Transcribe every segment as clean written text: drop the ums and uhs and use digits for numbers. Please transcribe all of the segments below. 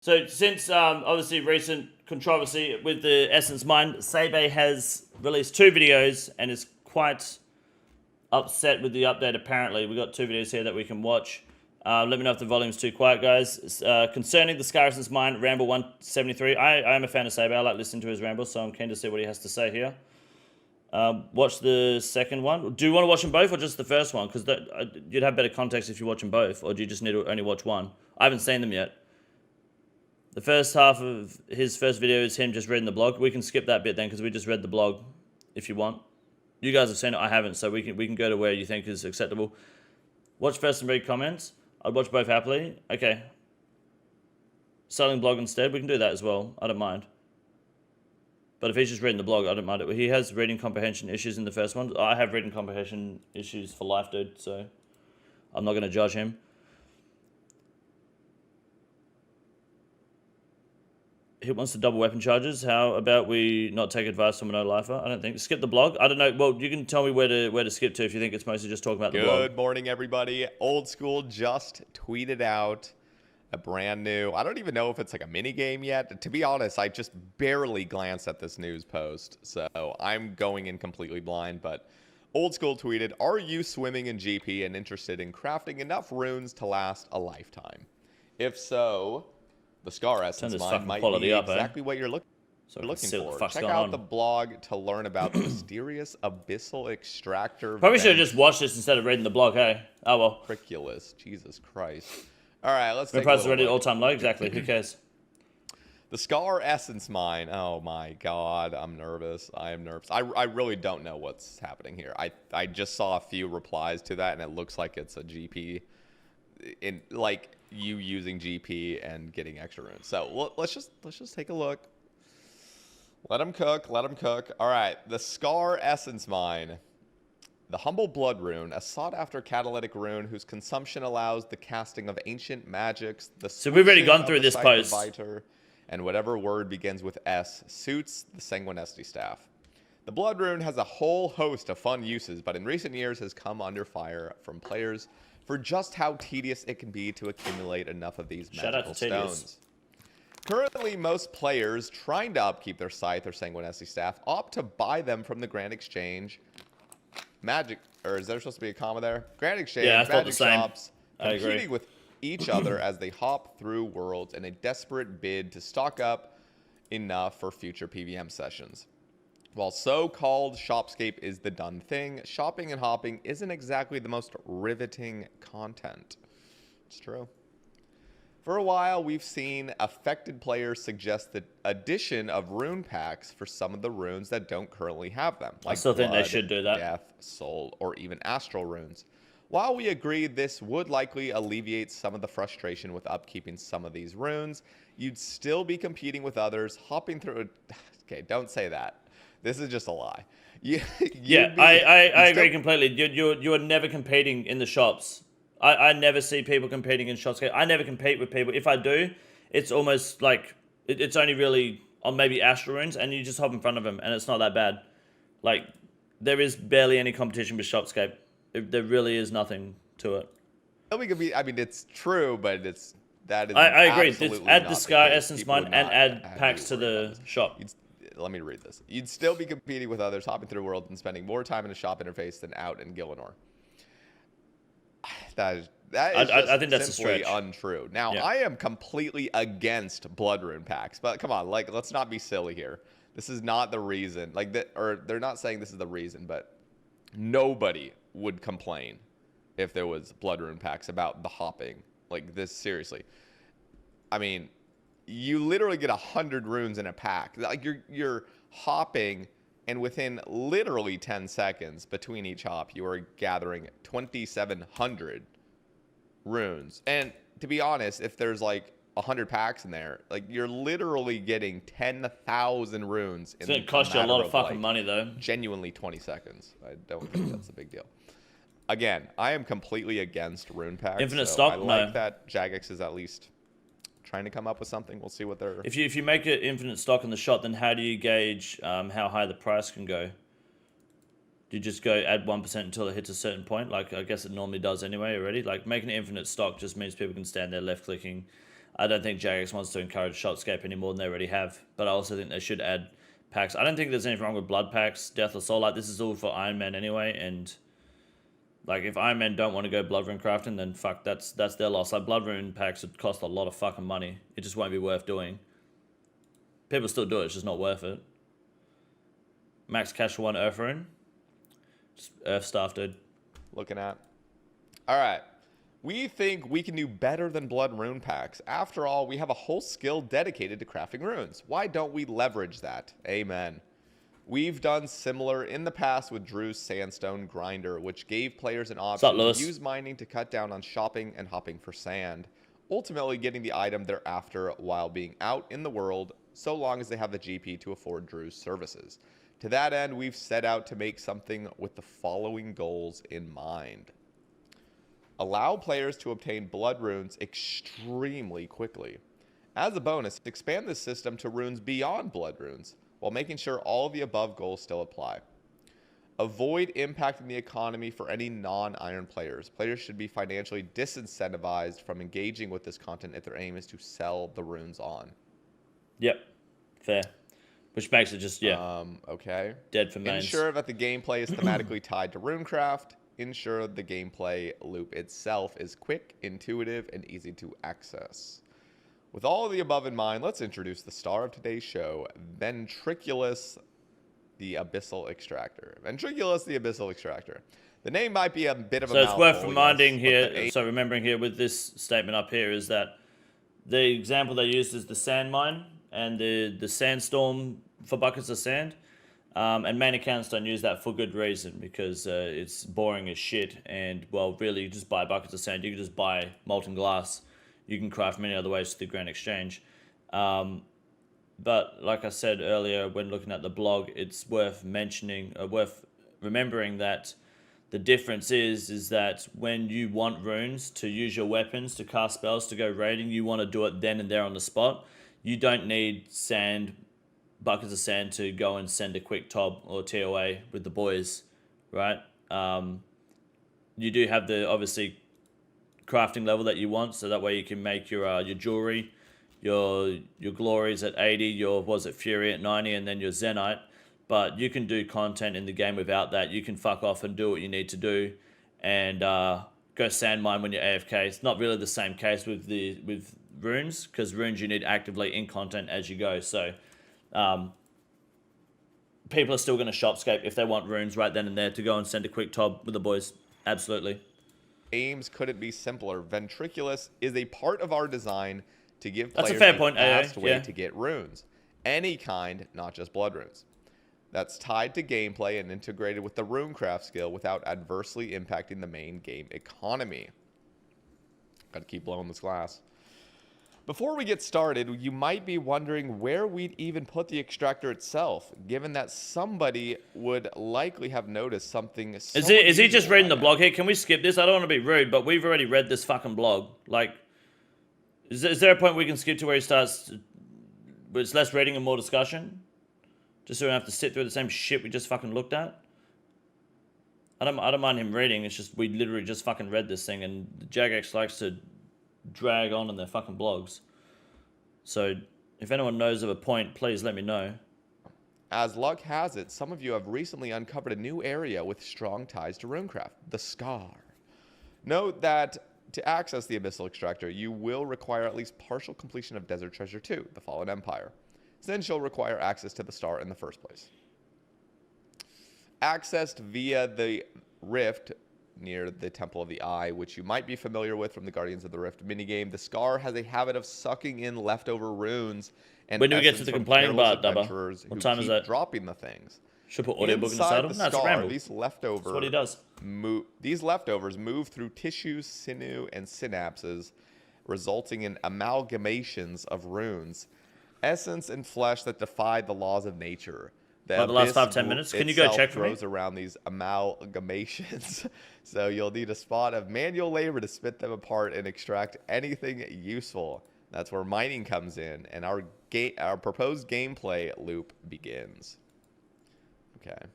So since obviously recent controversy with the Essence Mine, Sabe has released 2 videos and is quite upset with the update. Apparently, we got 2 videos here that we can watch. Let me know if the volume's too quiet, guys. Concerning the Scar Essence Mine, Ramble 173. I am a fan of Sabe. I like listening to his rambles, so I'm keen to see what he has to say here. Watch the second one. Do you want to watch them both or just the first one? Because you'd have better context if you watch them both, or do you just need to only watch one? I haven't seen them yet. The first half of his first video is him just reading the blog. We can skip that bit then because we just read the blog if you want. You guys have seen it, I haven't, so we can go to where you think is acceptable. Watch first and read comments. I'd watch both happily. Okay. Selling blog instead, we can do that as well. I don't mind. But if he's just reading the blog, I don't mind it. He has reading comprehension issues in the first one. I have reading comprehension issues for life, dude, so I'm not going to judge him. He wants to double weapon charges. How about we not take advice from a no-lifer? I don't think. Skip the blog? I don't know. Well, you can tell me where to skip to if you think it's mostly just talking about the blog. Good morning, everybody. Old School just tweeted out a brand new, I don't even know if it's like a mini game yet. To be honest, I just barely glanced at this news post, so I'm going in completely blind. But Old School tweeted, "Are you swimming in GP and interested in crafting enough runes to last a lifetime? If so, the Scar Essence Mine might be exactly what you're looking for. Check out the blog to learn about the mysterious abyssal extractor." Probably should have just watched this instead of reading the blog, hey? Oh well. Ridiculous. Jesus Christ. All right, let's take a price is already all-time low, exactly. Who cares? The Scar Essence Mine. Oh my God, I'm nervous. I am nervous. I really don't know what's happening here. I just saw a few replies to that, and it looks like it's a GP, in like you using GP and getting extra runes. So let's just take a look. Let them cook. Let them cook. All right, the Scar Essence Mine. The Humble Blood Rune, a sought-after catalytic rune whose consumption allows the casting of ancient magics. So we've already gone through this post. And whatever word begins with S suits the Sanguinesti staff. The Blood Rune has a whole host of fun uses, but in recent years has come under fire from players for just how tedious it can be to accumulate enough of these magical stones. Currently, most players trying to upkeep their Scythe or Sanguinesti staff opt to buy them from the Grand Exchange. Or is there supposed to be a comma there? Grand Exchange, yeah, magic shops, competing with each other as they hop through worlds in a desperate bid to stock up enough for future PVM sessions. While so-called shopscape is the done thing, shopping and hopping isn't exactly the most riveting content. It's true. For a while, we've seen affected players suggest the addition of rune packs for some of the runes that don't currently have them. Like I still think blood, they should do that. Death, soul, or even astral runes. While we agree this would likely alleviate some of the frustration with upkeeping some of these runes, you'd still be competing with others, hopping through... Okay, don't say that. This is just a lie. I agree completely. You're never competing in the shops. I never see people competing in shops. I never compete with people. If I do, it's almost like it's only really on maybe astral runes, and you just hop in front of them, and it's not that bad. Like there is barely any competition with Shopscape. There really is nothing to it. I mean, it's true, but that is. I agree. Add the Scar Essence Mine and add packs to the shop. Let me read this. You'd still be competing with others, hopping through worlds and spending more time in a shop interface than out in Gillinor. I think that's simply untrue. Now, yeah. I am completely against blood rune packs, but come on, like, let's not be silly here. This is not the reason. Like, or they're not saying this is the reason, but nobody would complain if there was blood rune packs about the hopping. Like this, seriously. I mean, you literally get 100 runes in a pack. Like you're hopping. And within literally 10 seconds between each hop, you are gathering 2,700 runes. And to be honest, if there's like 100 packs in there, like you're literally getting 10,000 runes. It's going to cost you a lot of fucking money, though. Genuinely 20 seconds. I don't think that's a big deal. Again, I am completely against rune packs. Infinite stock? I like that Jagex is at least trying to come up with something. We'll see what they're... If you make it infinite stock in the shop, then how do you gauge how high the price can go? Do you just go add 1% until it hits a certain point? Like, I guess it normally does anyway already. Like, making it infinite stock just means people can stand there left-clicking I don't think Jagex wants to encourage Shopscape any more than they already have. But I also think they should add packs. I don't think there's anything wrong with blood packs, Death or Soul. Like, this is all for Ironman anyway, and like, if Ironman don't want to go Blood Rune crafting, then fuck, that's their loss. Like, Blood Rune packs would cost a lot of fucking money. It just won't be worth doing. People still do it, it's just not worth it. Max cash for 1 Earth Rune. Just Earth Staff, dude. Looking at. All right. We think we can do better than Blood Rune packs. After all, we have a whole skill dedicated to crafting runes. Why don't we leverage that? Amen. We've done similar in the past with Drew's Sandstone Grinder, which gave players an option to use mining to cut down on shopping and hopping for sand, ultimately getting the item they're after while being out in the world, so long as they have the GP to afford Drew's services. To that end, we've set out to make something with the following goals in mind. Allow players to obtain blood runes extremely quickly. As a bonus, expand this system to runes beyond blood runes, while making sure all of the above goals still apply. Avoid impacting the economy for any non-iron players. Players should be financially disincentivized from engaging with this content if their aim is to sell the runes on. Yep, fair. Which makes it just, okay. Dead for mains. Ensure that the gameplay is thematically tied to runecraft. Ensure the gameplay loop itself is quick, intuitive, and easy to access. With all of the above in mind, let's introduce the star of today's show, Ventriculus the Abyssal Extractor. Ventriculus the Abyssal Extractor. The name might be a bit of a mouthful. So it's worth reminding here, so remembering here with this statement up here is that the example they used is the sand mine and the sandstorm for buckets of sand. And main accounts don't use that for good reason, because it's boring as shit. And, well, really, you just buy buckets of sand. You can just buy molten glass. You can craft many other ways through the Grand Exchange. But like I said earlier, when looking at the blog, it's worth mentioning, worth remembering that the difference is that when you want runes to use your weapons, to cast spells, to go raiding, you want to do it then and there on the spot. You don't need sand, buckets of sand to go and send a quick TOB or TOA with the boys, right? You do have the, obviously, crafting level that you want, so that way you can make your jewelry, your glories at 80, your Fury at 90, and then your Zenite. But you can do content in the game without that. You can fuck off and do what you need to do, and go sand mine when you're AFK. It's not really the same case with runes, because runes you need actively in content as you go. So people are still going to shopscape if they want runes right then and there to go and send a quick TOB with the boys. Absolutely. Aims couldn't be simpler. Ventriculus is a part of our design to give That's players a fair point, fast AA. way Yeah. to get runes. Any kind, not just blood runes. That's tied to gameplay and integrated with the runecraft skill without adversely impacting the main game economy. Gotta keep blowing this glass. Before we get started, you might be wondering where we'd even put the extractor itself, given that somebody would likely have noticed something. Is he just reading the blog here? Can we skip this? I don't want to be rude, but we've already read this fucking blog. Like, is there a point we can skip to where he starts, where it's less reading and more discussion? Just so we don't have to sit through the same shit we just fucking looked at? I don't mind him reading, it's just we literally just fucking read this thing, and Jagex likes to drag on in their fucking blogs. So if anyone knows of a point, please let me know. As luck has it, some of you have recently uncovered a new area with strong ties to runecraft, the Scar. Note that to access the Abyssal Extractor, you will require at least partial completion of Desert Treasure 2, the Fallen Empire, since you'll require access to the Star in the first place. Accessed via the Rift near the Temple of the Eye, which you might be familiar with from the Guardians of the Rift minigame, the Scar has a habit of sucking in leftover runes and when do we get to the complaining part, Dubba? What time is that? Dropping the things. Should put audiobook in the title? No, it's a ramble. These That's what he does. These leftovers move through tissues, sinew, and synapses, resulting in amalgamations of runes, essence and flesh that defy the laws of nature. The last 5-10 minutes? Can you go check for me? Grows around these amalgamations, so you'll need a spot of manual labor to spit them apart and extract anything useful. That's where mining comes in, and our proposed gameplay loop begins. Okay.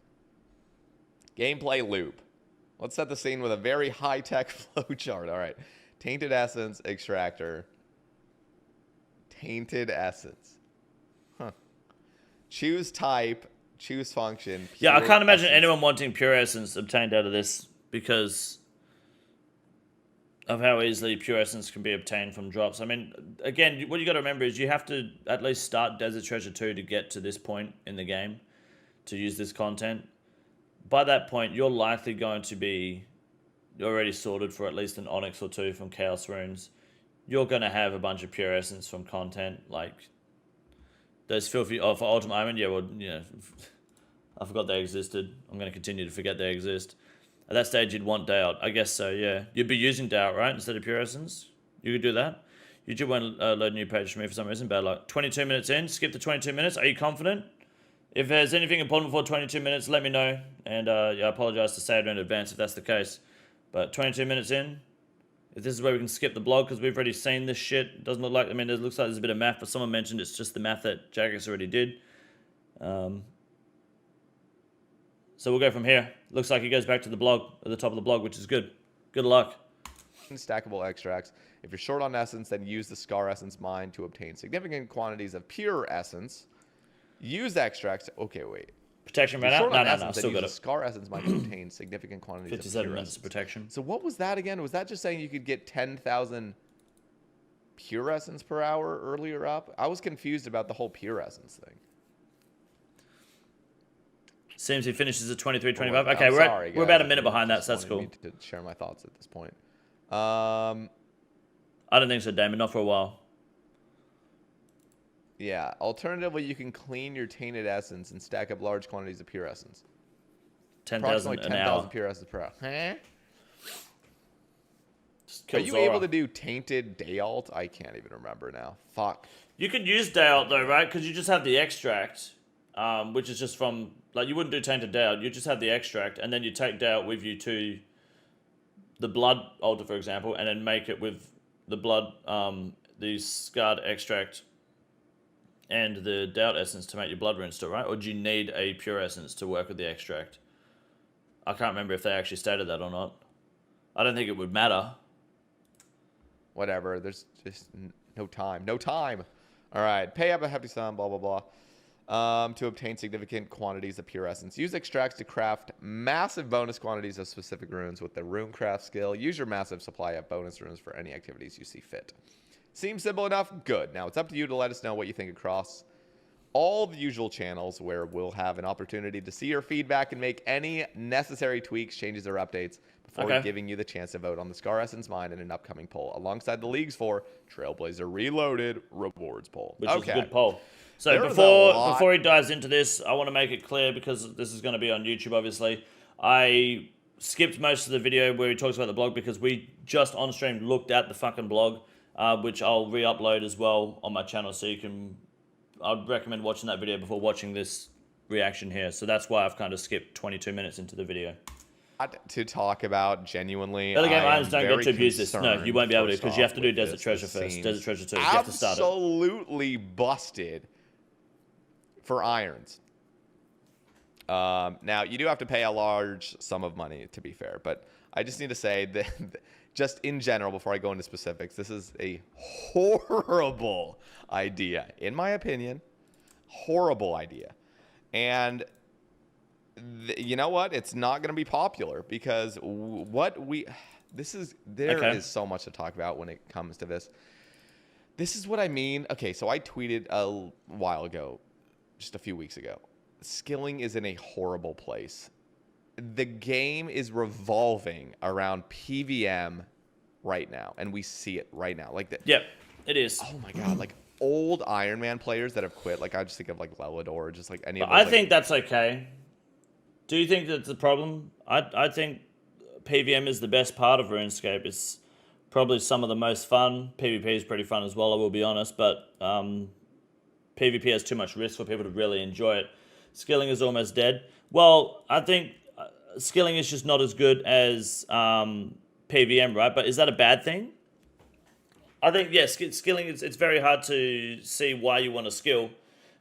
Gameplay loop. Let's set the scene with a very high-tech flowchart. All right. Tainted Essence Extractor. Tainted essence. Huh. Choose type. Choose function. Yeah, I pure can't imagine essence. anyone wanting pure essence obtained out of this because of how easily pure essence can be obtained from drops. I mean, again, what you got to remember is you have to at least start Desert Treasure 2 to get to this point in the game to use this content. By that point, you're likely going to be already sorted for at least an Onyx or two from Chaos Runes. You're going to have a bunch of pure essence from content like those filthy... Oh, for Ultimate Ironman, yeah, well, you know, I forgot they existed. I'm going to continue to forget they exist. At that stage, you'd want Day Out. I guess so, yeah. You'd be using Day Out, right, instead of Pure Essence? You could do that. YouTube won't load a new page for me for some reason. Bad luck. 22 minutes in. Skip the 22 minutes. Are you confident? If there's anything important before 22 minutes, let me know. And yeah, I apologize to say it in advance if that's the case. But 22 minutes in, if this is where we can skip the blog because we've already seen this shit. It doesn't look like... I mean, it looks like there's a bit of math, but someone mentioned it's just the math that Jagex already did. So we'll go from here. Looks like he goes back to the blog, at the top of the blog, which is good. Good luck. Stackable extracts. If you're short on essence, then use the Scar Essence mine to obtain significant quantities of pure essence. Use extracts. Okay, wait. Protection ran out? No. Still got it. Scar Essence mine to obtain significant quantities of 57 pure minutes essence. of protection. So what was that again? Was that just saying you could get 10,000 pure essence per hour earlier up? I was confused about the whole pure essence thing. Seems he finishes at 23:25. Oh, Okay, sorry, we're about a guys. minute behind that, Just so that's cool. wanted me to share my thoughts at this point. I don't think so, Damon. Not for a while. Yeah. Alternatively, you can clean your tainted essence and stack up large quantities of pure essence. 10,000 Approximately an 10,000 hour. pure essence per hour. Huh? Just kill Are you Zora. able to do tainted day alt? I can't even remember now. Fuck. You could use Day Out, though, right? Because you just have the extract, which is just from... Like, you wouldn't do Tainted Day Out. You just have the extract, and then you take Day Out with you to the Blood Altar, for example, and then make it with the Blood, the Scarred Extract and the Day Out Essence to make your Blood Rune still, right? Or do you need a Pure Essence to work with the extract? I can't remember if they actually stated that or not. I don't think it would matter. Whatever. There's just no time. No time. All right. Pay up a hefty sum, blah, blah, blah. To obtain significant quantities of pure essence. Use extracts to craft massive bonus quantities of specific runes with the rune craft skill. Use your massive supply of bonus runes for any activities you see fit. Seems simple enough? Good. Now it's up to you to let us know what you think across all the usual channels where we'll have an opportunity to see your feedback and make any necessary tweaks, changes, or updates before giving you the chance to vote on the Scar Essence mine in an upcoming poll alongside the leagues for Trailblazer Reloaded rewards poll. Which is a good poll. So There was before he dives into this, I want to make it clear because this is going to be on YouTube, obviously. I skipped most of the video where he talks about the blog because we just on stream looked at the fucking blog, which I'll re-upload as well on my channel. So you can, I'd recommend watching that video before watching this reaction here. So that's why I've kind of skipped 22 minutes into the video. To talk about genuinely. Early game I items don't get to abuse this. No, you won't be able to because you have to do Desert Treasure first. Desert Treasure 2. You have to start it. Absolutely busted for irons. Now, you do have to pay a large sum of money, to be fair, but I just need to say that just in general, before I go into specifics, this is a horrible idea. In my opinion, horrible idea. And you know what? It's not going to be popular because there is so much to talk about when it comes to this. This is what I mean. Okay, so I tweeted a while ago, just a few weeks ago. Skilling is in a horrible place. The game is revolving around PVM right now, and we see it right now. Like that. Yep, it is. Oh my god, like old Ironman players that have quit. Like I just think of like Lelador, just like any of those. I think that's okay. Do you think that's the problem? I think PVM is the best part of RuneScape. It's probably some of the most fun. PvP is pretty fun as well, I will be honest, but PvP has too much risk for people to really enjoy it. Skilling is almost dead. Well, I think skilling is just not as good as PVM, right? But is that a bad thing? I think, yes, skilling, it's very hard to see why you want to skill,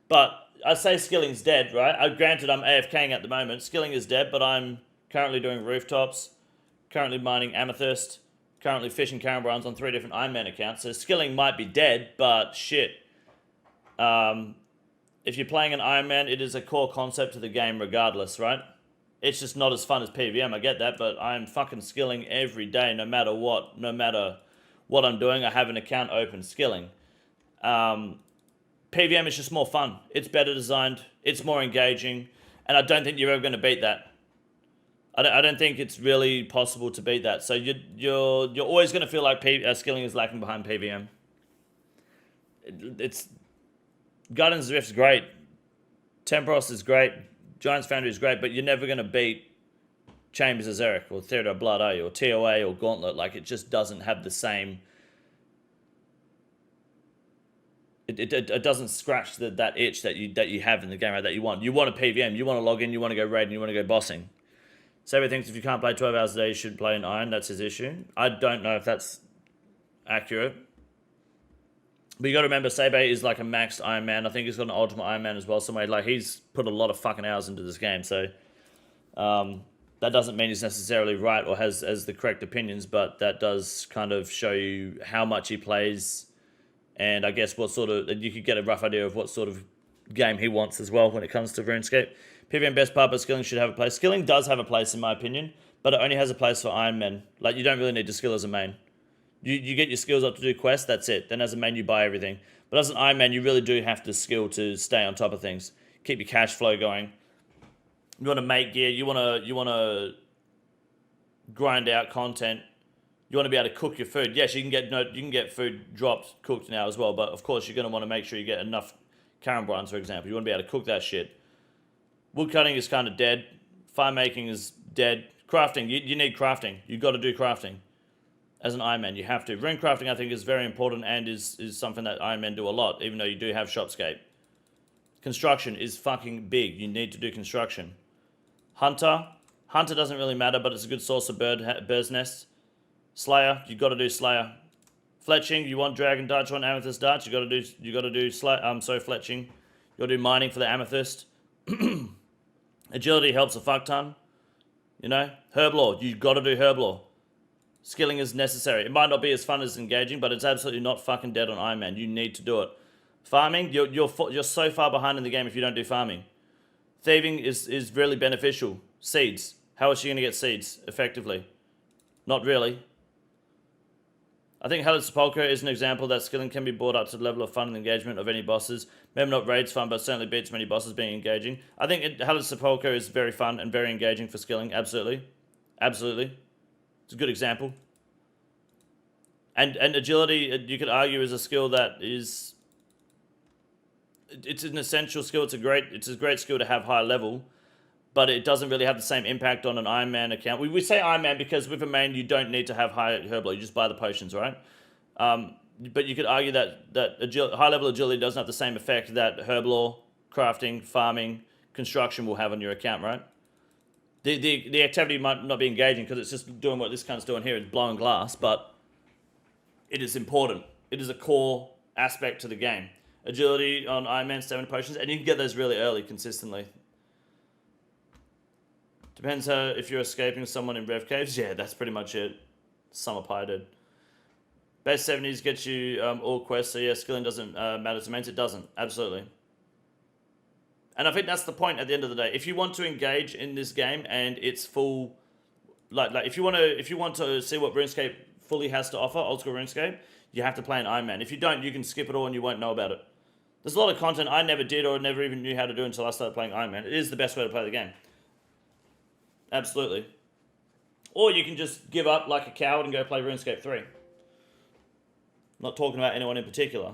but I say skilling's dead, right? Granted, I'm AFKing at the moment. Skilling is dead, but I'm currently doing rooftops, currently mining amethyst, currently fishing Carambrons on 3 different Ironman accounts. So skilling might be dead, but shit, If you're playing an Ironman, it is a core concept to the game regardless, right? It's just not as fun as PVM, I get that, but I'm fucking skilling every day, no matter what I'm doing. I have an account open skilling. PVM is just more fun. It's better designed. It's more engaging, and I don't think you're ever going to beat that. I don't think it's really possible to beat that. So you're always going to feel like skilling is lacking behind PVM. It's Guardians Rift is great, Tempros is great, Giants Foundry is great, but you're never going to beat Chambers of Xeric or Theodore Blood, are you? Or TOA or Gauntlet. Like, it just doesn't have the same. It doesn't scratch that itch that you have in the game, right? That you want. You want a PVM. You want to log in. You want to go raid. And you want to go bossing. Saber thinks if you can't play 12 hours a day, you should play an Iron. That's his issue. I don't know if that's accurate. But you got to remember, Saber is like a maxed Iron Man. I think he's got an Ultimate Iron Man as well. Somewhere like he's put a lot of fucking hours into this game. So that doesn't mean he's necessarily right or has the correct opinions, but that does kind of show you how much he plays, and I guess what sort of, you could get a rough idea of what sort of game he wants as well when it comes to RuneScape. PVM best part, but skilling should have a place. Skilling does have a place in my opinion, but it only has a place for Iron Men. Like, you don't really need to skill as a main. You get your skills up to do quests, that's it. Then as a main, you buy everything. But as an Iron Man, you really do have to skill to stay on top of things. Keep your cash flow going. You want to make gear. You want to grind out content. You want to be able to cook your food. Yes, you can get food dropped, cooked now as well. But of course, you're going to want to make sure you get enough Karen brines, for example. You want to be able to cook that shit. Wood cutting is kind of dead. Fire making is dead. Crafting, you need crafting. You've got to do crafting. As an Iron Man, you have to. Rune crafting, I think, is very important and is something that Iron Men do a lot, even though you do have Shopscape. Construction is fucking big. You need to do construction. Hunter doesn't really matter, but it's a good source of bird's nests. Slayer, you got to do Slayer. Fletching, you want Dragon Darts, you want Amethyst Darts, you got to do fletching. You got to do mining for the Amethyst. Agility helps a fuck ton. You know, Herblore, you got to do Herblore. Skilling is necessary. It might not be as fun as engaging, but it's absolutely not fucking dead on Iron Man. You need to do it. Farming, you're so far behind in the game if you don't do farming. Thieving is really beneficial. Seeds. How is she going to get seeds effectively? Not really. I think Hellish Sepulchre is an example that skilling can be brought up to the level of fun and engagement of any bosses. Maybe not raids fun, but certainly beats many bosses being engaging. I think Hellish Sepulchre is very fun and very engaging for skilling. Absolutely. Absolutely. It's a good example. And agility, you could argue, is a skill that is... It's an essential skill. It's a great skill to have high level, but it doesn't really have the same impact on an Iron Man account. We say Iron Man because with a main, you don't need to have high Herbal. You just buy the potions, right? But you could argue that high-level agility doesn't have the same effect that Herblore, crafting, farming, construction will have on your account, right? The activity might not be engaging because it's just doing what this cunt's doing here. It's blowing glass, but it is important. It is a core aspect to the game. Agility on Iron Man, 7 potions, and you can get those really early, consistently. Depends if you're escaping someone in Rev Caves. Yeah, that's pretty much it. Summer Pie did. Base 70s gets you all quests, so yeah, skilling doesn't matter to mains. It doesn't, absolutely. And I think that's the point at the end of the day. If you want to engage in this game and it's full, like if you want to see what RuneScape fully has to offer, old school RuneScape, you have to play an Iron Man. If you don't, you can skip it all and you won't know about it. There's a lot of content I never did or never even knew how to do until I started playing Iron Man. It is the best way to play the game. Absolutely. Or you can just give up like a coward and go play RuneScape 3. Not talking about anyone in particular.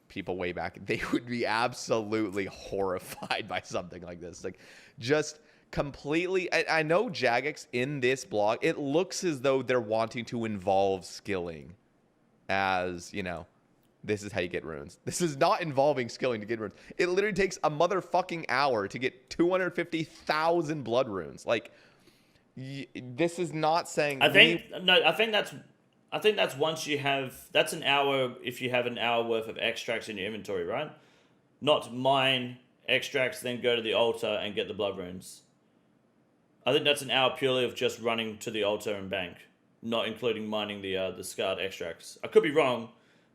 People way back, they would be absolutely horrified by something like this. Like, just completely... I know Jagex in this blog, it looks as though they're wanting to involve skilling as, you know, this is how you get runes. This is not involving skilling to get runes. It literally takes a motherfucking hour to get 250,000 blood runes. Like, this is not saying... I think that's once you have... That's an hour if you have an hour worth of extracts in your inventory, right? Not mine extracts, then go to the altar and get the blood runes. I think that's an hour purely of just running to the altar and bank, not including mining the scarred extracts. I could be wrong,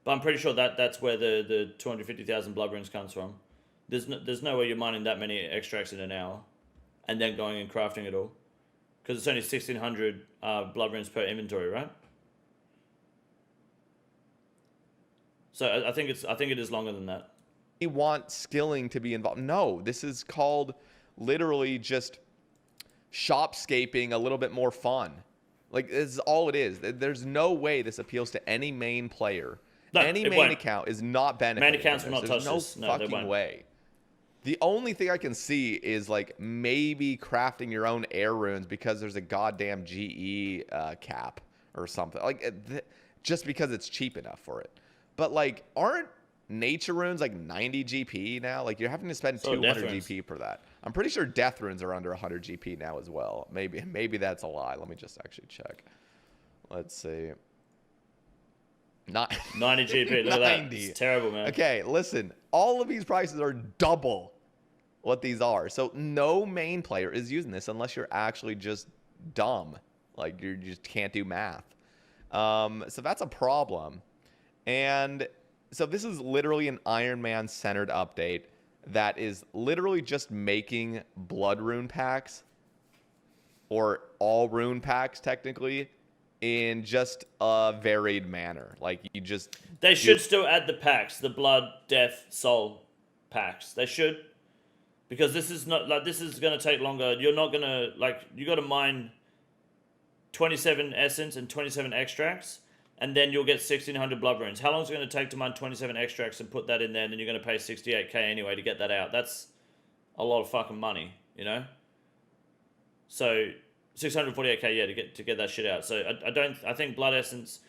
But I'm pretty sure that's where the 250,000 blood runes comes from. There's no way you're mining that many extracts in an hour, and then going and crafting it all, because it's only 1,600 blood runes per inventory, right? So I think it is longer than that. We want skilling to be involved. No, this is called literally just shopscaping a little bit more fun. Like, this is all it is. There's no way this appeals to any main player. No, any main account is not benefiting. Main accounts will not touch this. No fucking way. The only thing I can see is like maybe crafting your own air runes because there's a goddamn GE cap or something. Like just because it's cheap enough for it. But like, aren't nature runes like 90 GP now? Like, you're having to spend 200 GP for that. I'm pretty sure death runes are under 100 GP now as well. Maybe that's a lie. Let me just actually check. Let's see. Not 90 GP. Look at that. It's terrible, man. Okay, listen. All of these prices are double what these are. So no main player is using this unless you're actually just dumb. Like, you just can't do math. So that's a problem. And so this is literally an Ironman centered update that is literally just making blood rune packs, or all rune packs technically, in just a varied manner. Like, they should still add the packs, the blood, death, soul packs. They should, because this is not like, this is going to take longer. You're not going to, like, you got to mine 27 essence and 27 extracts, and then you'll get 1,600 blood runes. How long is it going to take to mine 27 extracts and put that in there, and then you're going to pay 68k anyway to get that out? That's a lot of fucking money, you know? So 648k, yeah, to get that shit out. So I think blood essence,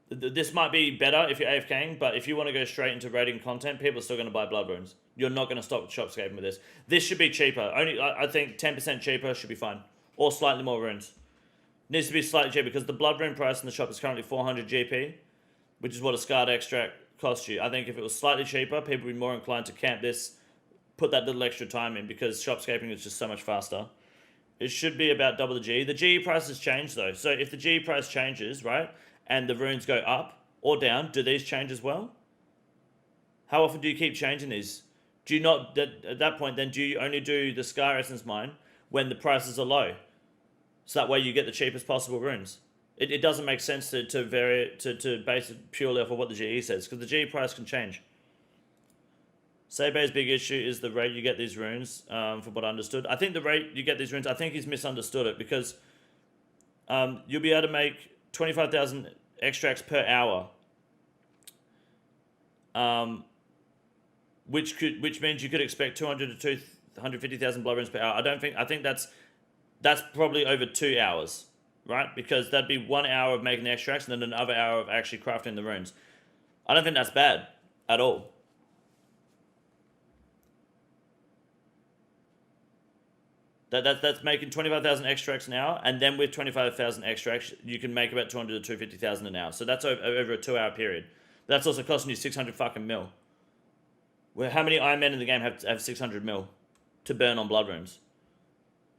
this might be better if you're AFKing, but if you want to go straight into raiding content, people are still going to buy blood runes. You're not going to stop shopscaping with this. This should be cheaper. Only, I think 10% cheaper should be fine, or slightly more runes. Needs to be slightly cheaper because the blood rune price in the shop is currently 400 GP, which is what a scarred extract costs you. I think if it was slightly cheaper, people would be more inclined to camp this, put that little extra time in, because shopscaping is just so much faster. It should be about double the G. The GE price has changed though. So if the GE price changes, right, and the runes go up or down, do these change as well? How often do you keep changing these? Do you not, at that point then, do you only do the Scar Essence mine when the prices are low? So that way you get the cheapest possible runes. It doesn't make sense to vary it, to base it purely off of what the GE says, because the GE price can change. Seibei's big issue is the rate you get these runes, from what I understood. I think the rate you get these runes, I think he's misunderstood it, because you'll be able to make 25,000 extracts per hour, which means you could expect 200 to 250,000 blood runes per hour. I think that's probably over 2 hours, right? Because that'd be 1 hour of making the extracts and then another hour of actually crafting the runes. I don't think that's bad at all. That's making 25,000 extracts an hour, and then with 25,000 extracts, you can make about 200 to 250,000 an hour. So that's over a 2 hour period. That's also costing you 600 fucking mil. Well, how many Ironmen in the game have 600 mil to burn on blood runes?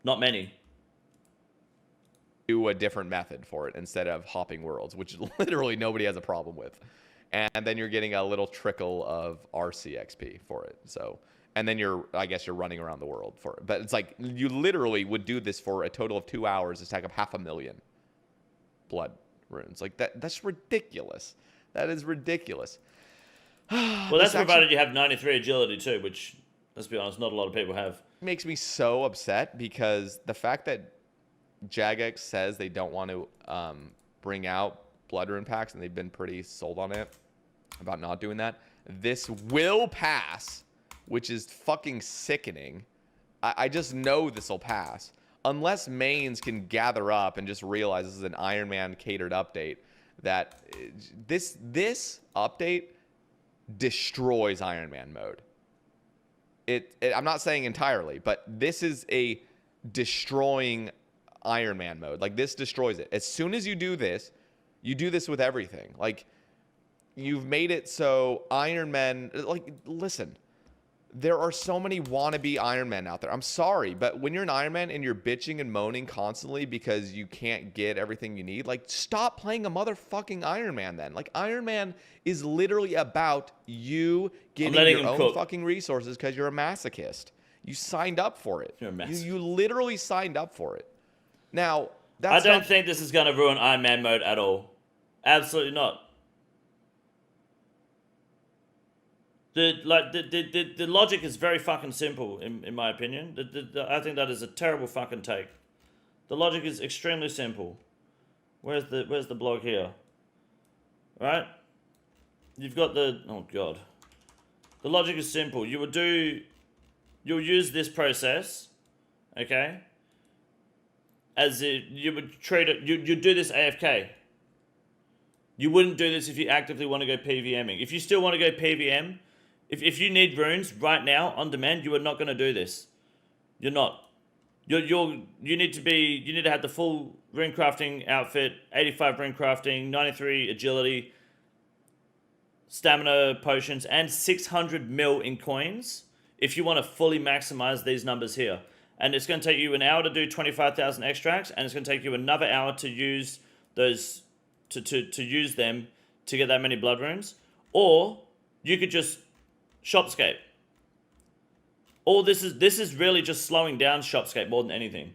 Not many. Do a different method for it instead of hopping worlds, which literally nobody has a problem with. And then you're getting a little trickle of RC XP for it. So, and then I guess you're running around the world for it. But it's like, you literally would do this for a total of 2 hours to stack up 500,000 blood runes. Like, that's ridiculous. That is ridiculous. Well, that's provided you have 93 agility too, which, let's be honest, not a lot of people have. Makes me so upset, because the fact that Jagex says they don't want to bring out blood rune packs, and they've been pretty sold on it about not doing that. This will pass, which is fucking sickening. I just know this will pass. Unless mains can gather up and just realize this is an Ironman catered update, that this update destroys Ironman mode. I'm not saying entirely, but this is a destroying Ironman mode. Like, this destroys it. As soon as you do this with everything. Like, you've made it so Ironman, like, listen, there are so many wannabe Ironman out there. I'm sorry, but when you're an Ironman and you're bitching and moaning constantly because you can't get everything you need, like, stop playing a motherfucking Ironman then. Like, Ironman is literally about you getting your own fucking resources because you're a masochist. You signed up for it. You're a masochist. You literally signed up for it. Now, I don't think this is going to ruin Ironman mode at all. Absolutely not. The logic is very fucking simple, in my opinion. I think that is a terrible fucking take. The logic is extremely simple. Where's the blog here? Right? You've got the... Oh, God. The logic is simple. You'll use this process, okay? As you would treat it... You do this AFK. You wouldn't do this if you actively want to go PVMing. If you still want to go PVM... If you need runes right now on demand, you are not going to do this. You're not. You need to have the full rune crafting outfit, 85 rune crafting, 93 agility, stamina potions, and 600 mil in coins if you want to fully maximize these numbers here. And it's going to take you an hour to do 25,000 extracts, and it's going to take you another hour to use those to use them to get that many blood runes. Or you could just Shopscape. All this is really just slowing down Shopscape more than anything.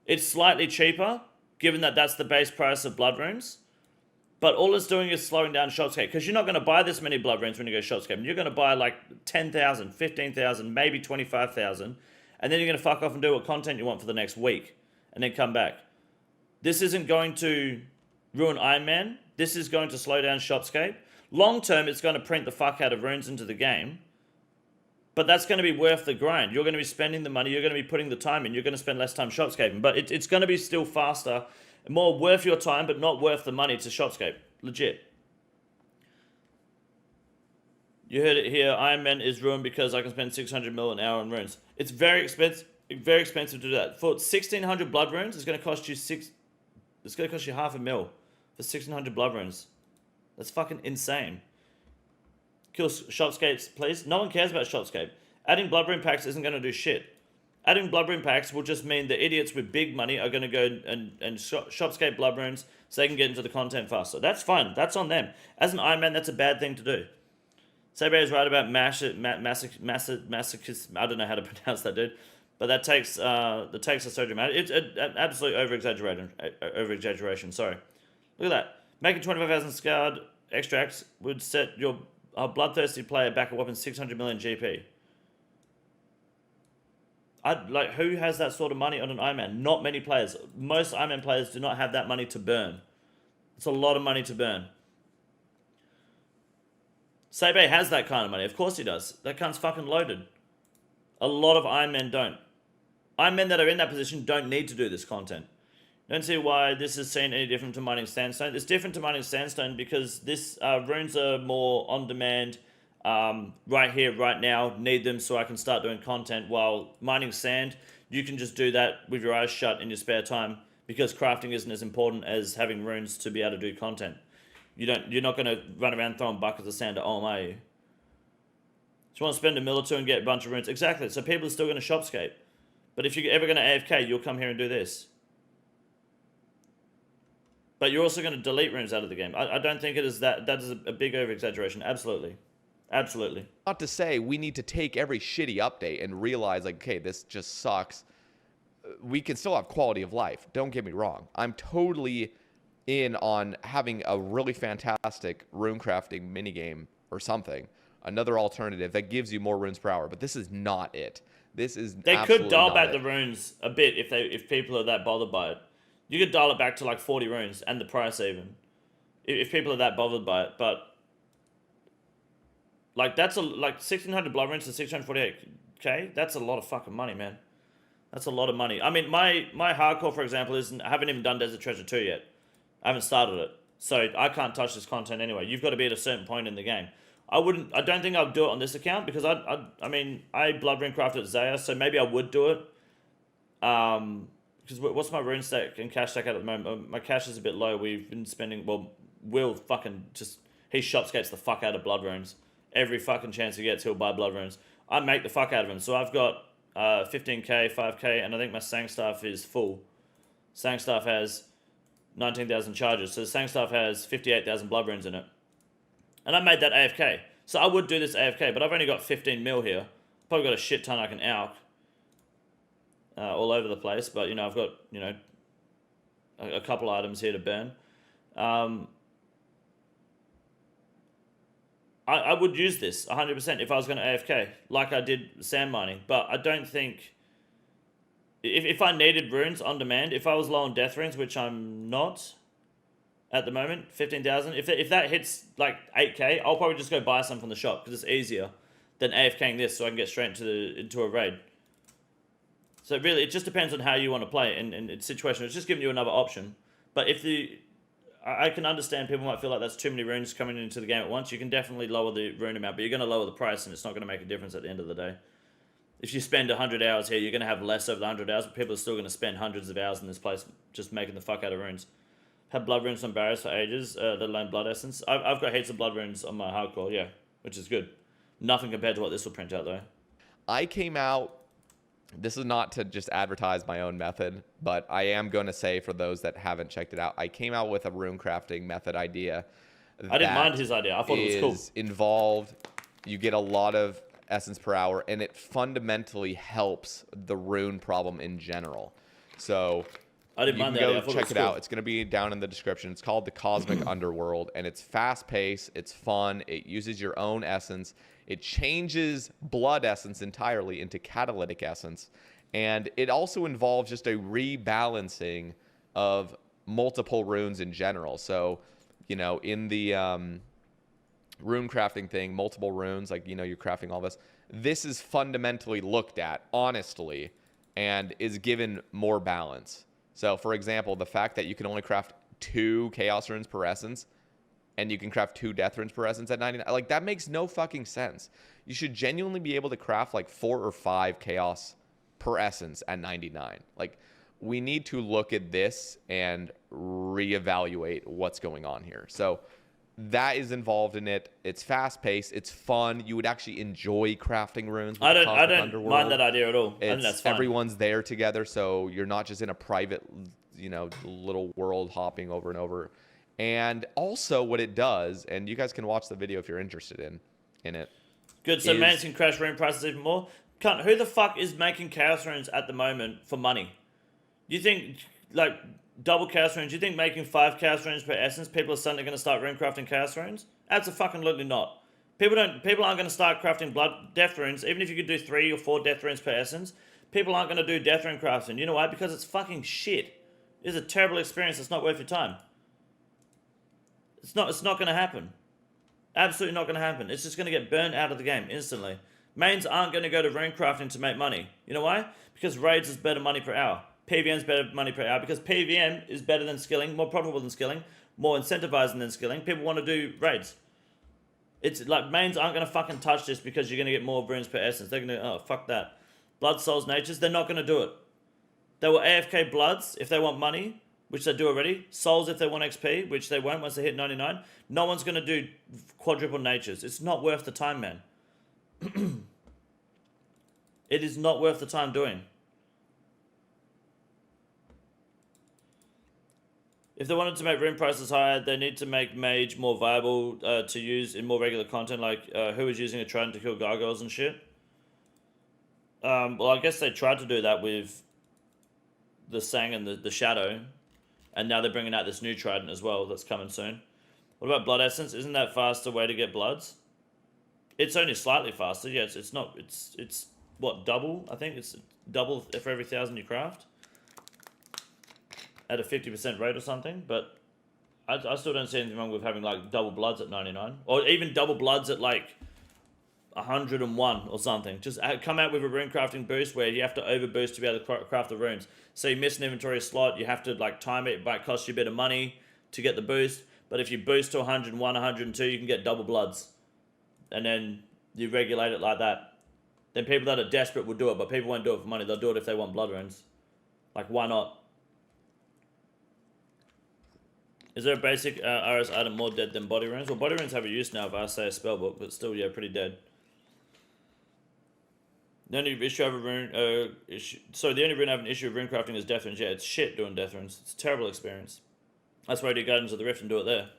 It's slightly cheaper, given that that's the base price of blood runes. But all it's doing is slowing down Shopscape, because you're not going to buy this many blood runes when you go Shopscape. You're going to buy like 10,000, 15,000, maybe 25,000, and then you're going to fuck off and do what content you want for the next week, and then come back. This isn't going to ruin Ironman. This is going to slow down Shopscape. Long term, it's going to print the fuck out of runes into the game. But that's going to be worth the grind. You're going to be spending the money. You're going to be putting the time in. You're going to spend less time Shopscaping. But it's going to be still faster, more worth your time, but not worth the money to Shopscape. Legit. You heard it here. Ironman is ruined because I can spend 600 mil an hour on runes. It's very expensive to do that. For 1,600 blood runes, it's going to cost you It's going to cost you $500,000 for 1,600 blood runes. That's fucking insane. Kill Shopscapes, please. No one cares about Shopscape. Adding blood rune packs isn't going to do shit. Adding blood rune packs will just mean the idiots with big money are going to go and Shopscape blood runes so they can get into the content faster. That's fine. That's on them. As an Ironman, that's a bad thing to do. Sabre is right about masochist. I don't know how to pronounce that, dude. But the takes are so dramatic. It's an absolute over-exaggeration. Sorry. Look at that. Making 25,000 scoured extracts would set a bloodthirsty player back a whopping 600 million GP. Who has that sort of money on an Ironman? Not many players. Most Ironman players do not have that money to burn. It's a lot of money to burn. Sabre has that kind of money. Of course he does. That cunt's fucking loaded. A lot of Ironmen don't. Ironmen that are in that position don't need to do this content. Don't see why this is seen any different to mining sandstone. It's different to mining sandstone because this runes are more on demand, right here, right now. Need them so I can start doing content. While mining sand, you can just do that with your eyes shut in your spare time because crafting isn't as important as having runes to be able to do content. You're not going to run around throwing buckets of sand at home, are you? Just want to spend $1 or $2 and get a bunch of runes. Exactly. So people are still going to Shopscape. But if you're ever going to AFK, you'll come here and do this. But you're also going to delete runes out of the game. I don't think it is that is a big over-exaggeration. Absolutely. Absolutely. Not to say we need to take every shitty update and realize, like, okay, this just sucks. We can still have quality of life. Don't get me wrong. I'm totally in on having a really fantastic rune crafting minigame or something. Another alternative that gives you more runes per hour. But this is not it. This is They could dial back the runes a bit if people are that bothered by it. You could dial it back to like 40 runes and the price even. If people are that bothered by it. But like that's like 1,600 blood runes to 648k. That's a lot of fucking money, man. That's a lot of money. I mean, my hardcore, for example, I haven't even done Desert Treasure 2 yet. I haven't started it. So I can't touch this content anyway. You've got to be at a certain point in the game. I don't think I'll do it on this account because I mean, I blood rune crafted Zaya, so maybe I would do it. Because what's my rune stack and cash stack at the moment? My cash is a bit low. We've been spending, well, Will fucking just, he Shopscapes the fuck out of blood runes. Every fucking chance he gets, he'll buy blood runes. I make the fuck out of them. So I've got 15k, 5k, and I think my Sangstaff is full. Sangstaff has 19,000 charges, so Sangstaff has 58,000 blood runes in it. And I made that AFK. So I would do this AFK, but I've only got 15 mil here. Probably got a shit ton I can ALK all over the place, but, you know, I've got, you know, a couple items here to burn. I would use this 100% if I was going to AFK, like I did sand mining. But I don't think... If I needed runes on demand, if I was low on death runes, which I'm not at the moment, 15,000, if that hits like 8k, I'll probably just go buy some from the shop because it's easier than AFKing this so I can get straight into a raid. So really, it just depends on how you want to play and its situation. It's just giving you another option. But if I can understand people might feel like that's too many runes coming into the game at once. You can definitely lower the rune amount, but you're going to lower the price and it's not going to make a difference at the end of the day. If you spend 100 hours here, you're going to have less over the 100 hours, but people are still going to spend hundreds of hours in this place just making the fuck out of runes. Had blood runes on barriers for ages, let alone blood essence. I've got heaps of blood runes on my hardcore, yeah, which is good. Nothing compared to what this will print out, though. I came out... This is not to just advertise my own method, but I am going to say for those that haven't checked it out, I came out with a rune crafting method idea. I didn't mind his idea. I thought it was cool. Involved. You get a lot of essence per hour, and it fundamentally helps the rune problem in general. So I didn't mind that. You can go check it out. It's going to be down in the description. It's called the Cosmic Underworld, and it's fast-paced. It's fun. It uses your own essence. It changes blood essence entirely into catalytic essence. And it also involves just a rebalancing of multiple runes in general. So, you know, in the rune crafting thing, multiple runes, like, you know, you're crafting all this. This is fundamentally looked at, honestly, and is given more balance. So, for example, the fact that you can only craft 2 Chaos runes per essence, and you can craft 2 death runes per essence at 99. Like, that makes no fucking sense. You should genuinely be able to craft like 4 or 5 chaos per essence at 99. Like, we need to look at this and reevaluate what's going on here. So that is involved in it. It's fast paced. It's fun. You would actually enjoy crafting runes. I don't mind that idea at all. I think that's fine. Everyone's there together, so you're not just in a private, you know, little world hopping over and over. And also what it does, and you guys can watch the video if you're interested in it. Good, so man can crash rune prices even more. Cunt, who the fuck is making chaos runes at the moment for money? You think, like, double chaos runes, you think making 5 chaos runes per essence, people are suddenly going to start rune crafting chaos runes? Absolutely not. People aren't going to start crafting death runes, even if you could do 3 or 4 death runes per essence. People aren't going to do death rune crafting. You know why? Because it's fucking shit. It's a terrible experience. It's not worth your time. It's not going to happen. Absolutely not going to happen. It's just going to get burned out of the game instantly. Mains aren't going to go to rune crafting to make money. You know why? Because raids is better money per hour. PVM is better money per hour because PVM is better than skilling, more profitable than skilling, more incentivizing than skilling. People want to do raids. It's like mains aren't going to fucking touch this because you're going to get more runes per essence. They're going to, oh, fuck that. Blood, souls, natures, they're not going to do it. They will AFK bloods if they want money, which they do already. Souls if they want XP, which they won't once they hit 99. No one's going to do quadruple natures. It's not worth the time, man. It is not worth the time doing. If they wanted to make rune prices higher, they need to make mage more viable to use in more regular content, like who is using a trident to kill gargoyles and shit. Well, I guess they tried to do that with the Sang and the Shadow. And now they're bringing out this new trident as well that's coming soon. What about blood essence? Isn't that faster way to get bloods? It's only slightly faster. Yeah, it's not. It's what, double? I think it's double for every 1,000 you craft. At a 50% rate or something. But I still don't see anything wrong with having like double bloods at 99. Or even double bloods at like 101 or something. Just come out with a rune crafting boost where you have to overboost to be able to craft the runes. So you miss an inventory slot, you have to like time it. It might cost you a bit of money to get the boost. But if you boost to 101, 102, you can get double bloods. And then you regulate it like that. Then people that are desperate will do it, but people won't do it for money. They'll do it if they want blood runes. Like, why not? Is there a basic RS item more dead than body runes? Well, body runes have a use now if I say a spellbook, but still, yeah, pretty dead. The only issue I have a rune, the only rune I have an issue with rune crafting is death runes. Yeah, it's shit doing death runes. It's a terrible experience. That's why I do Guardians of the Rift and do it there.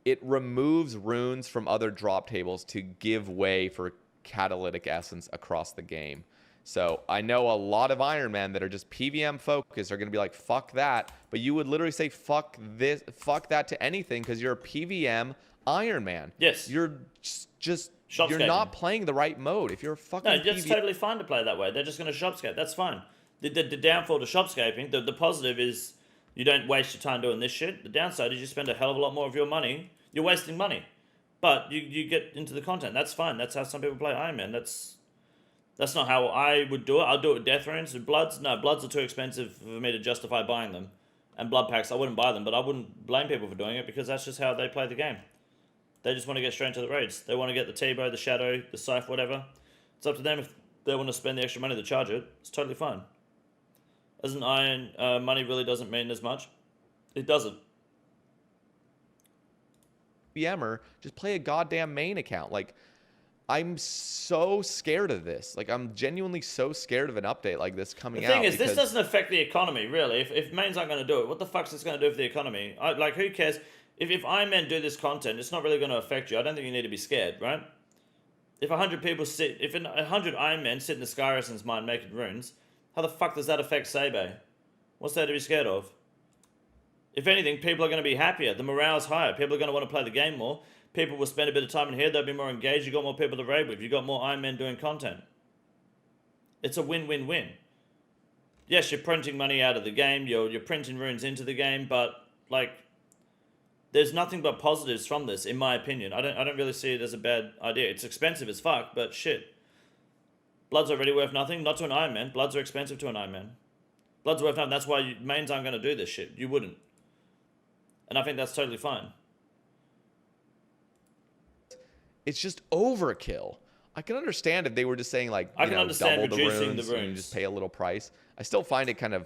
It removes runes from other drop tables to give way for catalytic essence across the game. So I know a lot of Ironman that are just PVM focused are going to be like, fuck that. But you would literally say, fuck that to anything because you're a PVM Ironman. Yes. You're just you're not playing the right mode. If you're a fucking No, it's totally fine to play that way. They're just going to shopscape. That's fine. The downfall to shopscaping, the positive is you don't waste your time doing this shit. The downside is you spend a hell of a lot more of your money. You're wasting money. But you get into the content. That's fine. That's how some people play Ironman. That's not how I would do it. I'll do it with death runes. With bloods, no, bloods are too expensive for me to justify buying them. And blood packs, I wouldn't buy them, but I wouldn't blame people for doing it because that's just how they play the game. They just want to get straight into the raids. They want to get the T-Bow, the Shadow, the Scythe, whatever. It's up to them if they want to spend the extra money to charge it. It's totally fine. As an Iron, money really doesn't mean as much. It doesn't. PVMer, just play a goddamn main account. Like, I'm so scared of this. Like, I'm genuinely so scared of an update like this coming out. The thing is, this doesn't affect the economy, really. If mains aren't going to do it, what the fuck's this going to do for the economy? Like, who cares? If Ironman do this content, it's not really going to affect you. I don't think you need to be scared, right? If 100 people sit... If 100 Ironmen sit in the Sky Essence mine making runes, how the fuck does that affect Sebe? What's there to be scared of? If anything, people are going to be happier. The morale's higher. People are going to want to play the game more. People will spend a bit of time in here. They'll be more engaged. You got more people to raid with. You got more Ironmen doing content. It's a win-win-win. Yes, you're printing money out of the game. You're printing runes into the game, but like, there's nothing but positives from this, in my opinion. I don't really see it as a bad idea. It's expensive as fuck, but shit. Blood's already worth nothing. Not to an Ironman. Bloods are expensive to an Ironman. Blood's worth nothing. That's why mains aren't going to do this shit. You wouldn't. And I think that's totally fine. It's just overkill. I can understand if they were just saying like, double the runes and you just pay a little price. I still find it kind of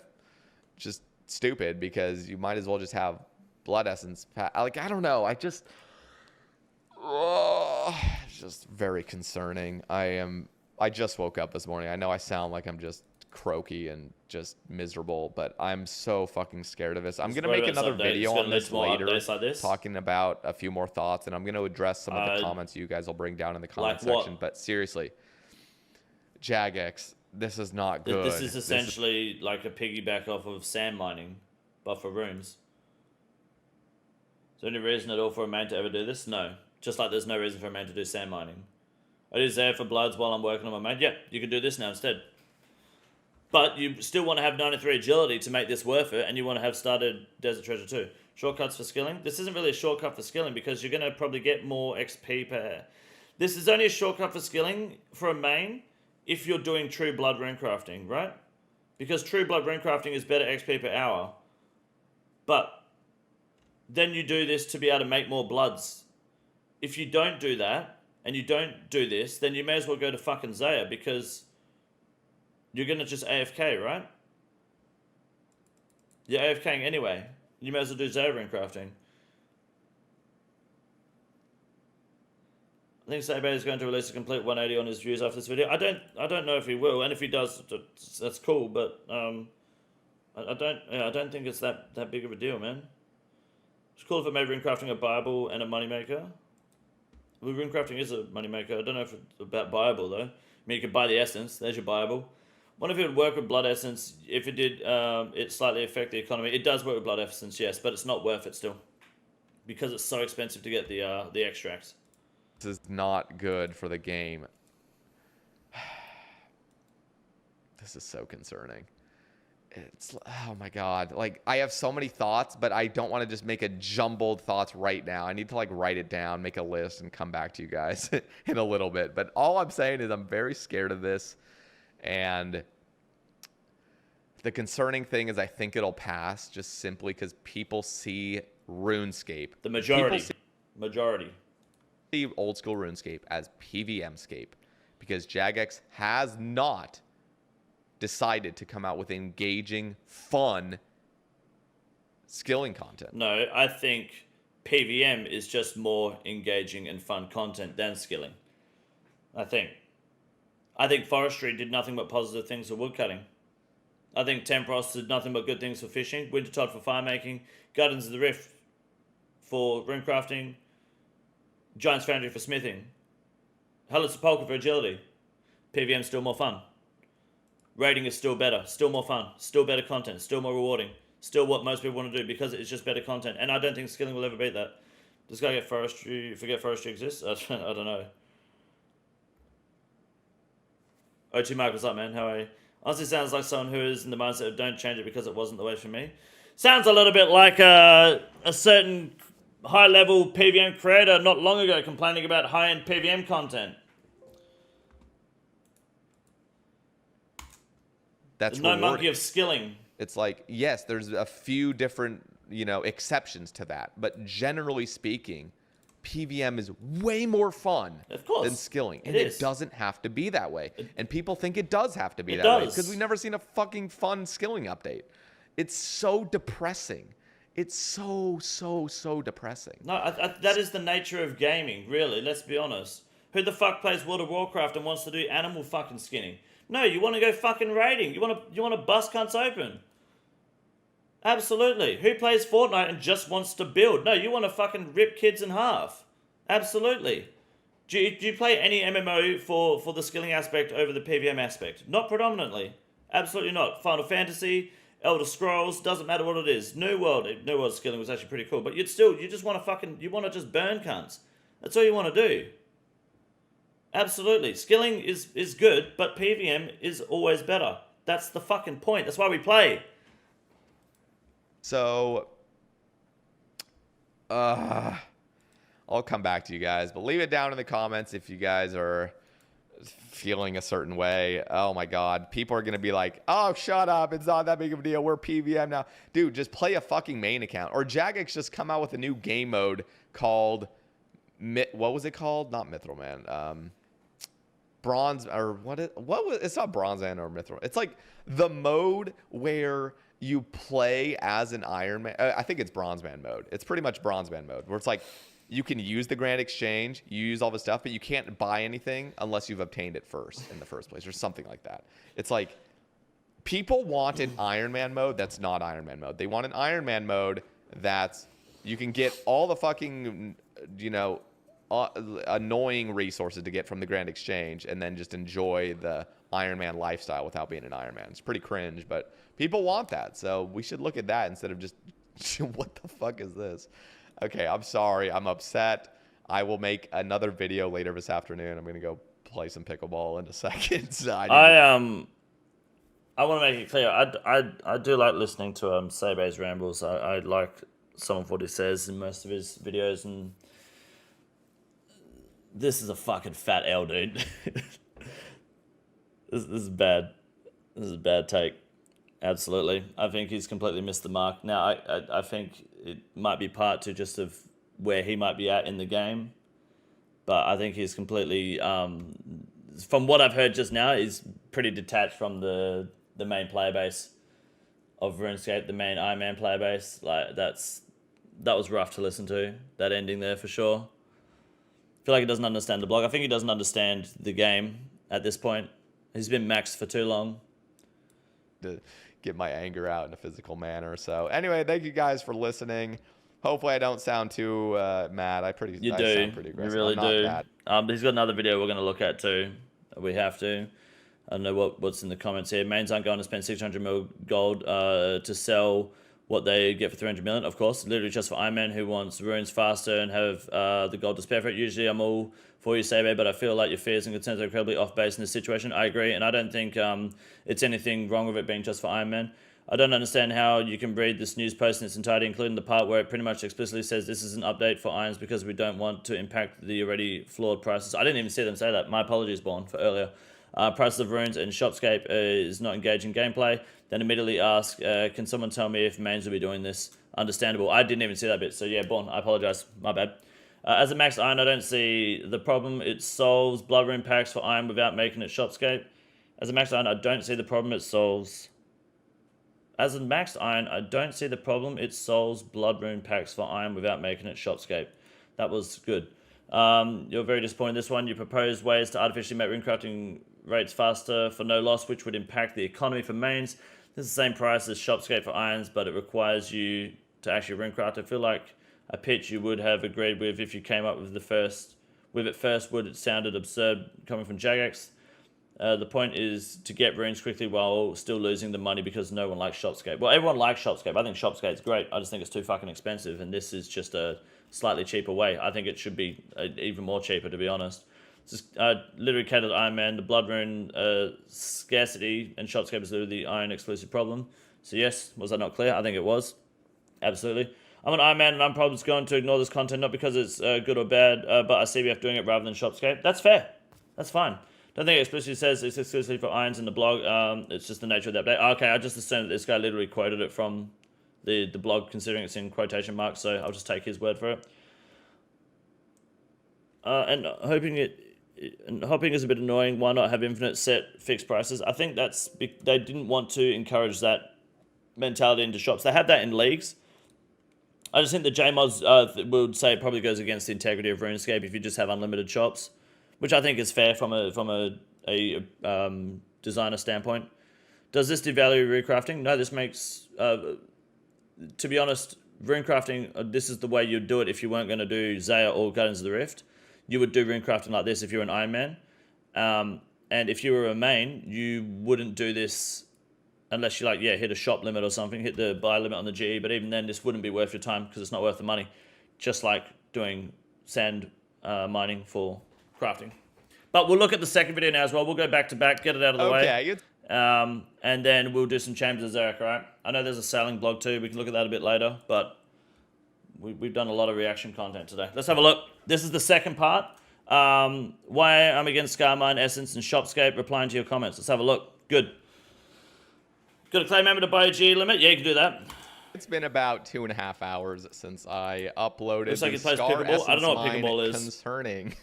just stupid because you might as well just have blood essence. Like, I don't know. It's just very concerning. I just woke up this morning. I know I sound like I'm just croaky and just miserable, but I'm so fucking scared of this. I'm gonna make another video on this later, talking about a few more thoughts, and I'm gonna address some of the comments you guys will bring down in the comment section. But seriously, Jagex, this is not good. This is essentially like a piggyback off of sand mining, but for runes. Is there any reason at all for a main to ever do this? No. Just like there's no reason for a main to do sand mining. I do there for bloods while I'm working on my main. Yeah, you can do this now instead. But you still want to have 93 agility to make this worth it, and you want to have started Desert Treasure too. Shortcuts for skilling. This isn't really a shortcut for skilling because you're going to probably get more XP per... This is only a shortcut for skilling for a main if you're doing true blood rune crafting, right? Because true blood rune crafting is better XP per hour. But then you do this to be able to make more bloods. If you don't do that, and you don't do this, then you may as well go to fucking Zaya because... You're going to just AFK, right? You're AFKing anyway. You may as well do Zaya rune crafting. I think Sebe is going to release a complete 180 on his views after this video. I don't know if he will, and if he does, that's cool. But I don't think it's that big of a deal, man. It's cool if it made rune crafting a Bible and a moneymaker. Well, rune crafting is a moneymaker. I don't know if it's about Bible though. I mean, you could buy the essence. There's your Bible. Wonder if it would work with blood essence. If it did, it slightly affect the economy. It does work with blood essence, yes, but it's not worth it still because it's so expensive to get the extracts. This is not good for the game. This is so concerning. It's, oh my god, like I have so many thoughts, but I don't want to just make a jumbled thoughts right now. I need to like write it down, make a list, and come back to you guys in a little bit. But all I'm saying is I'm very scared of this. And the concerning thing is I think it'll pass just simply because people see RuneScape. The majority see old school RuneScape as PVMscape because Jagex has not decided to come out with engaging, fun skilling content. No, I think PVM is just more engaging and fun content than skilling. I think. I think forestry did nothing but positive things for woodcutting. I think Tempros did nothing but good things for fishing, Wintertide for fire making, Gardens of the Rift for rune crafting, Giant's Foundry for smithing, Hellas Polka for agility. PVM's still more fun. Rating is still better, still more fun, still better content, still more rewarding, still what most people want to do because it's just better content. And I don't think skilling will ever beat that. Does guy get forestry? Forget forestry exists? I don't know. O2 Mark, what's up, man? How are you? Honestly, sounds like someone who is in the mindset of don't change it because it wasn't the way for me. Sounds a little bit like a certain high-level PVM creator not long ago complaining about high-end PVM content. That's no monkey of skilling. It's like, yes, there's a few different, exceptions to that. But generally speaking, PVM is way more fun than skilling. And it doesn't have to be that way. And people think it does have to be that way because we've never seen a fucking fun skilling update. It's so depressing. It's so depressing. No, that is the nature of gaming, really. Let's be honest. Who the fuck plays World of Warcraft and wants to do animal fucking skinning? No, you want to go fucking raiding. You want to bust cunts open. Absolutely. Who plays Fortnite and just wants to build? No, you want to fucking rip kids in half. Absolutely. Do you play any MMO for the skilling aspect over the PVM aspect? Not predominantly. Absolutely not. Final Fantasy, Elder Scrolls, doesn't matter what it is. New World skilling was actually pretty cool. But you just want to just burn cunts. That's all you want to do. Absolutely. Skilling is good, but PVM is always better. That's the fucking point. That's why we play. So, I'll come back to you guys, but leave it down in the comments if you guys are feeling a certain way. Oh my God. People are going to be like, oh, shut up. It's not that big of a deal. We're PVM now. Dude, just play a fucking main account. Or Jagex just come out with a new game mode called, what was it called? Not Mithril Man. Bronze, or it's not Bronze Man or Mithril. It's like the mode where you play as an Iron Man. I think it's Bronze Man mode. It's pretty much Bronze Man mode, where it's like you can use the Grand Exchange, you use all the stuff, but you can't buy anything unless you've obtained it first in the first place, or something like that. It's like people want an Iron Man mode that's not Iron Man mode. They want an Iron Man mode that's you can get all the fucking, annoying resources to get from the Grand Exchange and then just enjoy the Iron Man lifestyle without being an Iron Man. It's pretty cringe, but people want that. So we should look at that instead of just, what the fuck is this? Okay, I'm sorry. I'm upset. I will make another video later this afternoon. I'm going to go play some pickleball in a second. So I want to make it clear. I do like listening to Sebe's rambles. I like some of what he says in most of his videos, and this is a fucking fat L, dude. This is bad. This is a bad take. Absolutely. I think he's completely missed the mark. Now, I think it might be part to just of where he might be at in the game. But I think he's completely, from what I've heard just now, he's pretty detached from the main player base of RuneScape, the main Ironman player base. Like, that was rough to listen to, that ending there for sure. I feel like he doesn't understand the blog. I think he doesn't understand the game at this point. He's been maxed for too long. To get my anger out in a physical manner. So anyway, thank you guys for listening. Hopefully I don't sound too mad. I sound pretty aggressive. You really do. He's got another video we're going to look at too. We have to. I don't know what's in the comments here. Mains aren't going to spend 600 mil gold to sell what they get for 300 million, of course. Literally just for Ironman who wants runes faster and have the gold to spare for it. Usually I'm all for you, Sebe, but I feel like your fears and concerns are incredibly off base in this situation. I agree, and I don't think it's anything wrong with it being just for Ironman. I don't understand how you can read this news post in its entirety, including the part where it pretty much explicitly says this is an update for Irons because we don't want to impact the already flawed prices. I didn't even see them say that. My apologies, Born, for earlier. Prices of runes and Shopscape is not engaging gameplay. Then immediately ask, can someone tell me if mains will be doing this? Understandable. I didn't even see that bit. So yeah, Born, I apologize. My bad. As a max iron, I don't see the problem. It solves blood rune packs for iron without making it Shopscape. As a max iron, I don't see the problem. It solves... As a max iron, I don't see the problem. It solves blood rune packs for iron without making it Shopscape. That was good. You're very disappointed in this one. You propose ways to artificially make rune crafting rates faster for no loss, which would impact the economy for mains. This is the same price as Shopscape for irons, but it requires you to actually runecraft. I feel like a pitch you would have agreed with if you came up with it first would it sounded absurd coming from Jagex. The point is to get runes quickly while still losing the money because no one likes Shopscape. Well, everyone likes Shopscape. I think Shopscape's great. I just think it's too fucking expensive, and this is just a slightly cheaper way. I think it should be even more cheaper, to be honest. It's just literally catered to Ironman. The blood rune scarcity and Shopscape is literally the iron exclusive problem. So yes, was that not clear? I think it was. Absolutely. I'm an Ironman and I'm probably just going to ignore this content, not because it's good or bad, but I see CBF doing it rather than Shopscape. That's fair. That's fine. Don't think it explicitly says it's exclusively for irons in the blog. It's just the nature of the update. Okay, I just assumed that this guy literally quoted it from the blog, considering it's in quotation marks, so I'll just take his word for it. And hopping is a bit annoying. Why not have infinite set fixed prices? I think they didn't want to encourage that mentality into shops. They have that in leagues. I just think the JMods would say it probably goes against the integrity of RuneScape if you just have unlimited shops, which I think is fair from a designer standpoint. Does this devalue runecrafting? No, this makes, to be honest, runecrafting, this is the way you'd do it if you weren't going to do Zaya or Guardians of the Rift. You would do runecrafting like this if you're an Ironman. And if you were a main, you wouldn't do this unless you hit a shop limit or something, hit the buy limit on the GE, but even then this wouldn't be worth your time because it's not worth the money. Just like doing sand mining for crafting. But we'll look at the second video now as well. We'll go back to back, get it out of the way. And then we'll do some Chambers of Zarek, all right? I know there's a sailing blog too. We can look at that a bit later, but we've done a lot of reaction content today. Let's have a look. This is the second part. Why I'm against Scarmine, Essence, and Shopscape, replying to your comments. Let's have a look. Good. Got a claim member to buy a GE limit? Yeah, you can do that. It's been about 2.5 hours since I uploaded Looks like the it plays Star pickleball. Essence I don't know what Mine pickleball is. Concerning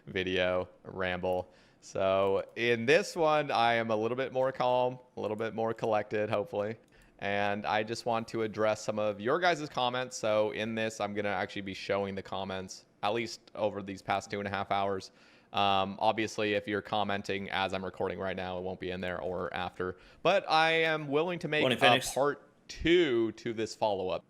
video ramble. So in this one, I am a little bit more calm, a little bit more collected, hopefully. And I just want to address some of your guys' comments. So in this, I'm going to actually be showing the comments, at least over these past 2.5 hours. Obviously, if you're commenting as I'm recording right now, it won't be in there or after. But I am willing to make a part 2 to this follow-up.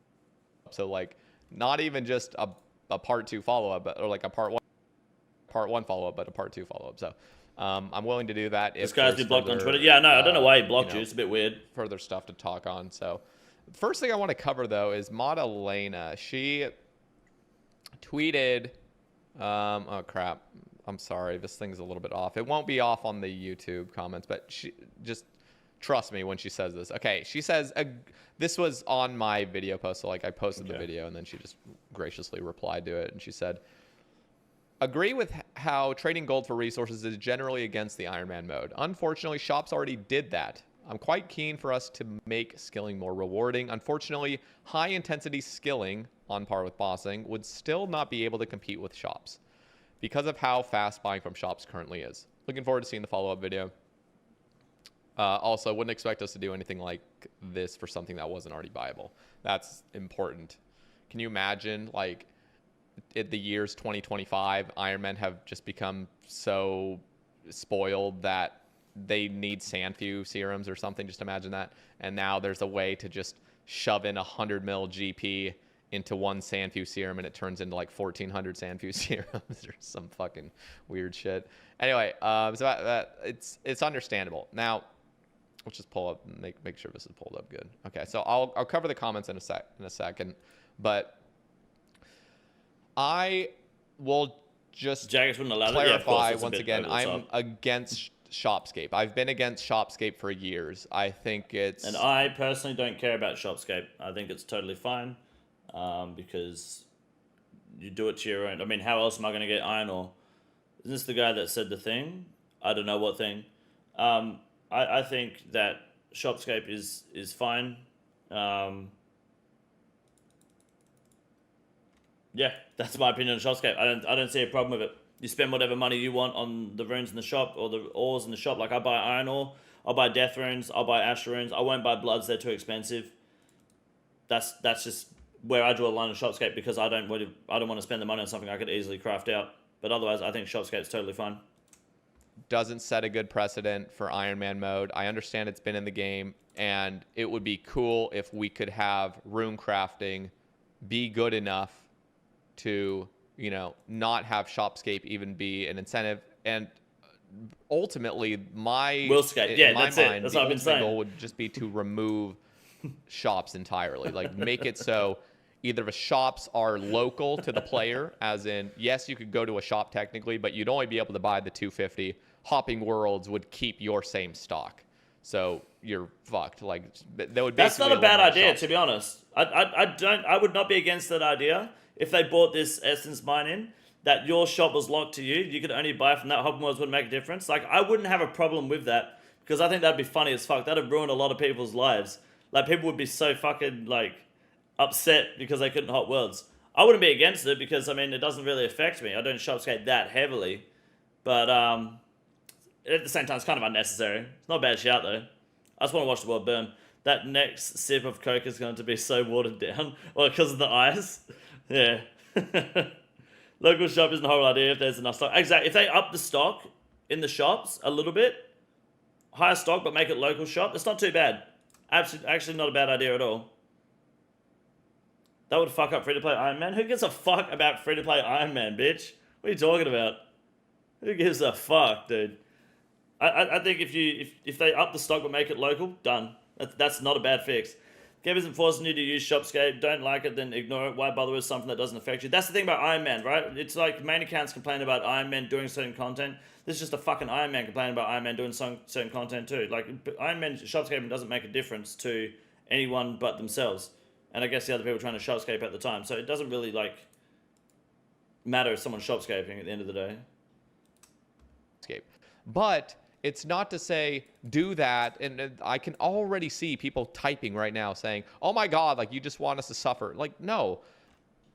So like, not even just a part 2 follow-up, but or like a part 1 follow-up, but a part 2 follow-up. So I'm willing to do that. This guy's been blocked on Twitter. Yeah, no, I don't know why he blocked you. It's a bit weird. Further stuff to talk on. So the first thing I want to cover, though, is Madalena. She tweeted, oh, crap. I'm sorry. This thing's a little bit off. It won't be off on the YouTube comments, but she just trust me when she says this. Okay, she says, this was on my video post. So, like, I posted the video, and then she just graciously replied to it. And she said, agree with how trading gold for resources is generally against the Ironman mode. Unfortunately, shops already did that. I'm quite keen for us to make skilling more rewarding. Unfortunately, high-intensity skilling, on par with bossing, would still not be able to compete with shops because of how fast buying from shops currently is. Looking forward to seeing the follow-up video. Also, wouldn't expect us to do anything like this for something that wasn't already buyable. That's important. Can you imagine, like, in the years 2025, Ironmen have just become so spoiled that they need Sandfew serums or something. Just imagine that. And now there's a way to just shove in 100 mil GP into one Sandfew serum and it turns into like 1,400 Sandfew serums or some fucking weird shit. Anyway, so it's understandable. Now, let's just pull up and make sure this is pulled up good. Okay, so I'll cover the comments in a second, but I will just clarify once again, I'm against Shopscape. I've been against Shopscape for years. I think it's... And I personally don't care about Shopscape. I think it's totally fine because you do it to your own. I mean, how else am I going to get iron ore? Isn't this the guy that said the thing? I don't know what thing. I think that Shopscape is fine. Yeah, that's my opinion on Shopscape. I don't see a problem with it. You spend whatever money you want on the runes in the shop or the ores in the shop. Like I buy iron ore, I'll buy death runes, I'll buy ash runes. I won't buy bloods; they're too expensive. That's just where I draw a line on Shopscape because I don't want to spend the money on something I could easily craft out. But otherwise, I think Shopscape's totally fine. doesn't set a good precedent for Ironman mode. I understand it's been in the game, and it would be cool if we could have rune crafting be good enough to, you know, not have Shopscape even be an incentive. And ultimately, Willscape. Yeah, that's it. That's what I've been saying. Goal would just be to remove shops entirely. Like, make it so either the shops are local to the player, as in, yes, you could go to a shop technically, but you'd only be able to buy the 250. Hopping Worlds would keep your same stock. So you're fucked. Like, that would That's not a bad idea, to be honest. I would not be against that idea if they bought this Essence Mine in, that your shop was locked to you. You could only buy from that. Hopping Worlds wouldn't make a difference. Like, I wouldn't have a problem with that, because I think that'd be funny as fuck. That'd ruin a lot of people's lives. Like, people would be so fucking, like, upset because they couldn't hop worlds. I wouldn't be against it because, I mean, it doesn't really affect me. I don't shopscape that heavily. But at the same time, it's kind of unnecessary. It's not a bad shout, though. I just want to watch the world burn. That next sip of Coke is going to be so watered down. Well, because of the ice. Yeah. Local shop isn't a horrible idea if there's enough stock. Exactly. If they up the stock in the shops a little bit, higher stock, but make it local shop, it's not too bad. Actually not a bad idea at all. That would fuck up free-to-play Iron Man. Who gives a fuck about free-to-play Iron Man, bitch? What are you talking about? Who gives a fuck, dude? I think if they up the stock but make it local, done. That's not a bad fix. Game isn't forcing you to use Shopscape. Don't like it, then ignore it. Why bother with something that doesn't affect you? That's the thing about Iron Man, right? It's like main accounts complain about Iron Man doing certain content. This is just a fucking Iron Man complaining about Iron Man doing some certain content too. Like, Iron Man Shopscaping doesn't make a difference to anyone but themselves. And I guess the other people trying to Shopscape at the time. So it doesn't really, like, matter if someone's Shopscaping at the end of the day. But it's not to say do that. And I can already see people typing right now saying, oh my God, like, you just want us to suffer. Like, no.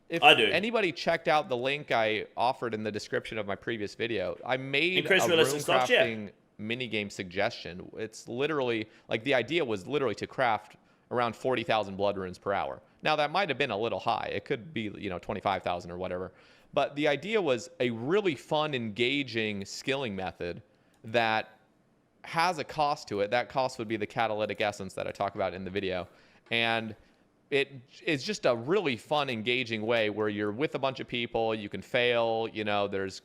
If I do. Anybody checked out the link I offered in the description of my previous video, I made Increase a room crafting minigame suggestion. It's literally, like, the idea was literally to craft around 40,000 blood runes per hour. Now, that might have been a little high. It could be, 25,000 or whatever. But the idea was a really fun, engaging skilling method that has a cost to it. That cost would be the catalytic essence that I talk about in the video. And it is just a really fun, engaging way where you're with a bunch of people, you can fail, there's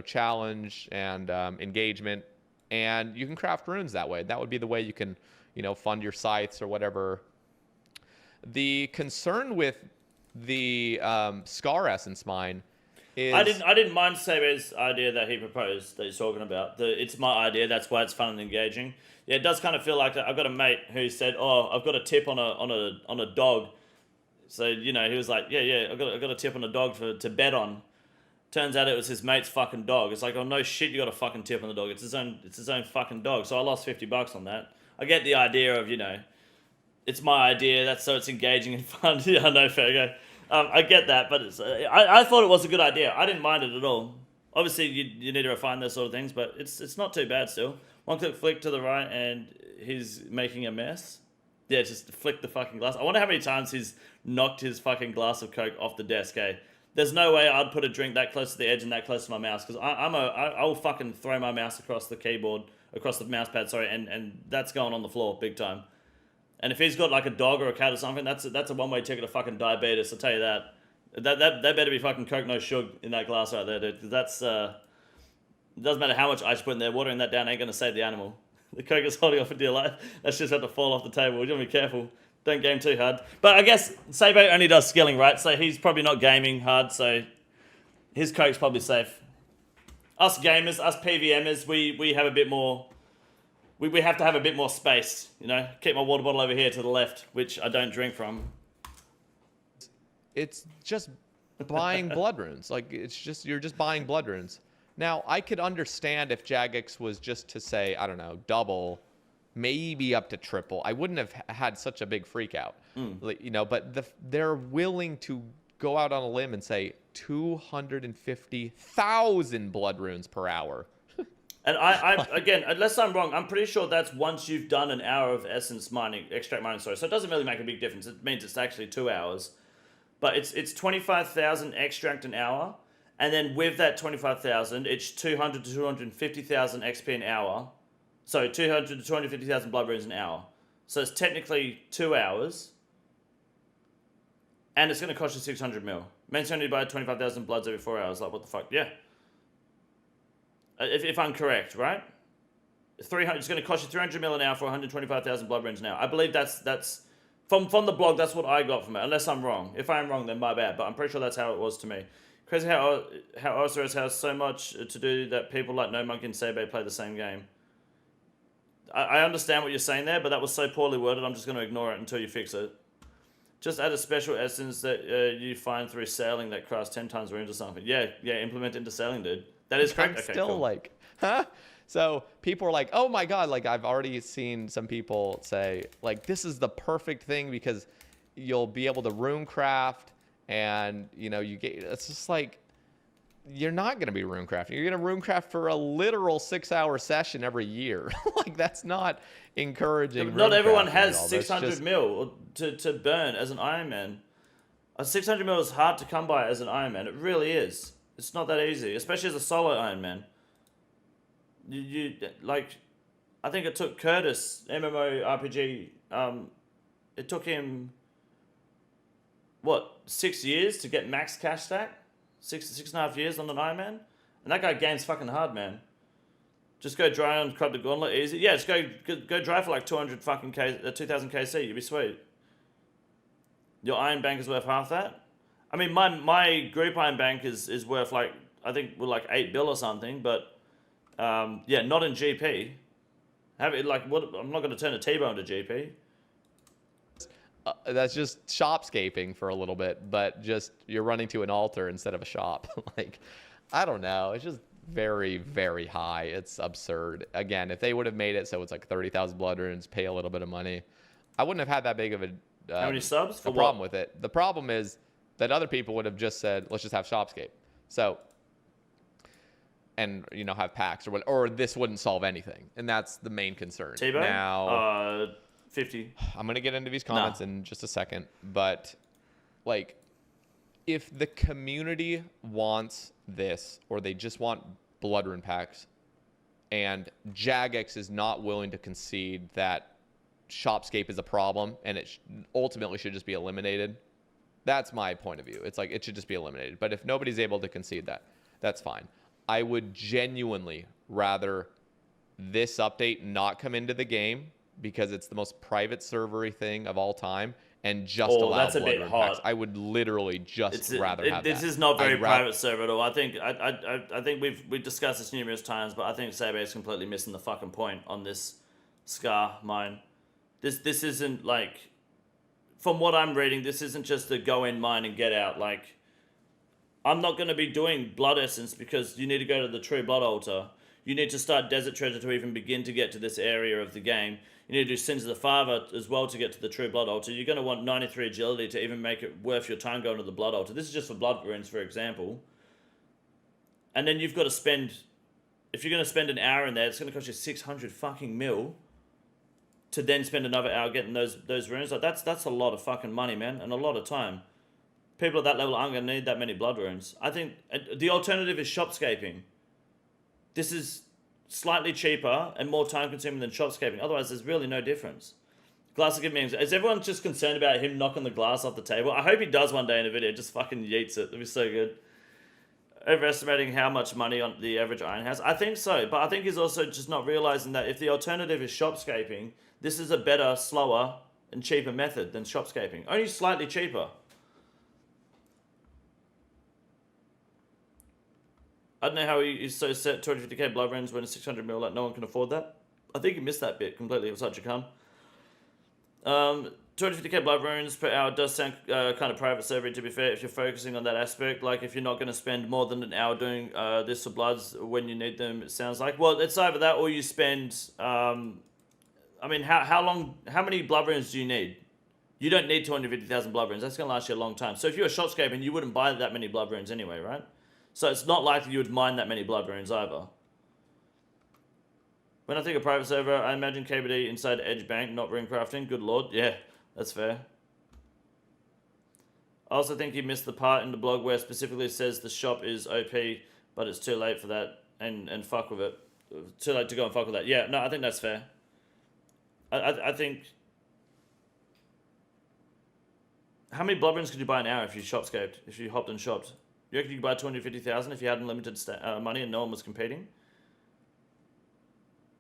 challenge and engagement, and you can craft runes that way. That would be the way you can, fund your scythes or whatever. The concern with the Scar Essence mine is... I didn't mind Sabe's idea that he proposed, that he's talking about. It's my idea, that's why it's fun and engaging. Yeah, it does kind of feel like that. I've got a mate who said, oh, I've got a tip on a dog. So, he was like, yeah, I've got a tip on a dog to bet on. Turns out it was his mate's fucking dog. It's like, oh no shit, you got a fucking tip on the dog. It's his own fucking dog. So I lost $50 on that. I get the idea of, it's my idea, that's so it's engaging and fun. Yeah, I know, fair go. I get that, but I thought it was a good idea. I didn't mind it at all. Obviously, you need to refine those sort of things, but it's not too bad still. One click flick to the right, and he's making a mess. Yeah, just flick the fucking glass. I wonder how many times he's knocked his fucking glass of Coke off the desk, eh? There's no way I'd put a drink that close to the edge and that close to my mouse, because I will fucking throw my mouse across the keyboard, across the mouse pad, sorry, and that's going on the floor big time. And if he's got like a dog or a cat or something, that's a one-way ticket to fucking diabetes, I'll tell you that. That better be fucking Coke no sugar in that glass right there, dude. That's it doesn't matter how much ice you put in there, watering that down ain't gonna save the animal. The Coke is holding on for dear life. That's just have to fall off the table. You gotta be careful. Don't game too hard. But I guess Sabo only does skilling, right? So he's probably not gaming hard, so his Coke's probably safe. Us gamers, us PVMers, we have a bit more... We have to have a bit more space, Keep my water bottle over here to the left, which I don't drink from. It's just buying blood runes. Like, you're just buying blood runes. Now, I could understand if Jagex was just to say, I don't know, double, maybe up to triple. I wouldn't have had such a big freak out, but they're willing to go out on a limb and say 250,000 blood runes per hour. And I again, unless I'm wrong, I'm pretty sure that's once you've done an hour of essence mining, extract mining, sorry. So it doesn't really make a big difference. It means it's actually 2 hours. But it's 25,000 extract an hour And then with that 25,000, it's 200 to 250,000 XP an hour. So 200 to 250,000 blood runes an hour. So it's technically 2 hours. And it's going to cost you 600 mil. Means only buy 25,000 bloods every 4 hours. Like, what the fuck? Yeah. If I'm correct, right? 300. It's going to cost you 300 mil an hour for 125,000 blood runes an hour. I believe that's from the blog. That's what I got from it. Unless I'm wrong. If I'm wrong, then my bad. But I'm pretty sure that's how it was to me. Crazy how osrs has so much to do that people like No Monkey and Sebe play the same game. I understand what you're saying there, but that was so poorly worded. I'm just going to ignore it until you fix it. Just add a special essence that you find through sailing that crafts 10 times runes or something. Yeah, implement into sailing, dude. That is correct. I'm okay, still cool. like, huh? So people are like, oh my God, like I've already seen some people say, like, this is the perfect thing because you'll be able to rune craft and, you know, you get, it's just like, you're not going to be rune crafting. You're going to rune craft for a literal 6-hour session every year. Like, that's not encouraging. Yeah, not everyone has 600 mil to burn as an Ironman. A 600 mil is hard to come by as an Ironman. It really is. It's not that easy, especially as a solo Ironman. You like, I think it took Curtis, MMORPG, it took him, what, 6 years to get max cash stack? 6.5 years on an Ironman? And that guy games fucking hard, man. Just go dry on Club the Gauntlet, easy. Yeah, just go dry for like 200 fucking 2000 KC, you'll be sweet. Your Iron Bank is worth half that? I mean, my group Iron Bank is worth like, I think we're like 8 bill or something, but yeah, not in GP. Have it like, what? I'm not going to turn a T-bone to GP. That's just shopscaping for a little bit, but just you're running to an altar instead of a shop. Like, I don't know. It's just very, very high. It's absurd. Again, if they would have made it so it's like 30,000 blood runes, pay a little bit of money, I wouldn't have had that big of a how many subs? For problem with it. The problem is that other people would have just said, let's just have shopscape. So, and you know, have packs or what, or this wouldn't solve anything, and that's the main concern. T-bone? Now, 50. I'm gonna get into these comments in just a second, but like, if the community wants this, or they just want blood rune packs, and Jagex is not willing to concede that shopscape is a problem and it ultimately should just be eliminated, that's my point of view. It's like, it should just be eliminated. But if nobody's able to concede that, that's fine. I would genuinely rather this update not come into the game because it's the most private servery thing of all time, and just allow that's a blood bit rune hot. packs. I would literally just rather have this that. is not very private server at all. I think we've discussed this numerous times, but I think Sebe is completely missing the fucking point on this Scar mine. This isn't like, from what I'm reading, this isn't just the go in mine and get out. Like, I'm not going to be doing blood essence because you need to go to the true blood altar. You need to start Desert Treasure to even begin to get to this area of the game. You need to do Sins of the Father as well to get to the true blood altar. You're going to want 93 agility to even make it worth your time going to the blood altar. This is just for blood runes, for example. And then you've got to spend, if you're going to spend an hour in there, it's going to cost you 600 fucking mil to then spend another hour getting those runes. Like, that's a lot of fucking money, man, and a lot of time. People at that level aren't going to need that many blood runes. I think the alternative is shopscaping. This is slightly cheaper and more time consuming than shopscaping. Otherwise, there's really no difference. Glass of Good Memes. Is everyone just concerned about him knocking the glass off the table? I hope he does one day in a video. Just fucking yeets it. That'd be so good. Overestimating how much money on the average iron has. I think so. But I think he's also just not realizing that if the alternative is shopscaping, this is a better, slower, and cheaper method than shopscaping. Only slightly cheaper. I don't know how he's so set 250k blood runes when it's 600 mil, like no one can afford that. I think he missed that bit completely. It was such a cum. 250k blood runes per hour does sound kind of private server, to be fair, if you're focusing on that aspect. Like, if you're not going to spend more than an hour doing this for bloods when you need them, it sounds like. Well, it's either that or you spend... I mean, how many blood runes do you need? You don't need 250,000 blood runes. That's going to last you a long time. So if you're a shopscaping, you wouldn't buy that many blood runes anyway, right? So it's not likely you would mine that many blood runes either. When I think of private server, I imagine KBD inside Edge Bank, not rune crafting. Good lord. Yeah, that's fair. I also think you missed the part in the blog where it specifically says the shop is OP, but it's too late for that, and fuck with it. Too late to go and fuck with that. Yeah, no, I think that's fair. I think... How many blood runes could you buy an hour if you shopscaped? If you hopped and shopped? You reckon you could buy 250,000 if you had unlimited money and no one was competing?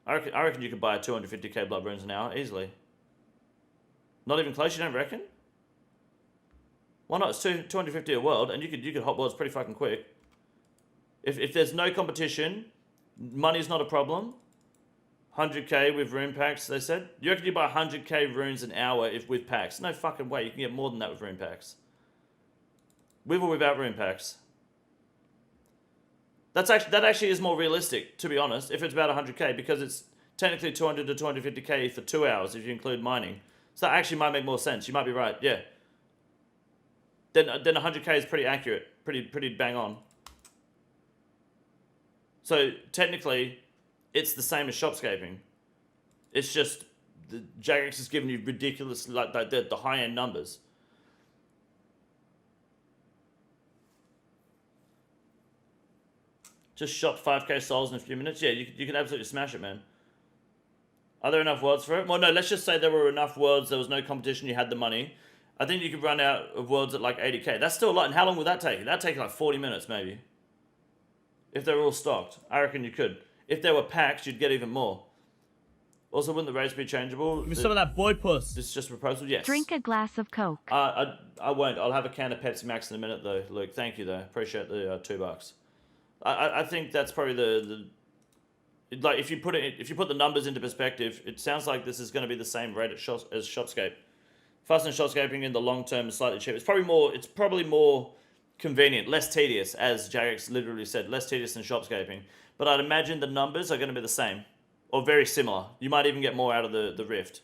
I reckon you could buy 250k blood runes an hour easily. Not even close, you don't reckon? Why not? It's 250 a world, and you could hop worlds pretty fucking quick. If there's no competition, money's not a problem. 100k with rune packs, they said. You reckon you buy 100k runes an hour with packs? No fucking way. You can get more than that with rune packs. With or without rune packs. That actually is more realistic, to be honest, if it's about 100k, because it's technically 200 to 250k for 2 hours if you include mining. So that actually might make more sense. You might be right, yeah. Then 100k is pretty accurate, pretty bang on. So technically, it's the same as shopscaping. It's just the Jagex is giving you ridiculous, like the high-end numbers. Just shop 5k souls in a few minutes. Yeah, you can absolutely smash it, man. Are there enough worlds for it? Well, no, let's just say there were enough worlds, there was no competition, you had the money. I think you could run out of worlds at like 80k. That's still a lot. And how long would that take? That'd take like 40 minutes, maybe. If they were all stocked. I reckon you could. If there were packs, you'd get even more. Also, wouldn't the rates be changeable? Give me some of that boy puss. This is just a proposal? Yes. Drink a glass of Coke. I won't. I'll have a can of Pepsi Max in a minute, though, Luke. Thank you, though. Appreciate the $2. I think that's probably like if you put the numbers into perspective, it sounds like this is going to be the same rate as Shopscape. Fast and Shopscaping in the long term is slightly cheaper. It's probably more convenient, less tedious, as Jagex literally said, less tedious than Shopscaping. But I'd imagine the numbers are going to be the same or very similar. You might even get more out of the Rift.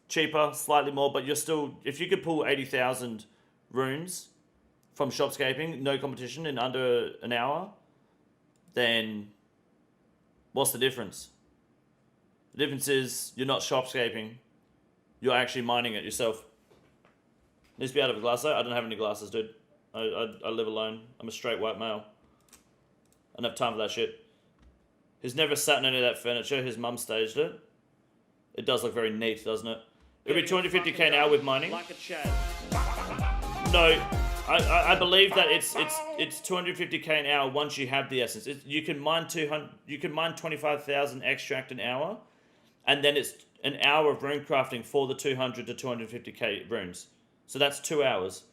Cheaper, slightly more, but you're still, if you could pull 80,000 runes from Shopscaping, no competition in under an hour, then what's the difference? The difference is you're not Shopscaping, you're actually mining it yourself. Needs to be out of a glass though. I don't have any glasses, dude. I live alone. I'm a straight white male. I don't have time for that shit. He's never sat in any of that furniture. His mum staged it. It does look very neat, doesn't it? It'll be 250k an hour with mining. Like a Chad. No, I believe that it's 250k an hour once you have the essence. You can mine 25,000 extract an hour, and then it's an hour of rune crafting for the 200 to 250k runes. So that's 2 hours.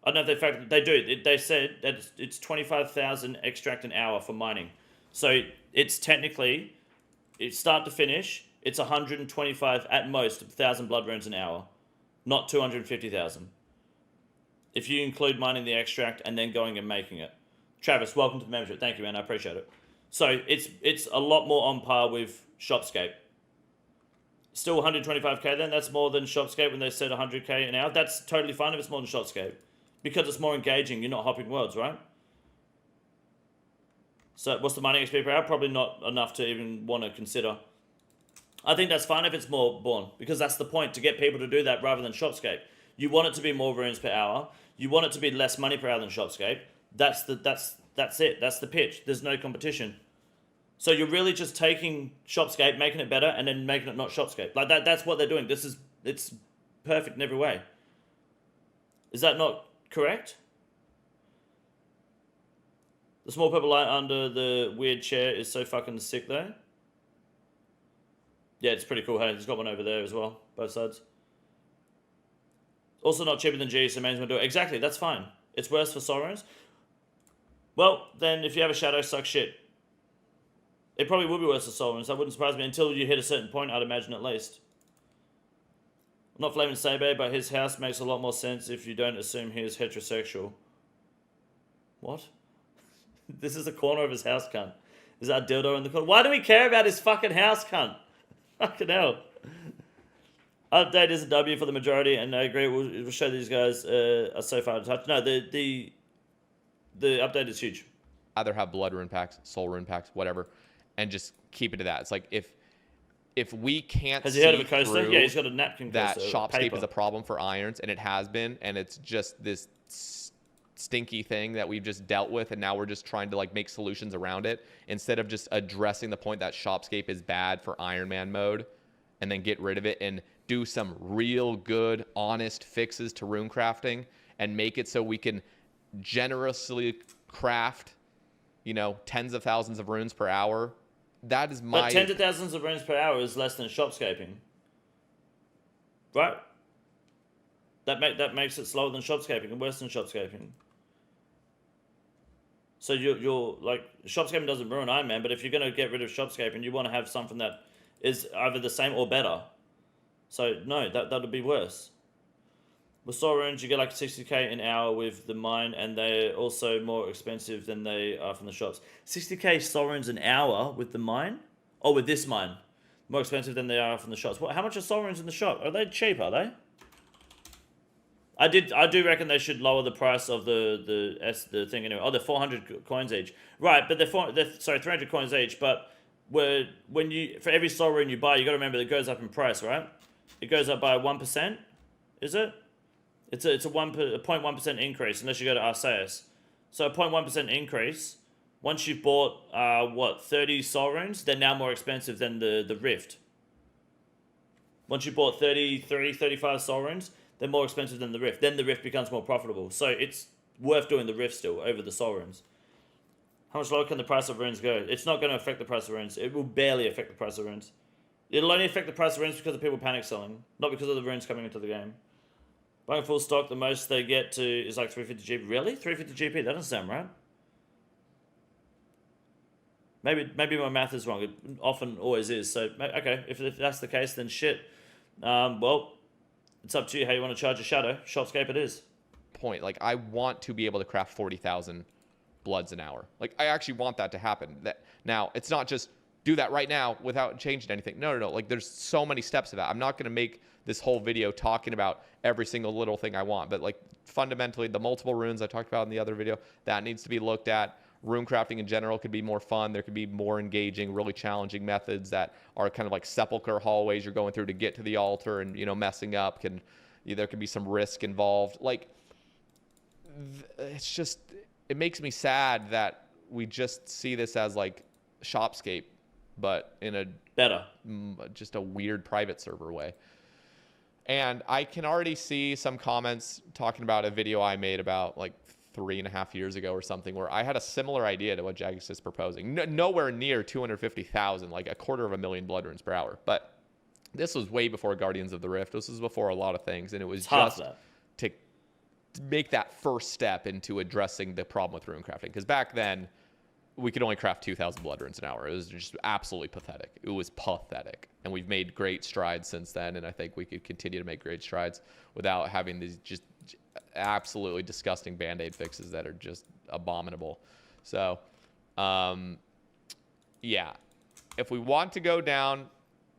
I don't know if they do. They said that it's 25,000 extract an hour for mining. So it's technically, it's start to finish, it's 125 at most 1,000 blood runes an hour, not 250,000. If you include mining the extract and then going and making it. Travis, welcome to the membership. Thank you, man. I appreciate it. So it's a lot more on par with Shopscape. Still 125k then? That's more than Shopscape when they said 100k an hour. That's totally fine if it's more than Shopscape. Because it's more engaging. You're not hopping worlds, right? So what's the mining XP per hour? Probably not enough to even want to consider. I think that's fine if it's more born. Because that's the point, to get people to do that rather than Shopscape. You want it to be more runes per hour. You want it to be less money per hour than Shopscape. That's it. That's the pitch. There's no competition. So you're really just taking Shopscape, making it better, and then making it not Shopscape. Like that's what they're doing. It's perfect in every way. Is that not correct? The small purple light under the weird chair is so fucking sick though. Yeah, it's pretty cool. Hey, there's got one over there as well, both sides. Also not cheaper than G, so management do it. Exactly, that's fine. It's worse for Sorrows. Well, then if you have a shadow, suck shit. It probably would be worse for Sorrows. That wouldn't surprise me until you hit a certain point, I'd imagine at least. I'm not flaming Sebe, but his house makes a lot more sense if you don't assume he is heterosexual. What? This is the corner of his house, cunt. Is that dildo in the corner? Why do we care about his fucking house, cunt? Fucking hell. Update is a W for the majority, and I agree. We'll show these guys are so far to touch. No, the update is huge. Either have blood rune packs, soul rune packs, whatever, and just keep it to that. It's like if we can't. Has he heard of a coaster? Yeah, he's got a napkin that coaster. Shopscape is a problem for irons, and it has been, and it's just this stinky thing that we've just dealt with, and now we're just trying to like make solutions around it instead of just addressing the point that Shopscape is bad for Ironman mode, and then get rid of it and do some real good, honest fixes to rune crafting and make it so we can generously craft, you know, tens of thousands of runes per hour. That is my... But tens of thousands of runes per hour is less than Shopscaping. Right? That makes it slower than Shopscaping and worse than Shopscaping. So you're like, Shopscaping doesn't ruin Ironman, but if you're going to get rid of Shopscaping, you want to have something that is either the same or better. So no, that would be worse. With soul runes, you get like 60k an hour with the mine, and they're also more expensive than they are from the shops. 60k soul runes an hour with the mine? Oh, with this mine. More expensive than they are from the shops. How much are soul runes in the shop? Are they cheap, are they? I do reckon they should lower the price of the thing anyway. Oh, they're 400 coins each. Right, but they're 300 coins each, but when you, for every soul rune you buy, you got to remember that it goes up in price, right? It goes up by 1%, is it? It's a 0.1% increase unless you go to Arceus. So a 0.1% increase. Once you've bought 30 soul runes, they're now more expensive than the Rift. Once you bought 33, 35 soul runes, they're more expensive than the Rift. Then the Rift becomes more profitable. So it's worth doing the Rift still over the soul runes. How much lower can the price of runes go? It's not going to affect the price of runes. It will barely affect the price of runes. It'll only affect the price of runes because of people panic selling, not because of the runes coming into the game. Buying full stock, the most they get to is like 350 GP. Really? 350 GP? That doesn't sound right. Maybe my math is wrong. It often always is. So, okay, if that's the case, then shit. Well, it's up to you how you want to charge a shadow. Shopscape it is. Point. Like, I want to be able to craft 40,000 bloods an hour. Like, I actually want that to happen. Now, it's not just do that right now without changing anything. No. Like, there's so many steps to that. I'm not going to make this whole video talking about every single little thing I want. But, like, fundamentally, the multiple runes I talked about in the other video, that needs to be looked at. Rune crafting in general could be more fun. There could be more engaging, really challenging methods that are kind of like sepulcher hallways you're going through to get to the altar, and, you know, messing up there could be some risk involved. Like, it's just, it makes me sad that we just see this as like Shopscape, but in a better, just a weird private server way. And I can already see some comments talking about a video I made about like 3.5 years ago or something, where I had a similar idea to what Jagex is proposing. Nowhere near 250,000, like 250,000 blood runes per hour. But this was way before Guardians of the Rift. This was before a lot of things, and it was just to make that first step into addressing the problem with rune crafting. Because back then, we could only craft 2,000 blood runes an hour. It was just absolutely pathetic. It was pathetic. And we've made great strides since then, and I think we could continue to make great strides without having these just absolutely disgusting Band-Aid fixes that are just abominable. So, yeah. If we want to go down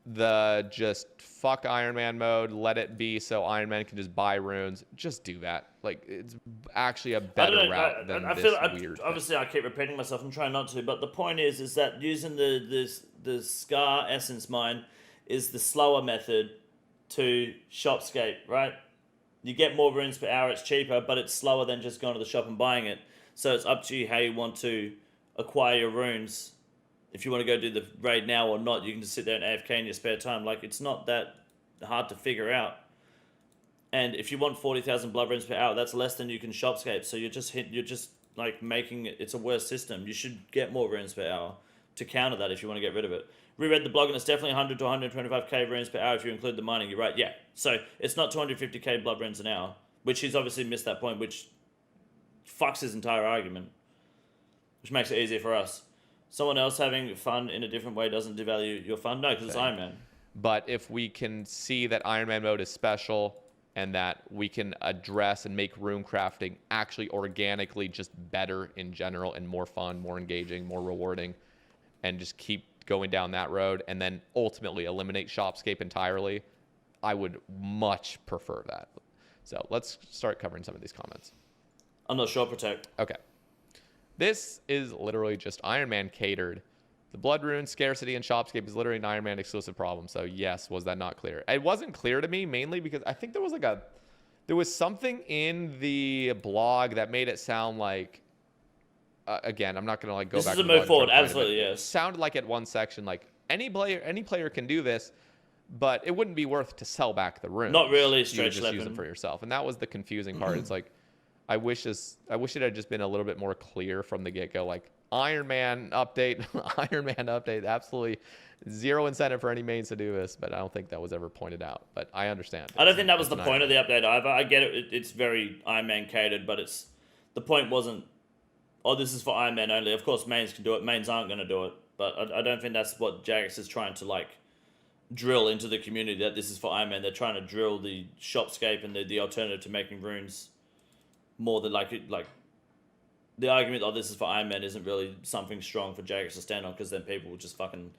the just fuck Ironman mode, let it be so Ironman can just buy runes, just do that. Like, it's actually a better route than this weird obviously I keep repeating myself. I'm trying not to, but the point is that using the Scar Essence mine is the slower method to Shopscape, right? You get more runes per hour, it's cheaper, but it's slower than just going to the shop and buying it. So it's up to you how you want to acquire your runes. If you want to go do the raid now or not, you can just sit there and AFK in your spare time. Like, it's not that hard to figure out. And if you want 40,000 blood runes per hour, that's less than you can Shopscape. So you're just like making it's a worse system. You should get more runes per hour to counter that if you want to get rid of it. Reread the blog, and it's definitely 100 to 125k runes per hour if you include the mining. You're right, yeah. So it's not 250k blood runes an hour, which he's obviously missed that point, which fucks his entire argument, which makes it easier for us. Someone else having fun in a different way doesn't devalue your fun. No, because it's Iron Man. But if we can see that Iron Man mode is special and that we can address and make rune crafting actually organically just better in general and more fun, more engaging, more rewarding, and just keep going down that road and then ultimately eliminate Shopscape entirely, I would much prefer that. So let's start covering some of these comments. I'm not sure, Protect. Okay. This is literally just Iron Man catered. The blood rune scarcity in Shopscape is literally an Iron Man exclusive problem. So yes, was that not clear? It wasn't clear to me mainly because I think there There was something in the blog that made it sound like, again, I'm not gonna like go This back. is a to the blog move forward, and try to find it, absolutely, but yes. It sounded like at one section like any player can do this, but it wouldn't be worth to sell back the runes. Not really, You straight would just use schlepping. them for yourself, and that was the confusing part. It's like, I wish it had just been a little bit more clear from the get go. Like Ironman update, Ironman update. Absolutely zero incentive for any mains to do this, but I don't think that was ever pointed out. But I understand. I don't think that was It's the an point of the Ironman. update either. I get it. It's very Iron Man catered, but the point wasn't, oh, this is for Iron Man only. Of course, mains can do it. Mains aren't going to do it. But I don't think that's what Jagex is trying to, like, drill into the community, that this is for Iron Man. They're trying to drill the shopscape and the alternative to making runes more than, like the argument, oh, this is for Iron Man, isn't really something strong for Jagex to stand on, because then people will just fucking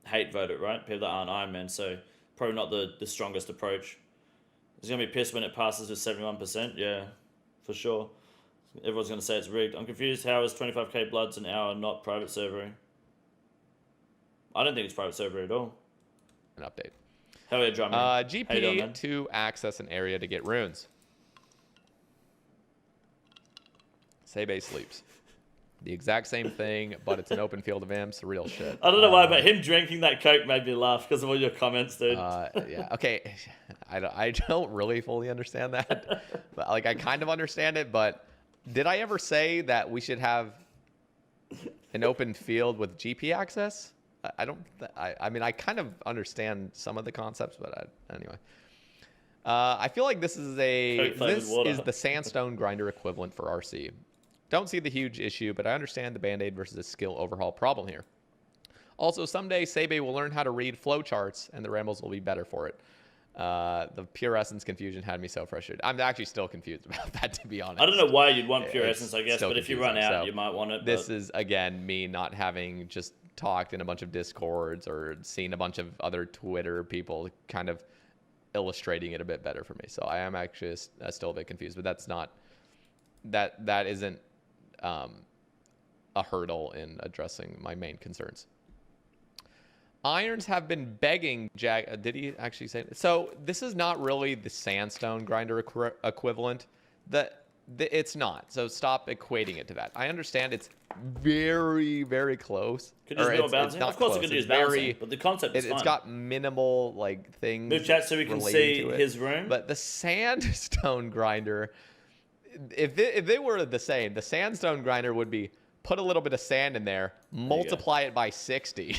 hate vote it, right? People that aren't Iron Man, so probably not the strongest approach. It's going to be pissed when it passes to 71%, yeah, for sure. Everyone's going to say it's rigged. I'm confused, how is 25k Bloods an hour not private server? I don't think it's private server at all. An update. Hell yeah, Drumming. GP to access an area to get runes. Sebe sleeps. The exact same thing, but it's an open field of imps. Real shit. I don't know why, but him drinking that Coke made me laugh because of all your comments, dude. Yeah. Okay. I don't really fully understand that. But like, I kind of understand it, but did I ever say that we should have an open field with GP access? I don't. I mean, I kind of understand some of the concepts, but anyway. I feel like this is the sandstone grinder equivalent for RC. Don't see the huge issue, but I understand the Band-Aid versus a skill overhaul problem here. Also, someday Sebe will learn how to read flowcharts, and the Rambles will be better for it. The Pure Essence confusion had me so frustrated. I'm actually still confused about that, to be honest. I don't know why you'd want Pure Essence, I guess, but if you run out, so you might want it. This is, again, me not having just talked in a bunch of Discords or seen a bunch of other Twitter people kind of illustrating it a bit better for me. So I am actually still a bit confused, but that's not, that isn't a hurdle in addressing my main concerns. Irons have been begging did he actually say it? So this is not really the sandstone grinder equivalent. It's not. So stop equating it to that. I understand it's very, very close. Could use more balancing. Of course, it could use balancing, but the concept is fine. It's got minimal like things. Move chat so we can see his room. But the sandstone grinder, if they were the same, the sandstone grinder would be put a little bit of sand in there, multiply it by 60,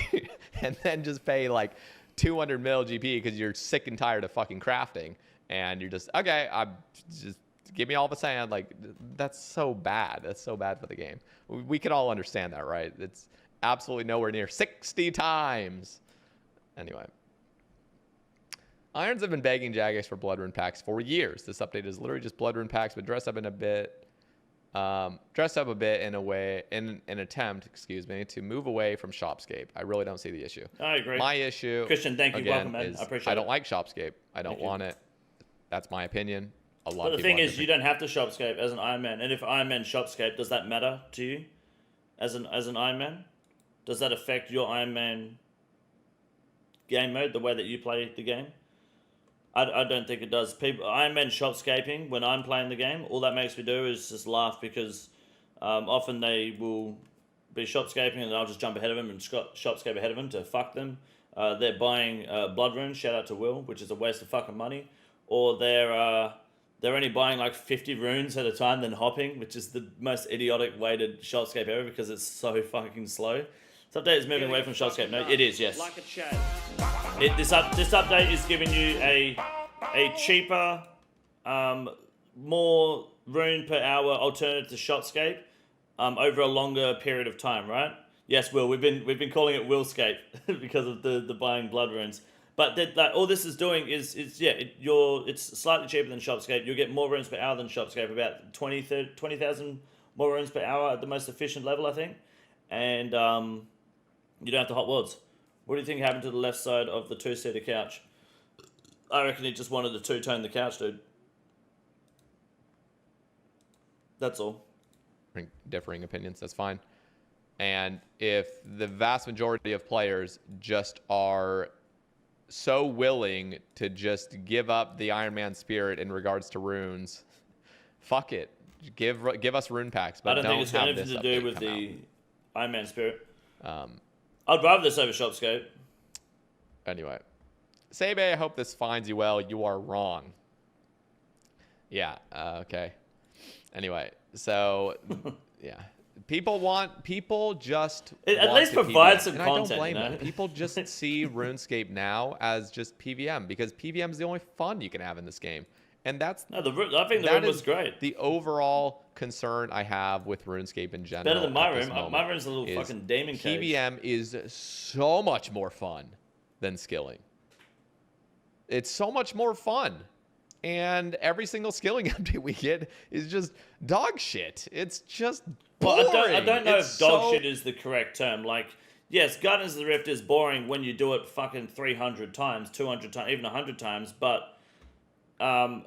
and then just pay like 200 mil GP because you're sick and tired of fucking crafting, and you're just okay. I'm just give me all the sand. Like that's so bad. That's so bad for the game. We can all understand that, right? It's absolutely nowhere near 60 times. Anyway. Irons have been begging Jagex for Blood Rune packs for years. This update is literally just Blood Rune packs, but dressed up a bit in a way, in an attempt, to move away from Shopscape. I really don't see the issue. I agree. My issue, Christian, thank you, again, welcome, man. is I appreciate it. I don't like Shopscape. I don't want it. That's my opinion. A lot But of the people thing is, you don't have to Shopscape as an Iron Man. And if Iron Man Shopscape, does that matter to you as an Iron Man? Does that affect your Iron Man game mode, the way that you play the game? I don't think it does. Iron Man Shopscaping, when I'm playing the game, all that makes me do is just laugh because often they will be Shopscaping and I'll just jump ahead of them and Shopscape ahead of them to fuck them. They're buying Blood Runes, shout out to Will, which is a waste of fucking money. Or they're only buying like 50 runes at a time, then hopping, which is the most idiotic way to Shopscape ever because it's so fucking slow. This update is moving away from Shopscape. No, it is, yes. Like a chat. This update is giving you a cheaper, more rune per hour alternative to Shopscape over a longer period of time, right? Yes, Will. We've been calling it Willscape because of the buying blood runes. But all this is doing is it's slightly cheaper than Shopscape. You'll get more runes per hour than Shopscape, about 20,000 more runes per hour at the most efficient level, I think. And you don't have to hot worlds. What do you think happened to the left side of the two-seater couch? I reckon he just wanted to two-tone the couch, dude. That's all. Differing opinions, that's fine. And if the vast majority of players just are so willing to just give up the Iron Man spirit in regards to runes, fuck it. Give us rune packs, but I don't think it's got anything to do with the Iron Man spirit. I'd rather this over Shopscape. Anyway, Sebe, I hope this finds you well. You are wrong. Yeah. Okay. Anyway, so yeah, people just at want least to provide PVM, some and content. I don't blame you know? them. People just see RuneScape now as just PVM because PVM is the only fun you can have in this game, and that's I think the room was great. The overall concern I have with RuneScape in general. Better than my at this room. moment My room's a little fucking demon cage. PVM is so much more fun than skilling. It's so much more fun. And every single skilling update we get is just dog shit. It's just boring. Well, I don't know if dog shit is the correct term. Like, yes, Guardians of the Rift is boring when you do it fucking 300 times, 200 times, even 100 times. But I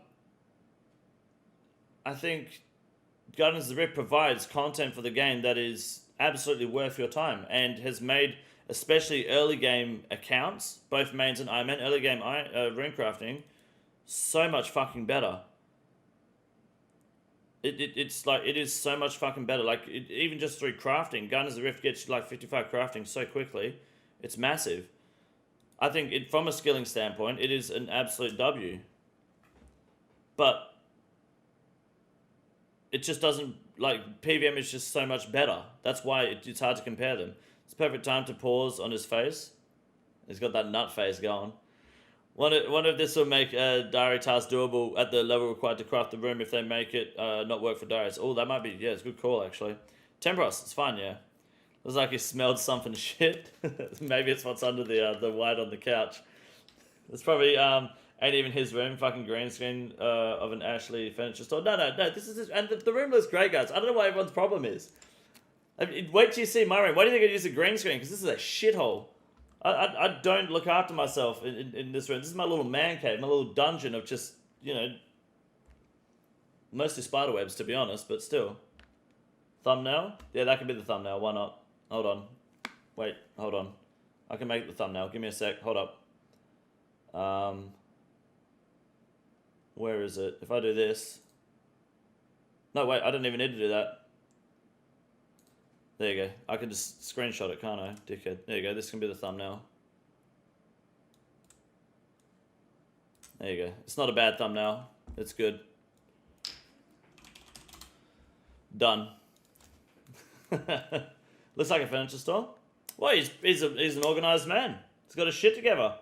think Guardians of the Rift provides content for the game that is absolutely worth your time and has made, especially early game accounts, both mains and Ironman, early game runecrafting, so much fucking better. It's like, it is so much fucking better. Like, even just through crafting, Guardians of the Rift gets you like 55 crafting so quickly. It's massive. I think from a skilling standpoint, it is an absolute W. But it just doesn't, like, PVM is just so much better. That's why it's hard to compare them. It's perfect time to pause on his face. He's got that nut face going. Wonder if this will make a diary task doable at the level required to craft the room if they make it not work for diaries. Oh, that might be, yeah, it's a good call, actually. Tempros, it's fine, yeah. Looks like he smelled something shit. Maybe it's what's under the white on the couch. It's probably, ain't even his room, fucking green screen of an Ashley furniture store. No, this is, and the room looks great, guys. I don't know what everyone's problem is. I mean, wait till you see my room. Why do you think I use a green screen? Because this is a shithole. I don't look after myself in this room. This is my little man cave, my little dungeon of just, you know, mostly spider webs, to be honest, but still. Thumbnail? Yeah, that could be the thumbnail. Why not? Hold on. Wait, hold on. I can make the thumbnail. Give me a sec. Hold up. Where is it? If I do this. No, wait, I didn't even need to do that. There you go. I can just screenshot it, can't I, dickhead? There you go. This can be the thumbnail. There you go. It's not a bad thumbnail. It's good. Done. Looks like a furniture store. Well, he's an organised man. He's got his shit together.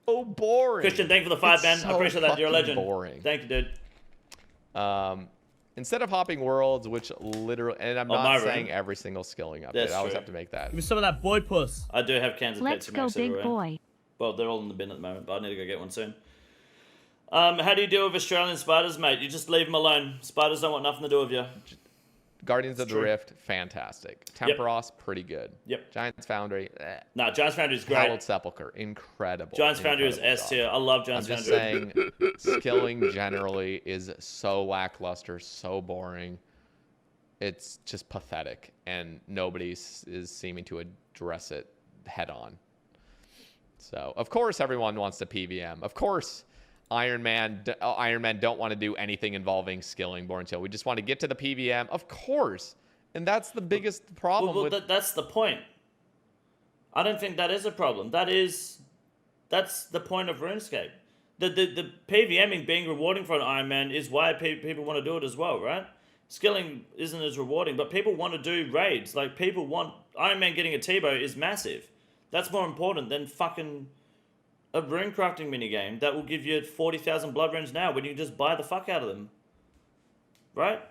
Oh, boring. Christian, thank you for the 5 man. So I appreciate that. You're a legend. Boring. Thank you, dude. Instead of hopping worlds, which literally, and I'm not saying every single skilling update. That's I always true. have to make that. Give me some of that boy puss. I do have cans of Let's Pepsi go, Max big everywhere. boy. Well, they're all in the bin at the moment, but I need to go get one soon. How do you deal with Australian spiders, mate? You just leave them alone. Spiders don't want nothing to do with you. Guardians of the Rift, fantastic. Temperos, pretty good. Yep. Giants Foundry, No, Giants Foundry is great. Hallowed Sepulchre, incredible. Giants Foundry is Incredible S job. tier. I love Giants I'm just Foundry. saying, skilling generally is so lackluster, so boring. It's just pathetic, and nobody is seeming to address it head on. So, of course, everyone wants to PVM. Of course, Ironman don't want to do anything involving skilling Born Chill. We just want to get to the PVM, of course. And that's the biggest problem with... That's the point. I don't think that is a problem. That's the point of RuneScape. The PVMing being rewarding for an Ironman is why people want to do it as well, right? Skilling isn't as rewarding, but people want to do raids. Like, people want... Ironman getting a T-bow is massive. That's more important than fucking a rune crafting minigame that will give you 40,000 blood runes now when you can just buy the fuck out of them. Right?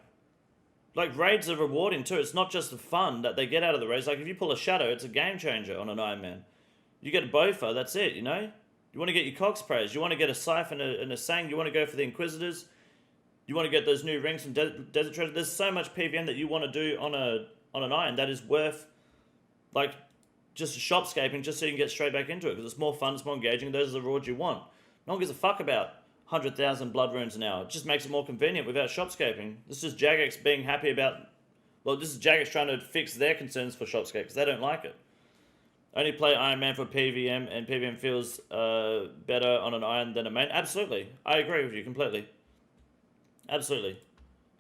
Like, raids are rewarding too. It's not just the fun that they get out of the raids. Like, if you pull a shadow, it's a game changer on an Ironman. You get a Bofa, that's it, you know? You want to get your Cox praise. You want to get a Scythe and a Sang. You want to go for the Inquisitors. You want to get those new rings from Desert Treasure. There's so much PVM that you want to do on an Iron that is worth, like, just shopscaping just so you can get straight back into it because it's more fun, it's more engaging, those are the rewards you want. No one gives a fuck about 100,000 blood runes now. It just makes it more convenient without shopscaping. This is Jagex being happy about... Well, this is Jagex trying to fix their concerns for shopscape because they don't like it. Only play Ironman for PVM, and PVM feels better on an iron than a main. Absolutely. I agree with you completely. Absolutely.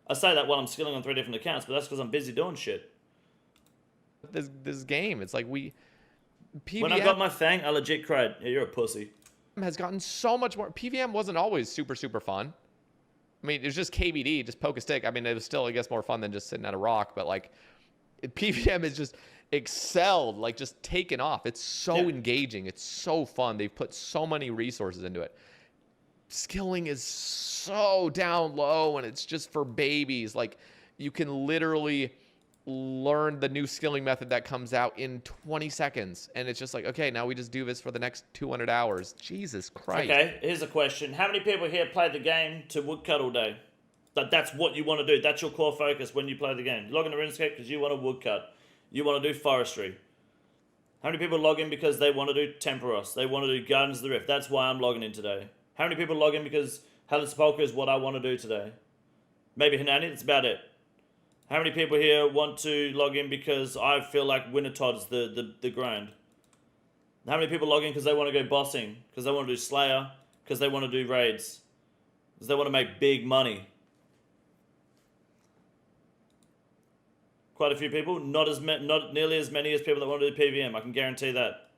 I say that while I'm skilling on 3 different accounts, but that's because I'm busy doing shit. This game, it's like PVM When I got my Fang, I legit cried. Yeah, you're a pussy. has gotten so much more. PVM wasn't always super fun. I mean, it was just KBD, just poke a stick. I mean, it was still, I guess, more fun than just sitting at a rock. But like, PVM is just excelled, like just taken off. It's so engaging. It's so fun. They've put so many resources into it. Skilling is so down low, and it's just for babies. Like, you can literally learn the new skilling method that comes out in 20 seconds, and it's just like, okay, now we just do this for the next 200 hours. Jesus Christ. Okay, here's a question. How many people here play the game to woodcut all day? That's what you want to do. That's your core focus when you play the game. You log into Runescape because you want to woodcut. You want to do forestry. How many people log in because they want to do Temporos? They want to do Gardens of the Rift. That's why I'm logging in today. How many people log in because Hellas Polka is what I want to do today? Maybe Hanani, that's about it. How many people here want to log in because I feel like Wintertodd's the grind? How many people log in because they want to go bossing? Because they want to do Slayer? Because they want to do raids? Because they want to make big money? Quite a few people. Not nearly as many as people that want to do PVM. I can guarantee that.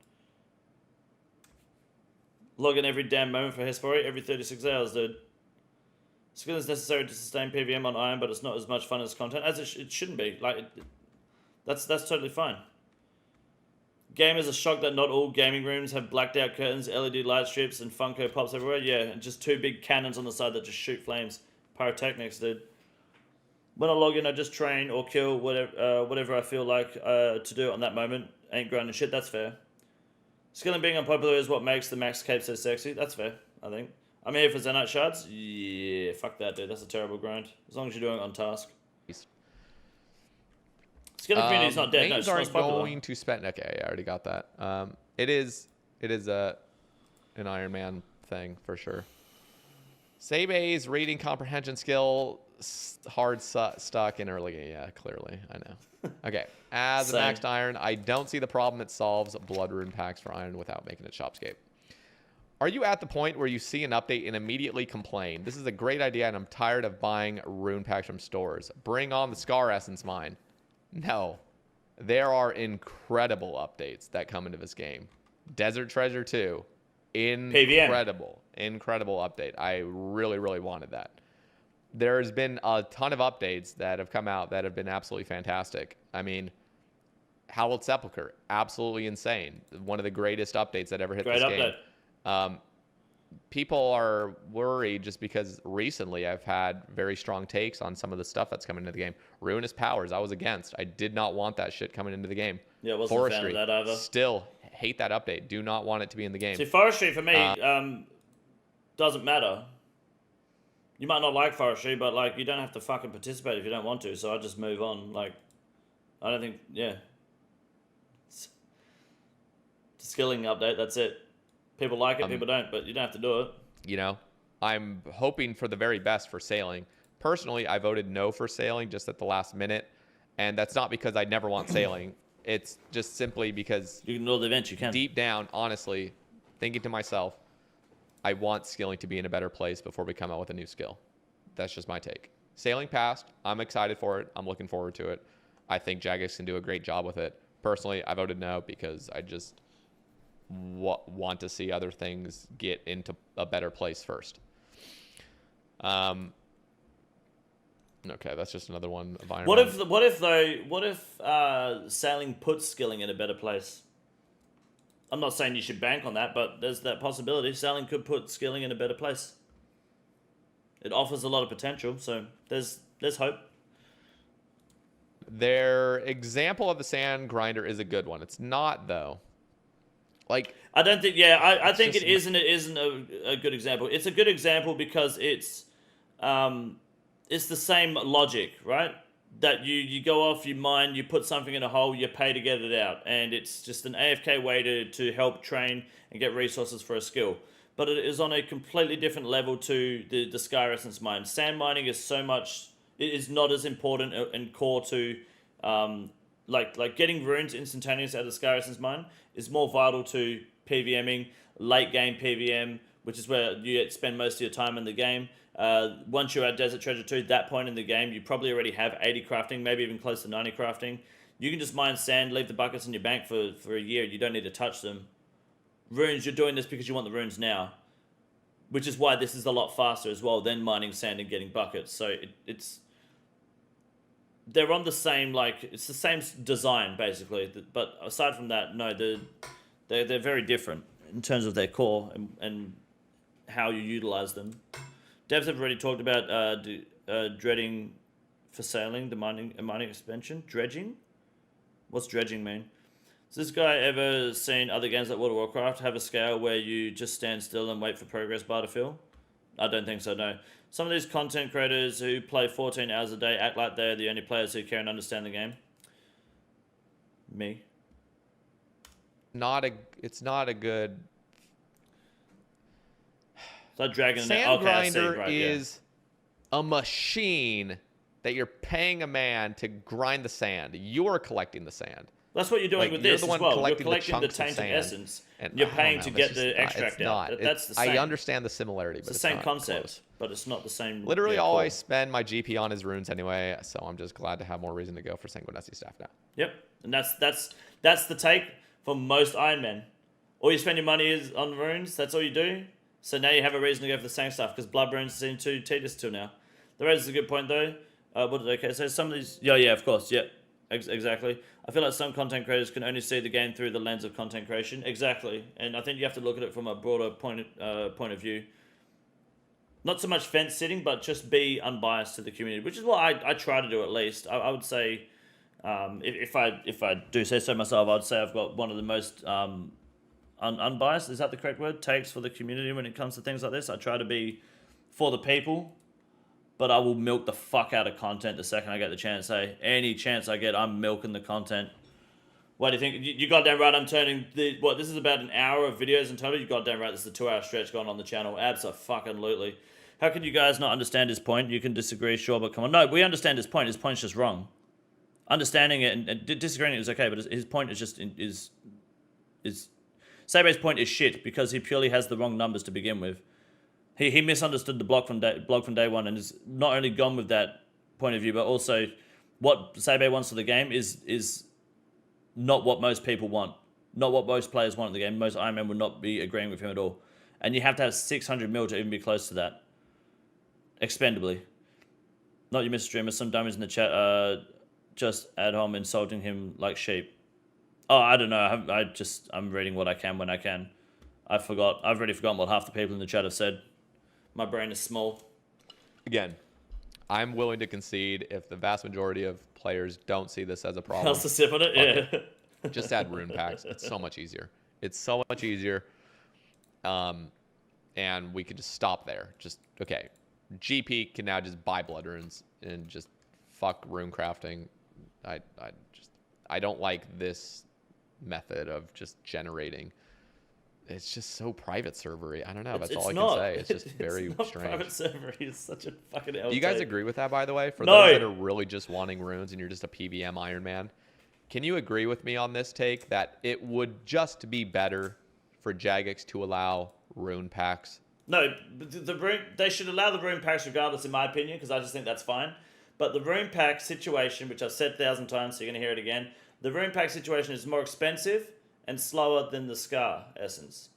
Log in every damn moment for Hespori, every 36 hours, dude. Skill is necessary to sustain PVM on Iron, but it's not as much fun as content as it shouldn't be. Like, that's totally fine. Gamers are shocked that not all gaming rooms have blacked out curtains, LED light strips, and Funko Pops everywhere. Yeah, and just 2 big cannons on the side that just shoot flames. Pyrotechnics, dude. When I log in, I just train or kill whatever I feel like to do on that moment. Ain't grinding shit. That's fair. Skilling being unpopular is what makes the max cape so sexy. That's fair, I think. I'm here for Zenite shards. Yeah, fuck that, dude. That's a terrible grind. As long as you're doing it on task. Skilling community is not dead. No, it's not popular. Going to spend. Okay, I already got that. It is an Ironman thing for sure. Sabe's reading comprehension skill hard stuck in early game. Yeah, clearly, I know. Okay, as a maxed Iron, I don't see the problem it solves blood rune packs for Iron without making it shopscape. Are you at the point where you see an update and immediately complain? This is a great idea, and I'm tired of buying rune packs from stores. Bring on the Scar Essence mine. No, there are incredible updates that come into this game. Desert Treasure 2, incredible update. I really wanted that. There's been a ton of updates that have come out that have been absolutely fantastic. I mean, Hallowed Sepulchre, absolutely insane. One of the greatest updates that ever hit this game. People are worried just because recently I've had very strong takes on some of the stuff that's coming into the game. Ruinous Powers, I was against. I did not want that shit coming into the game. Yeah, I wasn't a fan of that either. Still hate that update. Do not want it to be in the game. See, Forestry for me doesn't matter. You might not like Forestry, but like you don't have to fucking participate if you don't want to. So I just move on. Like, I don't think, yeah. Skilling update, that's it. People like it, people don't, but you don't have to do it. You know, I'm hoping for the very best for sailing. Personally, I voted no for sailing just at the last minute, and that's not because I never want sailing. It's just simply because you can do the event, you can. Deep down, honestly, thinking to myself, I want skilling to be in a better place before we come out with a new skill. That's just my take. Sailing passed. I'm excited for it. I'm looking forward to it. I think Jagex can do a great job with it. Personally, I voted no because I just want to see other things get into a better place first. Okay, that's just another one of Iron Man. What if sailing puts skilling in a better place? I'm not saying you should bank on that, but there's that possibility. Sailing could put skilling in a better place. It offers a lot of potential, so there's hope. Their example of the sand grinder is a good one. It's not though. Like, I don't think. Yeah, I think it isn't. It isn't a good example. It's a good example because it's the same logic, right? That you go off, you mine, you put something in a hole, you pay to get it out, and it's just an AFK way to help train and get resources for a skill. But it is on a completely different level to the Sky Essence mine. Sand mining is so much. It is not as important and core to like getting runes instantaneous out of the Scar Essence mine is more vital to PVMing, late game PVM, which is where you spend most of your time in the game. Once you're at Desert Treasure 2, that point in the game, you probably already have 80 crafting, maybe even close to 90 crafting. You can just mine sand, leave the buckets in your bank for a year. You don't need to touch them. Runes, you're doing this because you want the runes now, which is why this is a lot faster as well than mining sand and getting buckets. So it's they're on the same, like, it's the same design basically, but aside from that, no, they're very different in terms of their core and how you utilize them. Devs have already talked about dreading for sailing, the mining expansion. Dredging? What's dredging mean? Has this guy ever seen other games like World of Warcraft have a scale where you just stand still and wait for progress bar to fill? I don't think so, no. Some of these content creators who play 14 hours a day act like they're the only players who care and understand the game. Me. It's not a good... It's like Dragon Sand Grinder is a machine that you're paying a man to grind the sand. You're collecting the sand. That's what you're doing with this as well. You're collecting the tainted sand, essence. And you're paying to get the extract out. That's the same. I understand the similarity, but it's the same concept, but it's not the same. Literally, all I spend my GP on is runes anyway, so I'm just glad to have more reason to go for Sanguinesti staff now. Yep, and that's the take for most Ironmen. All you spend your money is on runes. That's all you do. So now you have a reason to go for the same stuff because blood runes seem too tedious till now. The rest is a good point though. What did okay? So some of these, yeah, of course, yeah. Exactly. I feel like some content creators can only see the game through the lens of content creation. Exactly. And I think you have to look at it from a broader point of view. Not so much fence sitting, but just be unbiased to the community, which is what I try to do at least. I would say, if I do say so myself, I'd say I've got one of the most unbiased, is that the correct word, takes for the community when it comes to things like this. I try to be for the people. But I will milk the fuck out of content the second I get the chance. Any chance I get, I'm milking the content. What do you think? You goddamn right, I'm turning this is about an hour of videos in total. You goddamn right, this is a 2-hour stretch going on the channel. Abso-fucking-lutely. How can you guys not understand his point? You can disagree, sure, but come on. No, we understand his point. His point's just wrong. Understanding it and disagreeing it is okay, but his point is just, Sabe's point is shit because he purely has the wrong numbers to begin with. He misunderstood the blog from day one and has not only gone with that point of view, but also what Sabe wants for the game is not what most people want. Not what most players want in the game. Most Ironmen would not be agreeing with him at all. And you have to have 600 mil to even be close to that. Expendably. Not you, Mr. Streamer. Some dummies in the chat just at home insulting him like sheep. Oh, I don't know. I'm reading what I can when I can. I've already forgotten what half the people in the chat have said. My brain is small. Again, I'm willing to concede if the vast majority of players don't see this as a problem. Else to sip on it, yeah. Just add rune packs. It's so much easier. It's so much easier. And we could just stop there. Just, okay. GP can now just buy blood runes and just fuck rune crafting. I don't like this method of just generating. It's just so private servery. I don't know. That's all I can say. It's just very strange. Private servery is such a fucking LT. Do you guys agree with that, by the way? For those that are really just wanting runes and you're just a PVM Ironman, can you agree with me on this take that it would just be better for Jagex to allow rune packs? No, they should allow the rune packs regardless, in my opinion, because I just think that's fine. But the rune pack situation, which I've said 1,000 times, so you're going to hear it again, the rune pack situation is more expensive and slower than the Scar essence.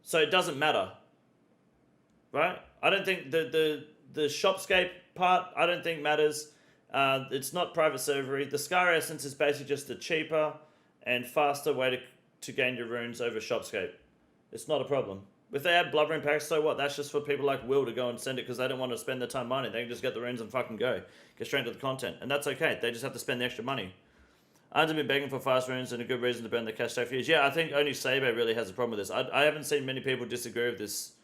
So it doesn't matter. Right? I don't think the shopscape part, I don't think matters. It's not private servery. The Scar essence is basically just a cheaper and faster way to gain your runes over shopscape. It's not a problem. If they add blood rune packs, so what? That's just for people like Will to go and send it because they don't want to spend their time mining. They can just get the runes and fucking go. Get straight to the content. And that's okay. They just have to spend the extra money. I haven't been begging for fast runes and a good reason to burn the cash stack for years. Yeah, I think only Sabe really has a problem with this. I haven't seen many people disagree with this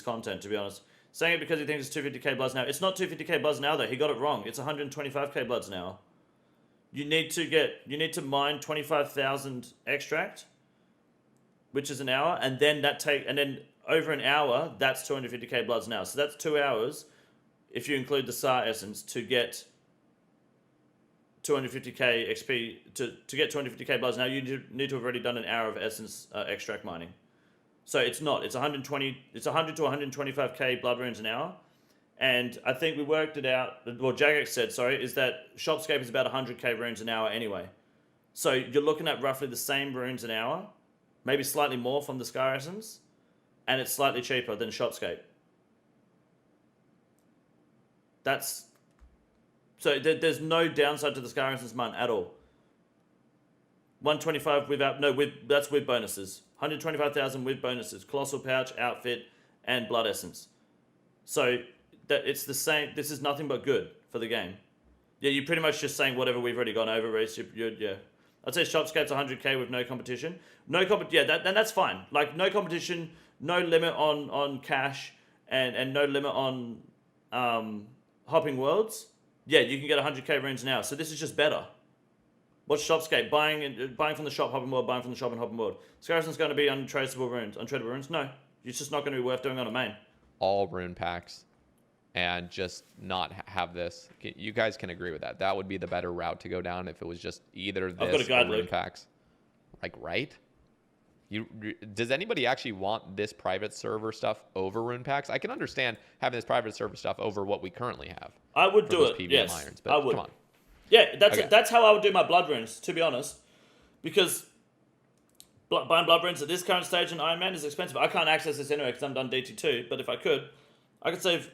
content, to be honest. Saying it because he thinks it's 250k bloods now. It's not 250k bloods now, though. He got it wrong. It's 125k bloods now. You need to mine 25,000 extract, which is an hour, and then over an hour, that's 250k bloods now. So that's 2 hours if you include the SAR essence, to get 250k XP, to get 250k bloods, now you need to have already done an hour of essence extract mining. So it's not. It's 100 to 125k blood runes an hour. And I think we worked it out, well, Jagex said, sorry, is that Shopscape is about 100k runes an hour anyway. So you're looking at roughly the same runes an hour, maybe slightly more from the Scar Essence, and it's slightly cheaper than Shopscape. So there's no downside to the Scar Essence mine at all. 125 without, no, that's with bonuses. 125,000 with bonuses, Colossal Pouch, Outfit, and Blood Essence. So that it's the same. This is nothing but good for the game. Yeah, you're pretty much just saying whatever we've already gone over, Reese. Yeah. I'd say Shopscape's 100k with no competition. Then that's fine. Like, no competition, no limit on cash, and no limit on hopping worlds. Yeah, you can get 100k runes now. So this is just better. What's Shopscape? Buying from the shop, hopping world, buying from the shop and hopping world. Scarrison's going to be untraceable runes. Untradable runes? No. It's just not going to be worth doing on a main. All rune packs. And just not have this. You guys can agree with that. That would be the better route to go down if it was just either this or rune packs. Like, right? Does anybody actually want this private server stuff over rune packs? I can understand having this private server stuff over what we currently have. I would do it. PVM yes, irons, but I would. Come on. Yeah, that's how I would do my blood runes, to be honest. Because buying blood runes at this current stage in Ironman is expensive. I can't access this anyway because I'm done DT2. But if I could, I could save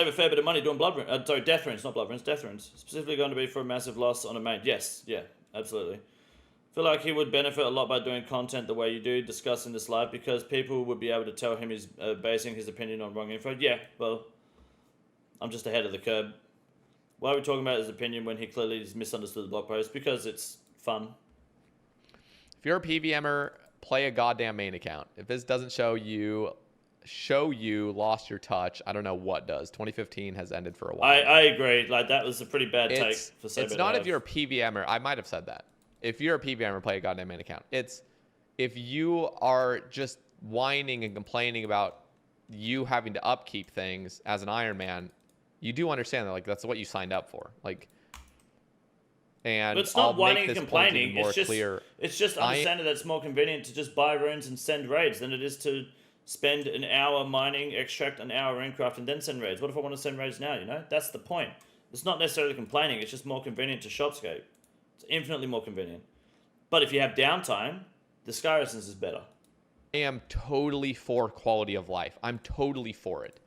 a fair bit of money doing blood runes. Death runes, not blood runes, death runes. Specifically going to be for a massive loss on a main. Yes, yeah, absolutely. Feel like he would benefit a lot by doing content the way you do, discussing this live, because people would be able to tell him he's basing his opinion on wrong info. Yeah, well, I'm just ahead of the curve. Why are we talking about his opinion when he clearly has misunderstood the blog post? Because it's fun. If you're a PVMer, play a goddamn main account. If this doesn't show you lost your touch, I don't know what does. 2015 has ended for a while. I agree. Like, that was a pretty bad take for Saber. It's not if you're a PVMer. I might have said that. If you're a PVMer, play a goddamn main account. It's if you are just whining and complaining about you having to upkeep things as an Ironman, you do understand that, like, that's what you signed up for. Like, and but it's not whining and complaining. It's just understanding that it's more convenient to just buy runes and send raids than it is to spend an hour mining, extract an hour runecraft, and then send raids. What if I want to send raids now, you know? That's the point. It's not necessarily complaining. It's just more convenient to Shopscape. It's infinitely more convenient. But if you have downtime, the Scar Essence is better. I am totally for quality of life. I'm totally for it.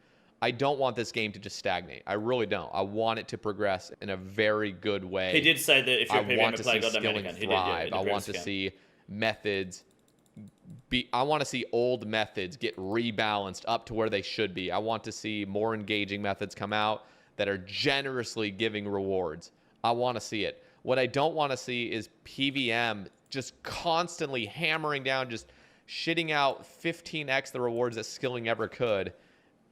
I don't want this game to just stagnate. I really don't. I want it to progress in a very good way. He did say that if you're a PVM player, goddamn skilling He did, thrive. I want to see methods I want to see old methods get rebalanced up to where they should be. I want to see more engaging methods come out that are generously giving rewards. I want to see it. What I don't want to see is PVM just constantly hammering down, just shitting out 15x the rewards that skilling ever could.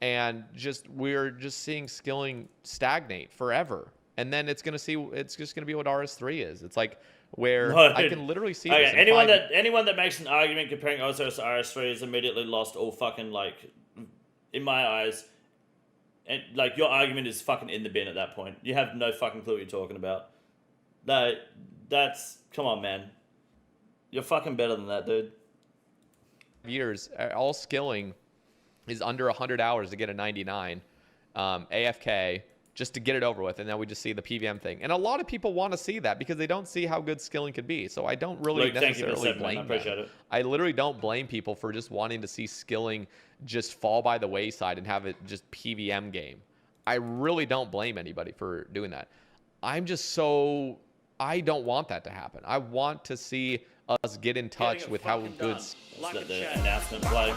And we're just seeing skilling stagnate forever. And then it's just going to be what RS3 is. It's like where I can literally see this. Anyone that makes an argument comparing osrs to RS3 has immediately lost all fucking, like, in my eyes. And, like, your argument is fucking in the bin at that point. You have no fucking clue what you're talking about. Come on, man. You're fucking better than that, dude. Years, all skilling is under 100 hours to get a 99 AFK just to get it over with, and then we just see the PVM thing. And a lot of people want to see that because they don't see how good skilling could be. So I don't really necessarily blame them. I literally don't blame people for just wanting to see skilling just fall by the wayside and have it just PVM game. I really don't blame anybody for doing that. I don't want that to happen. I want to see us get in touch with how good... Let's let the announcement play.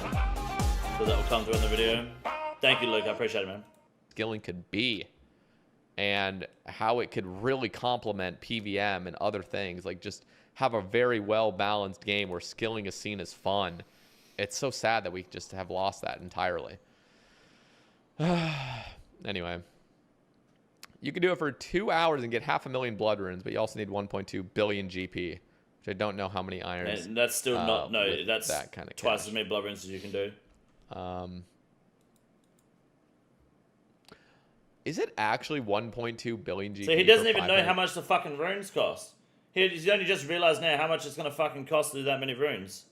So that will come through in the video. Thank you, Luke. I appreciate it, man. Skilling could be, and how it could really complement PVM and other things. Like, just have a very well-balanced game where skilling is seen as fun. It's so sad that we just have lost that entirely. Anyway. You can do it for 2 hours and get 500,000 blood runes, but you also need 1.2 billion GP, which I don't know how many irons. And that's still not... No, that's that kind of twice as many blood runes as you can do. Is it actually 1.2 billion GP? So he doesn't for even know 500? how much the fucking runes cost. He's only just realized now how much it's gonna fucking cost to do that many runes.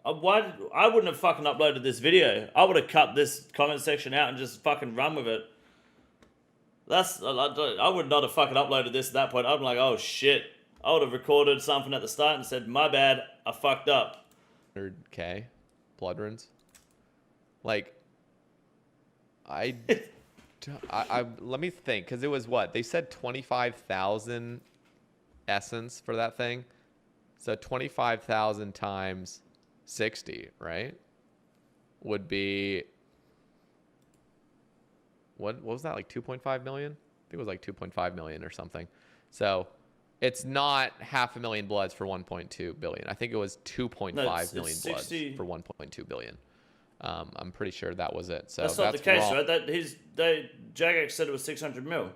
Why? I wouldn't have fucking uploaded this video. I would have cut this comment section out and just fucking run with it. I would not have fucking uploaded this at that point. I'd be like, oh shit. I would have recorded something at the start and said, my bad, I fucked up. 100K blood runes. Like, I let me think, because it was what? They said 25,000 essence for that thing. So 25,000 times 60, right? Would be, what was that, like 2.5 million? I think it was like 2.5 million or something. So it's not 500,000 bloods for 1.2 billion. I think it was 2.5 million bloods for 1.2 billion. I'm pretty sure that was it. So that's not the case, wrong. right? Jagex said it was 600 mil.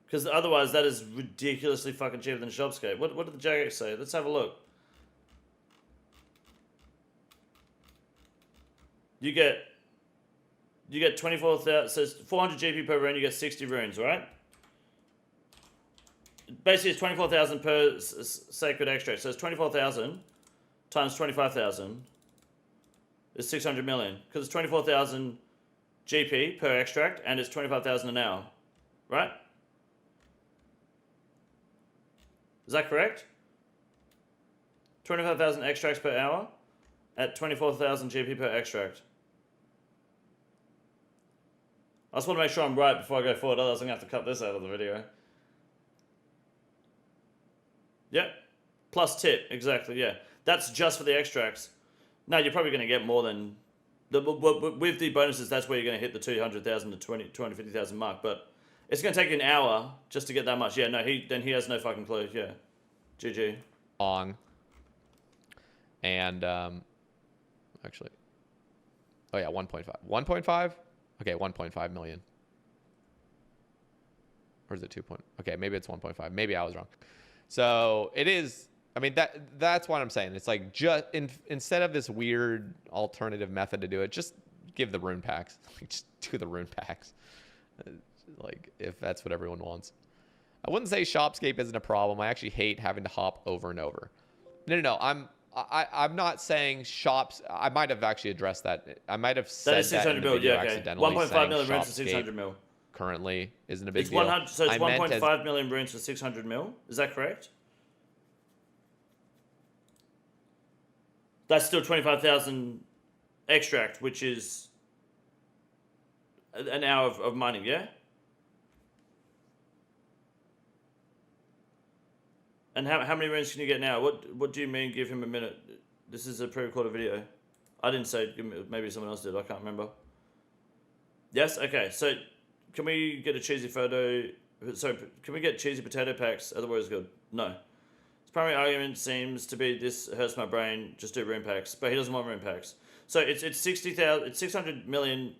Because otherwise, that is ridiculously fucking cheaper than Shopscape. What did the Jagex say? Let's have a look. You get 24,000. So it's 400 GP per rune. You get 60 runes, right? Basically, it's 24,000 per sacred extract. So it's 24,000 times 25,000 is 600 million. Because it's 24,000 GP per extract, and it's 25,000 an hour, right? Is that correct? 25,000 extracts per hour at 24,000 GP per extract. I just want to make sure I'm right before I go forward, otherwise I'm going to have to cut this out of the video. Yep. Plus tip, exactly, yeah. That's just for the extracts. Now, you're probably going to get more than... with the bonuses, that's where you're going to hit the 200,000 to 250,000 mark, but... It's going to take you an hour just to get that much. Yeah, no, he has no fucking clue. Yeah. GG. Long. And, actually. Oh, yeah, 1.5. 1.5? Okay, 1.5 million. Or is it 2. Okay, maybe it's 1.5. Maybe I was wrong. So, it is... I mean, that's what I'm saying. It's like, just instead of this weird alternative method to do it, just give the rune packs. Just do the rune packs. Like, if that's what everyone wants. I wouldn't say Shopscape isn't a problem. I actually hate having to hop over and over. No. I'm not saying shops. I might have actually addressed that. I might have said that 600 mil, yeah, okay. accidentally. 1.5 million runes for 600 mil. Currently isn't a big It's deal. 100, so it's 1.5 million runes for 600 mil. Is that correct? That's still 25,000 extract, which is an hour of mining, yeah? And how many runes can you get now? What do you mean give him a minute? This is a pre-recorded video. I didn't say, maybe someone else did, I can't remember. Yes? Okay, so can we get a cheesy photo? Sorry, can we get cheesy potato packs? Otherwise good. No. His primary argument seems to be this hurts my brain, just do rune packs. But he doesn't want rune packs. So it's 60,000, it's 600 million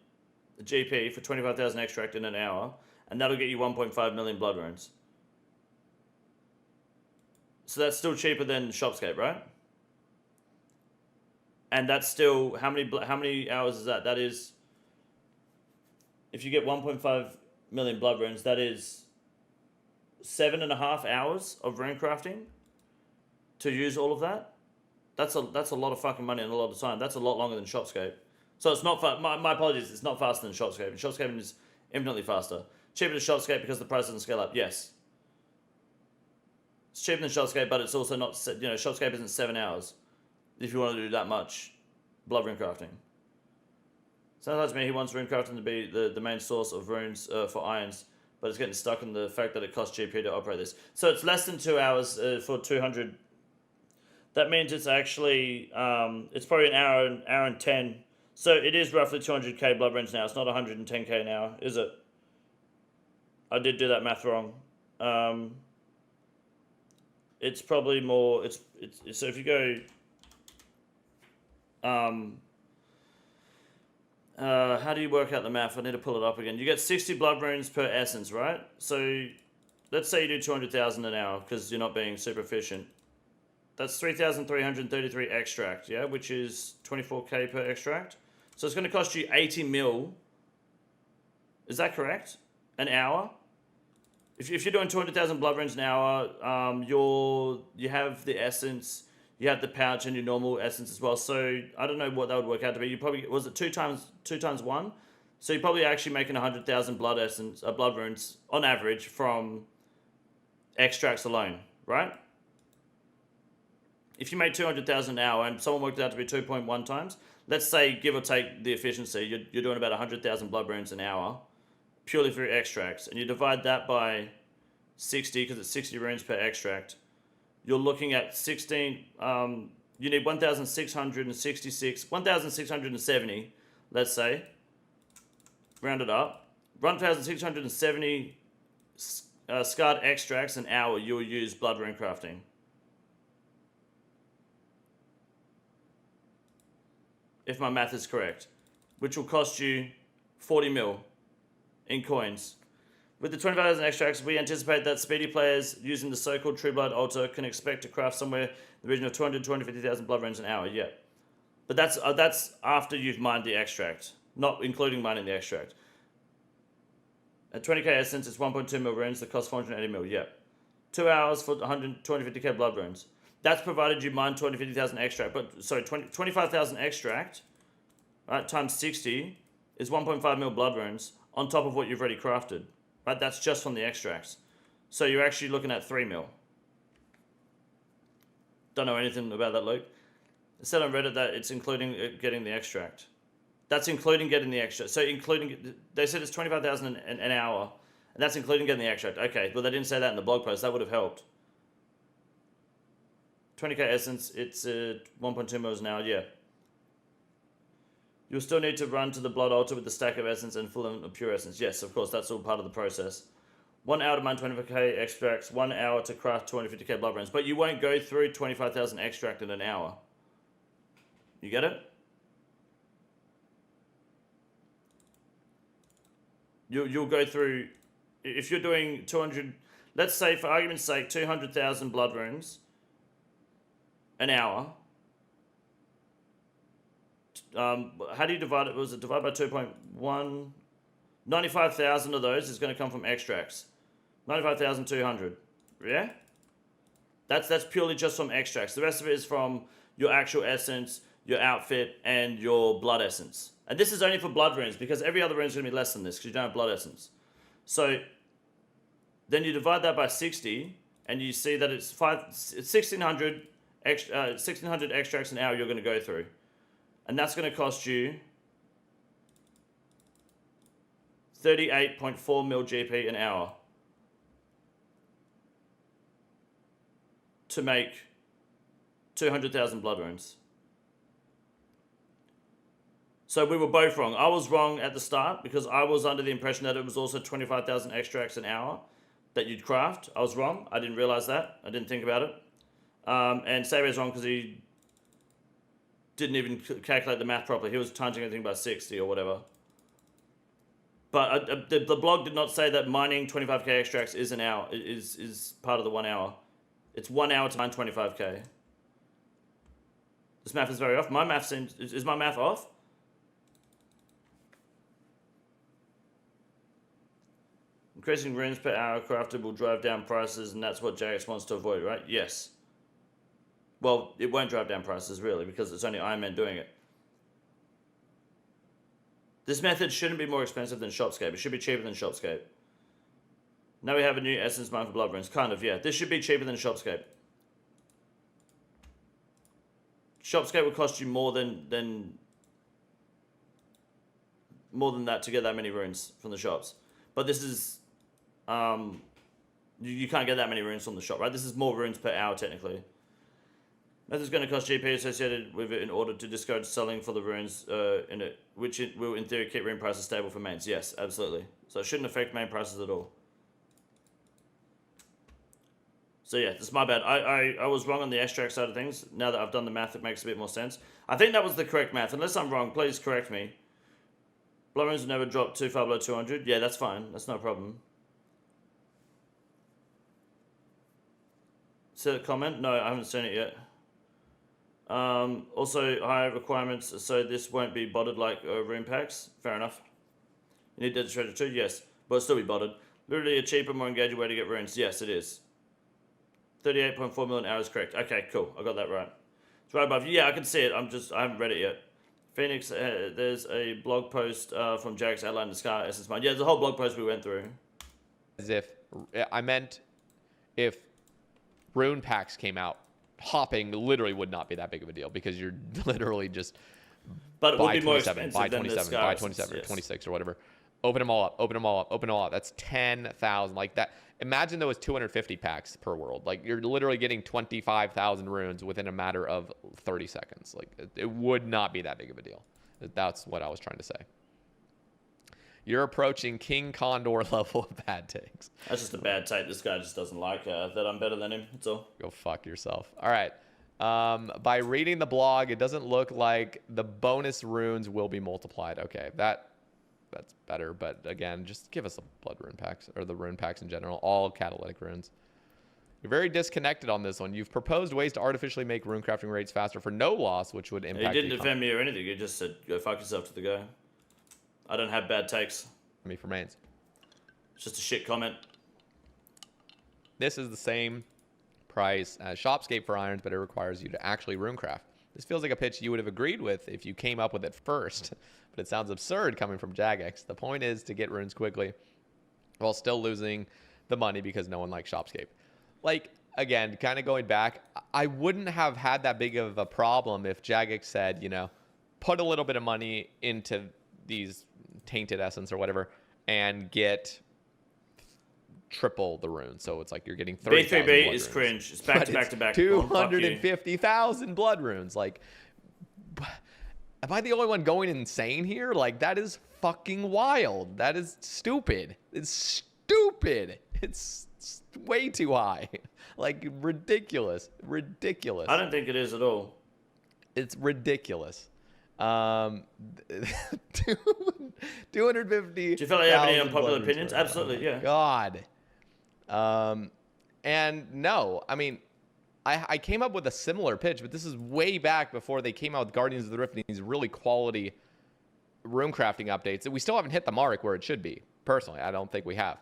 GP for 25,000 extract in an hour, and that'll get you 1.5 million blood runes. So that's still cheaper than Shopscape, right? And that's still, how many hours is that? That is, if you get 1.5 million blood runes, that is 7.5 hours of rune crafting to use all of that. That's a lot of fucking money and a lot of time. That's a lot longer than Shopscape. So it's not, my apologies, it's not faster than Shopscape. Shopscape is infinitely faster. Cheaper than Shopscape because the price doesn't scale up, yes. It's cheaper than Shopscape, but it's also not, Shopscape isn't 7 hours if you want to do that much blood rune crafting. Sounds like to me he wants rune crafting to be the main source of runes for irons, but it's getting stuck in the fact that it costs GP to operate this. So it's less than 2 hours for 200. That means it's actually, it's probably an hour and 10. So it is roughly 200k blood runes now. It's not 110k an hour, is it? I did do that math wrong. It's probably more, it's so if you go, how do you work out the math? I need to pull it up again. You get 60 blood runes per essence, right? So let's say you do 200,000 an hour because you're not being super efficient. That's 3,333 extract, yeah, which is 24k per extract. So it's going to cost you 80 mil. Is that correct? An hour? If you're doing 200,000 blood runes an hour, you have the essence, you have the pouch, and your normal essence as well. So I don't know what that would work out to be. You probably, was it two times one? So you're probably actually making 100,000 blood runes on average from extracts alone, right? If you made 200,000 an hour and someone worked it out to be 2.1 times, let's say, give or take the efficiency, you're doing about 100,000 blood runes an hour purely for your extracts, and you divide that by 60 because it's 60 runes per extract. You're looking at 16. You need 1,670. Let's say, round it up, 1,670 scarred extracts an hour you'll use blood rune crafting. If my math is correct, which will cost you 40 mil in coins. With the 25,000 extracts, we anticipate that speedy players using the so-called True Blood Altar can expect to craft somewhere in the region of 200 to 250,000 blood runes an hour, yeah. But that's after you've mined the extract, not including mining the extract. At 20k essence, it's 1.2 mil runes that cost 480 mil, yeah. 2 hours for 250k blood runes. That's provided you mine 250,000 extract, but sorry, 25,000 extract, right, times 60 is 1.5 mil blood runes on top of what you've already crafted, right? That's just from the extracts. So you're actually looking at 3 mil. Don't know anything about that, Luke. It said on Reddit that it's including getting the extract. That's including getting the extract. So including, they said it's 25,000 an hour, and that's including getting the extract. Okay, but they didn't say that in the blog post. That would have helped. 20k essence, it's 1.2 mils an hour, yeah. You'll still need to run to the blood altar with the stack of essence and full of pure essence. Yes, of course, that's all part of the process. 1 hour to mine 25k extracts, 1 hour to craft 250k blood runes. But you won't go through 25,000 extract in an hour. You get it? You'll go through, if you're doing 200, let's say for argument's sake, 200,000 blood runes an hour. How do you divide it? Was it divided by 2.1? 95,000 of those is going to come from extracts. 95,200. Yeah? That's purely just from extracts. The rest of it is from your actual essence, your outfit, and your blood essence. And this is only for blood runes, because every other rune is going to be less than this, because you don't have blood essence. So then you divide that by 60, and you see that it's 1,600 extracts an hour you're going to go through. And that's going to cost you 38.4 mil GP an hour to make 200,000 blood runes. So we were both wrong. I was wrong at the start because I was under the impression that it was also 25,000 extracts an hour that you'd craft. I was wrong. I didn't realize that. I didn't think about it. And Saber's wrong because he didn't even calculate the math properly. He was timing everything by 60 or whatever. But the blog did not say that mining 25k extracts is an hour, is part of the 1 hour. It's 1 hour to mine 25k. This math is very off. My math seems, is my math off? Increasing runes per hour crafted will drive down prices, and that's what JX wants to avoid, right? Yes. Well, it won't drive down prices, really, because it's only Ironman doing it. This method shouldn't be more expensive than Shopscape. It should be cheaper than Shopscape. Now we have a new essence mine for blood runes. Kind of, yeah. This should be cheaper than Shopscape. Shopscape will cost you more than that to get that many runes from the shops. But this is... you can't get that many runes from the shop, right? This is more runes per hour, technically. Method's going to cost GP associated with it in order to discourage selling for the runes in it, which it will, in theory, keep rune prices stable for mains. Yes, absolutely. So it shouldn't affect main prices at all. So yeah, that's my bad. I was wrong on the extract side of things. Now that I've done the math, it makes a bit more sense. I think that was the correct math. Unless I'm wrong, please correct me. Blood runes will never drop too far below 200. Yeah, that's fine. That's no problem. See the comment? No, I haven't seen it yet. Also, higher requirements, so this won't be botted like rune packs. Fair enough. You need Desert Treasure too? Yes. But it'll still be botted. Literally a cheaper, more engaging way to get runes. Yes, it is. 38.4 million hours correct. Okay, cool. I got that right. It's right above. Yeah, I can see it. I haven't read it yet. Phoenix, there's a blog post from Jack's outline the Scar Essence Mine. Yeah, there's a whole blog post we went through. As if I meant if rune packs came out, hopping literally would not be that big of a deal because you're literally just but it would be more 27, expensive buy than 27, the buy Scar 27 Essence, or 26 or whatever. Open them all up, open them all up, open them all up. That's 10,000 like that. Imagine there was 250 packs per world. Like you're literally getting 25,000 runes within a matter of 30 seconds. Like it would not be that big of a deal. That's what I was trying to say. You're approaching King Condor level of bad takes. That's just a bad take. This guy just doesn't like that I'm better than him. That's all. Go fuck yourself. All right. By reading the blog, it doesn't look like the bonus runes will be multiplied. Okay, that's better. But again, just give us the blood rune packs or the rune packs in general. All catalytic runes. You're very disconnected on this one. You've proposed ways to artificially make rune crafting rates faster for no loss, which would impact. He didn't defend me or anything. He just said, "Go fuck yourself" to the guy. I don't have bad takes. Me for mains. It's just a shit comment. This is the same price as Shopscape for irons, but it requires you to actually runecraft. This feels like a pitch you would have agreed with if you came up with it first, but it sounds absurd coming from Jagex. The point is to get runes quickly while still losing the money because no one likes Shopscape. Like, again, kind of going back, I wouldn't have had that big of a problem if Jagex said, you know, put a little bit of money into these tainted essence or whatever and get triple the runes. So it's like you're getting 30,000 B3B blood is runes. cringe. It's back to back to back. 250,000 blood runes. Like, am I the only one going insane here? Like, that is fucking wild. That is stupid. It's stupid. It's way too high. Like, ridiculous. Ridiculous. I don't think it is at all. It's ridiculous. 250. Do you feel like you have any unpopular opinions? Absolutely, yeah. God. And no, I mean, I came up with a similar pitch, but this is way back before they came out with Guardians of the Rift and these really quality rune crafting updates. We still haven't hit the mark where it should be. Personally, I don't think we have.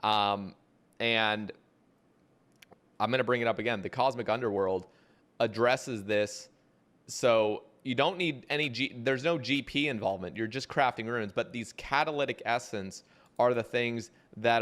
And I'm going to bring it up again. The Cosmic Underworld addresses this. So you don't need any there's no GP involvement. You're just crafting runes, but these catalytic essence are the things that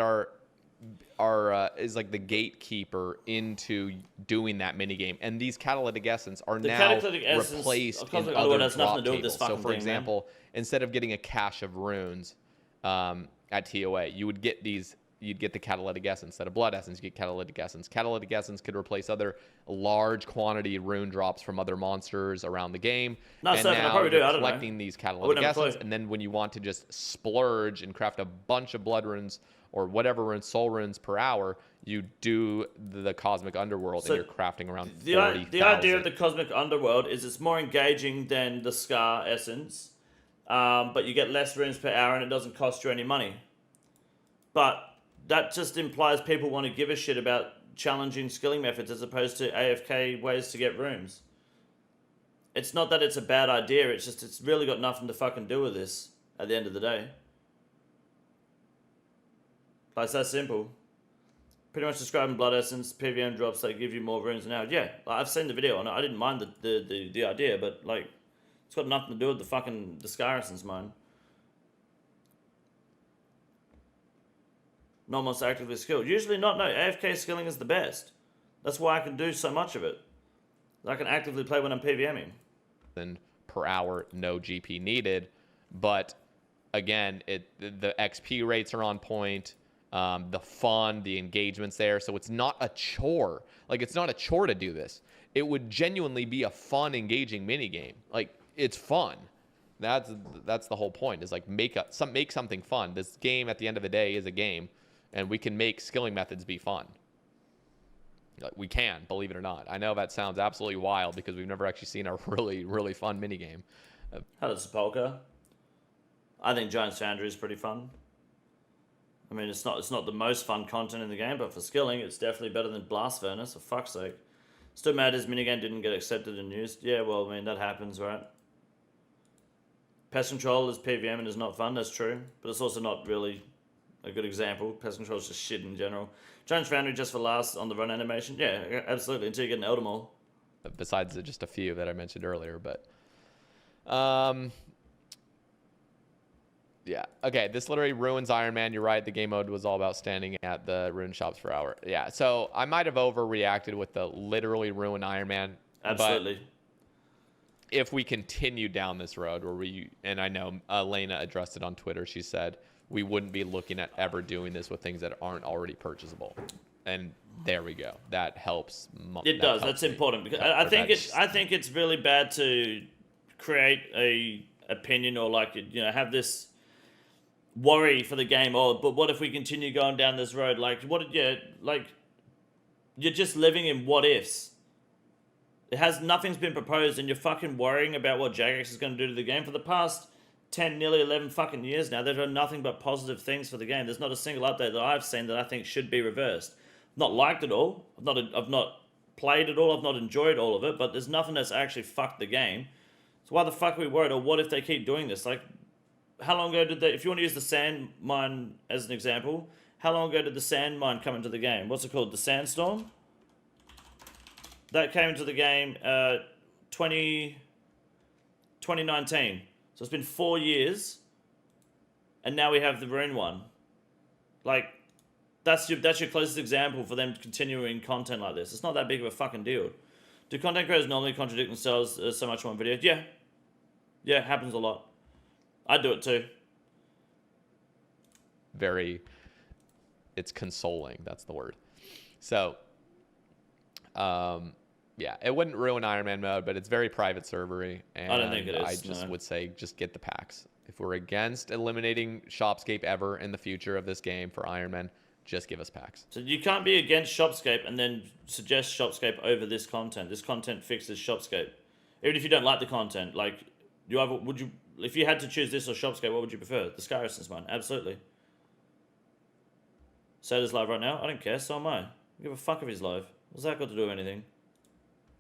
is like the gatekeeper into doing that mini game. And these catalytic essence are now replaced in other drop tables. So for example, instead of getting a cache of runes at TOA, you'd get the catalytic essence. Instead of blood essence, you get catalytic essence. Catalytic essence could replace other large quantity rune drops from other monsters around the game. Not certain, I probably do. I don't know. Collecting these catalytic essence, and then when you want to just splurge and craft a bunch of blood runes or whatever runes, soul runes per hour, you do the Cosmic Underworld, so and you're crafting around 40,000. The idea of the Cosmic Underworld is it's more engaging than the Scar Essence, but you get less runes per hour and it doesn't cost you any money. But that just implies people want to give a shit about challenging skilling methods as opposed to AFK ways to get runes. It's not that it's a bad idea, it's just it's really got nothing to fucking do with this at the end of the day. Like, it's that simple. Pretty much describing blood essence, PVM drops that give you more runes now. Yeah, like, I've seen the video on it. I didn't mind the idea, but like, it's got nothing to do with the Scar Essence mine. Not most actively skilled. Usually not, no. AFK skilling is the best. That's why I can do so much of it. I can actively play when I'm PVMing. Then per hour, no GP needed. But again, the XP rates are on point. The fun, the engagement's there. So it's not a chore. Like, it's not a chore to do this. It would genuinely be a fun, engaging minigame. Like, it's fun. That's the whole point, is like make something fun. This game at the end of the day is a game. And we can make skilling methods be fun. Like, we can, believe it or not. I know that sounds absolutely wild because we've never actually seen a really, really fun minigame. How does Sepulchre? I think Giant Foundry is pretty fun. I mean, it's not the most fun content in the game, but for skilling, it's definitely better than Blast Furnace, for fuck's sake. Still mad his minigame didn't get accepted and used. Yeah, well, I mean, that happens, right? Pest Control is PVM and is not fun, that's true. But it's also not really a good example. Pest Control is just shit in general. Challenge Foundry just for last on the run animation. Yeah, absolutely, until you get an Elder Maul. Besides just a few that I mentioned earlier, but... yeah. Okay, this literally ruins Ironman. You're right. The game mode was all about standing at the rune shops for hours. Yeah, so I might have overreacted with the literally ruin Ironman. Absolutely. But if we continue down this road and I know Elena addressed it on Twitter, she said, we wouldn't be looking at ever doing this with things that aren't already purchasable. And there we go. That helps. It does. That's important because I think it's really bad to create a opinion or have this worry for the game. Oh, but what if we continue going down this road? You're just living in what ifs. Nothing's been proposed, and you're fucking worrying about what Jagex is going to do to the game. For the past 10, nearly 11 fucking years now, they've done nothing but positive things for the game. There's not a single update that I've seen that I think should be reversed. Not liked it all. I've not played it all. I've not enjoyed all of it. But there's nothing that's actually fucked the game. So why the fuck are we worried? Or what if they keep doing this? How long ago did they... If you want to use the sand mine as an example, how long ago did the sand mine come into the game? What's it called? The sandstorm? That came into the game 2019. So it's been 4 years. And now we have the rune one. That's your closest example for them continuing content like this. It's not that big of a fucking deal. Do content creators normally contradict themselves so much in one video? Yeah. Yeah, it happens a lot. I do it too. It's consoling. That's the word. So, yeah, it wouldn't ruin Ironman mode, but it's very private servery. And I don't think it is. I just would say just get the packs. If we're against eliminating Shopscape ever in the future of this game for Ironman, just give us packs. So you can't be against Shopscape and then suggest Shopscape over this content. This content fixes Shopscape. Even if you don't like the content, if you had to choose this or Shopscape, what would you prefer? The Sky Essence one, absolutely. Sada's live right now. I don't care. So am I. I don't give a fuck if he's live. What's that got to do with anything?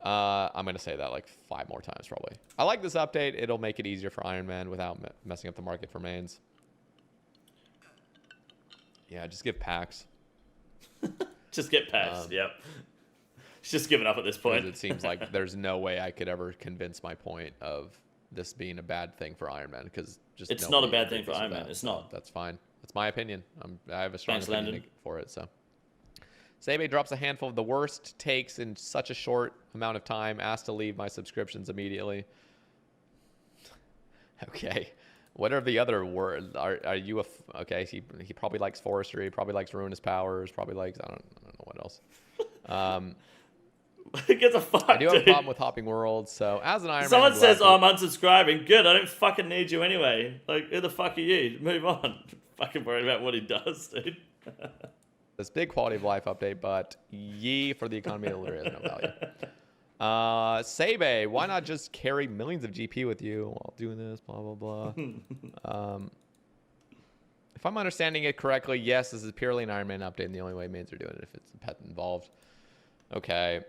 I'm going to say that 5 more times probably. I like this update. It'll make it easier for Ironman without messing up the market for mains. Yeah, just give packs. Just get packs, yep. It's just giving up at this point. It seems like there's no way I could ever convince my point of this being a bad thing for Ironman because it's not a bad thing for Ironman. It's not. That's fine. That's my opinion. I have a strong opinion Landon. for it. So, Sebe drops a handful of the worst takes in such a short amount of time. Asked to leave my subscriptions immediately. Okay. What are the other words? Are you okay? He probably likes forestry. Probably likes ruinous powers. Probably likes I don't know what else. Get the fuck. I do have a problem with hopping worlds. So as an Ironman, someone says, "Oh, I'm unsubscribing." Good. I don't fucking need you anyway. Who the fuck are you? Move on. Fucking worried about what he does, dude. This big quality of life update, but yee for the economy literally has no value. Sebe, why not just carry millions of GP with you while doing this? Blah blah blah. If I'm understanding it correctly, yes, this is purely an Ironman update, and the only way mains are doing it if it's a pet involved. Okay.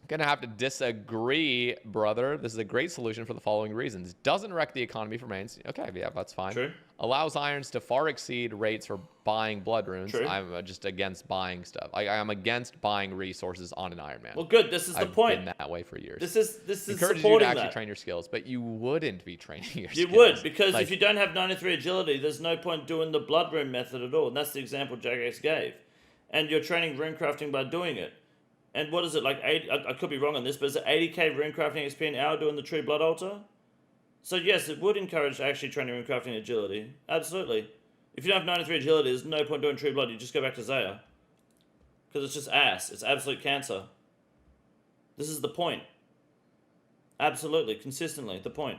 Gonna have to disagree, brother. This is a great solution for the following reasons. Doesn't wreck the economy for mains. Okay, yeah, that's fine. True. Allows irons to far exceed rates for buying blood runes. True. I'm just against buying stuff. I'm against buying resources on an Ironman. Well, good. This is the point. I've been that way for years. This is encourages you to actually train your skills, but you wouldn't be training your skills. You would, because if you don't have 93 agility, there's no point doing the blood rune method at all. And that's the example Jagex gave. And you're training rune crafting by doing it. And what is it, I could be wrong on this, but is it 80k rune crafting XP an hour doing the true blood altar? So yes, it would encourage actually training rune crafting agility. Absolutely. If you don't have 93 agility, there's no point doing true blood. You just go back to Zaya. Because it's just ass. It's absolute cancer. This is the point. Absolutely. Consistently. The point.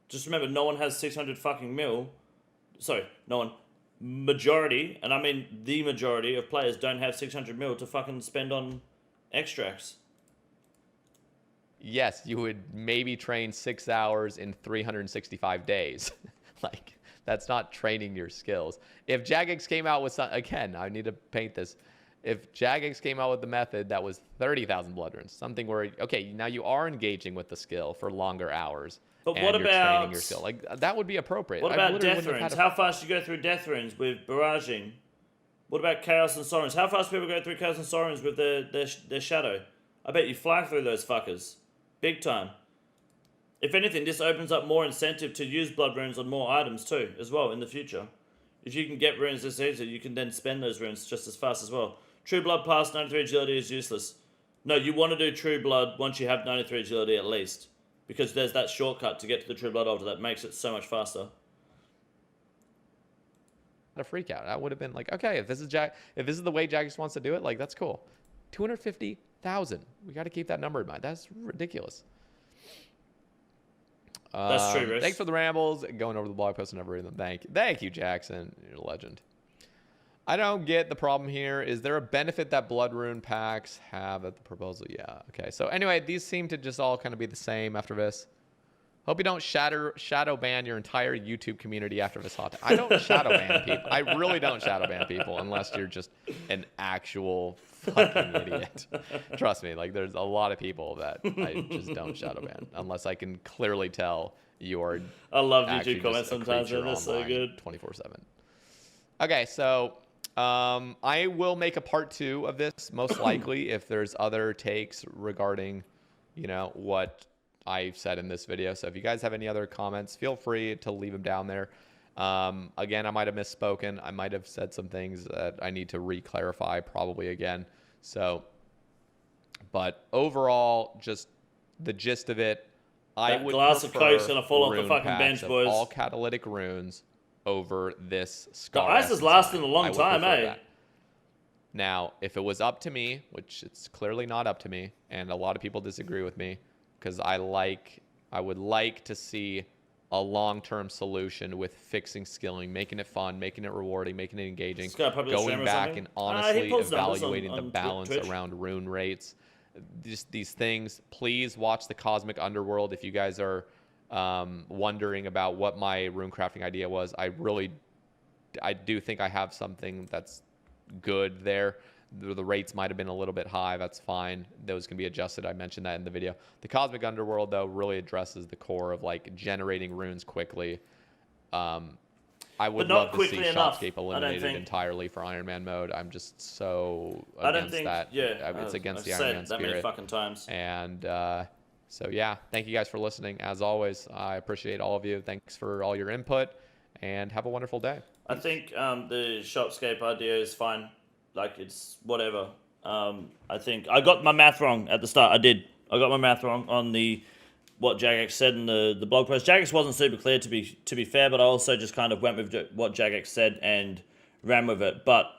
Just remember, no one has 600 fucking mil. Sorry, no one. Majority, and I mean the majority of players don't have 600 mil to fucking spend on extracts. Yes, you would maybe train 6 hours in 365 days. That's not training your skills. If Jagex came out with again, I need to paint this. if Jagex came out with the method that was 30,000 blood runes, something where, okay, now you are engaging with the skill for longer hours. But and what you're about training your skill? Like, that would be appropriate. What I about literally death wouldn't have runes? had How fast you go through death runes with barraging? What about chaos and sorrows? How fast people go through chaos and sorrows with their shadow? I bet you fly through those fuckers, big time. If anything, this opens up more incentive to use blood runes on more items too, as well in the future. If you can get runes this easy, you can then spend those runes just as fast as well. True blood past 93 agility is useless. No, you want to do true blood once you have 93 agility at least, because there's that shortcut to get to the true blood altar that makes it so much faster. A freak out. I would have been like, okay, if this is the way Jagex wants to do it, like, that's cool. 250,000. We got to keep that number in mind. That's ridiculous. That's true, Rich. Thanks for the rambles. Going over the blog post and never reading them. Thank you, Jackson. You're a legend. I don't get the problem here. Is there a benefit that blood rune packs have at the proposal? Yeah. Okay. So anyway, these seem to just all kind of be the same after this. Hope you don't shadow ban your entire YouTube community after this hot. I don't shadow ban people. I really don't shadow ban people unless you're just an actual fucking idiot. Trust me, like, there's a lot of people that I just don't shadow ban unless I can clearly tell you're. I love YouTube comments sometimes. They're so good. 24/7. Okay, so I will make a part 2 of this most likely if there's other takes regarding, you know, what I said in this video. So if you guys have any other comments, feel free to leave them down there. Again, I might have misspoken. I might have said some things that I need to re-clarify probably again. So, but overall, just the gist of it, I would glass of Coke's gonna fall off the rune fucking packs bench, of boys. all catalytic runes over this The Scar ice is Essence lasting a line. I long would time, prefer eh? that. Now, if it was up to me, which it's clearly not up to me, and a lot of people disagree with me, because I would like to see a long-term solution with fixing skilling, making it fun, making it rewarding, making it engaging, going back and honestly evaluating the balance around rune rates. Just these things. Please watch the Cosmic Underworld if you guys are wondering about what my rune crafting idea was. I do think I have something that's good there. The rates might have been a little bit high. That's fine. Those can be adjusted. I mentioned that in the video. The Cosmic Underworld, though, really addresses the core of, like, generating runes quickly. I would love to see Shopscape eliminated entirely for Ironman mode. I'm just so against that. Yeah, it's against the Ironman spirit. Many fucking times. And so, yeah, thank you guys for listening. As always, I appreciate all of you. Thanks for all your input, and have a wonderful day. I think the Shopscape idea is fine. Like, it's whatever. I think I got my math wrong at the start. I got my math wrong on what Jagex said in the blog post. Jagex wasn't super clear, to be fair, but I also just kind of went with what Jagex said and ran with it. But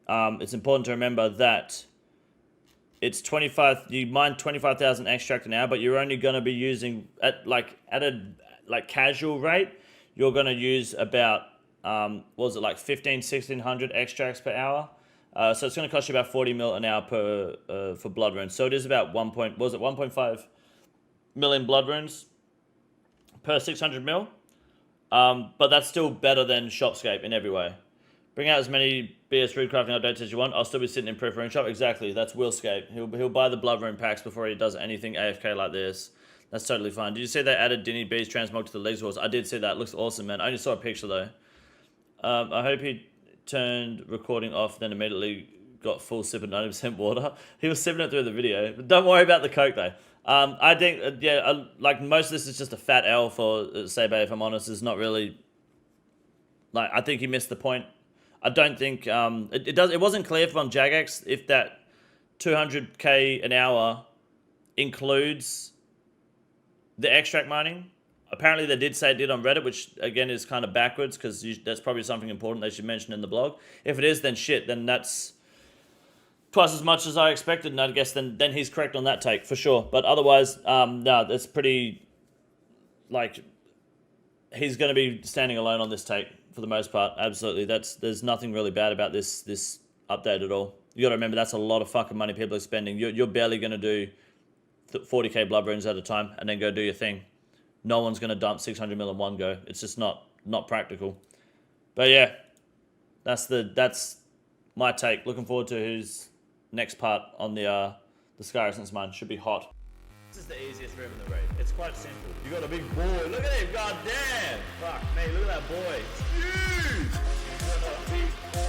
it's important to remember that it's 25. You mine 25,000 extract an hour, but you're only going to be using at a casual rate. You're going to use about what was it, like 1,500-1,600 extracts per hour. So it's going to cost you about 40 mil an hour for blood runes. So it is about 1.5 million blood runes per 600 mil. But that's still better than Shopscape in every way. Bring out as many BS rune crafting updates as you want. I'll still be sitting in Proof Rune Shop. Exactly. That's Willscape. He'll buy the blood rune packs before he does anything AFK like this. That's totally fine. Did you see they added Dinny B's transmog to the Leagues Wars? I did see that. It looks awesome, man. I only saw a picture though. I hope he turned recording off, then immediately got full sip of 90% water. He was sipping it through the video. But don't worry about the Coke though. I think, like most of this is just a fat L for Sebe, if I'm honest. It's not really, like, I think he missed the point. I don't think, it wasn't clear from Jagex if that 200k an hour includes the extract mining. Apparently they did say it did on Reddit, which again is kind of backwards because that's probably something important they should mention in the blog. If it is, then shit, then that's twice as much as I expected, and I guess then he's correct on that take for sure. But otherwise, no, that's pretty, like, he's going to be standing alone on this take for the most part. Absolutely, there's nothing really bad about this update at all. You got to remember that's a lot of fucking money people are spending. You're barely going to do 40k blood runes at a time and then go do your thing. No one's going to dump 600 mil in one go. It's just not practical. But yeah, that's my take. Looking forward to who's next part on the Sky Essence mine. Should be hot. This is the easiest room in the raid. It's quite simple. You got a big boy. Look at him. God damn. Fuck me. Look at that boy. It's huge. You got a big boy.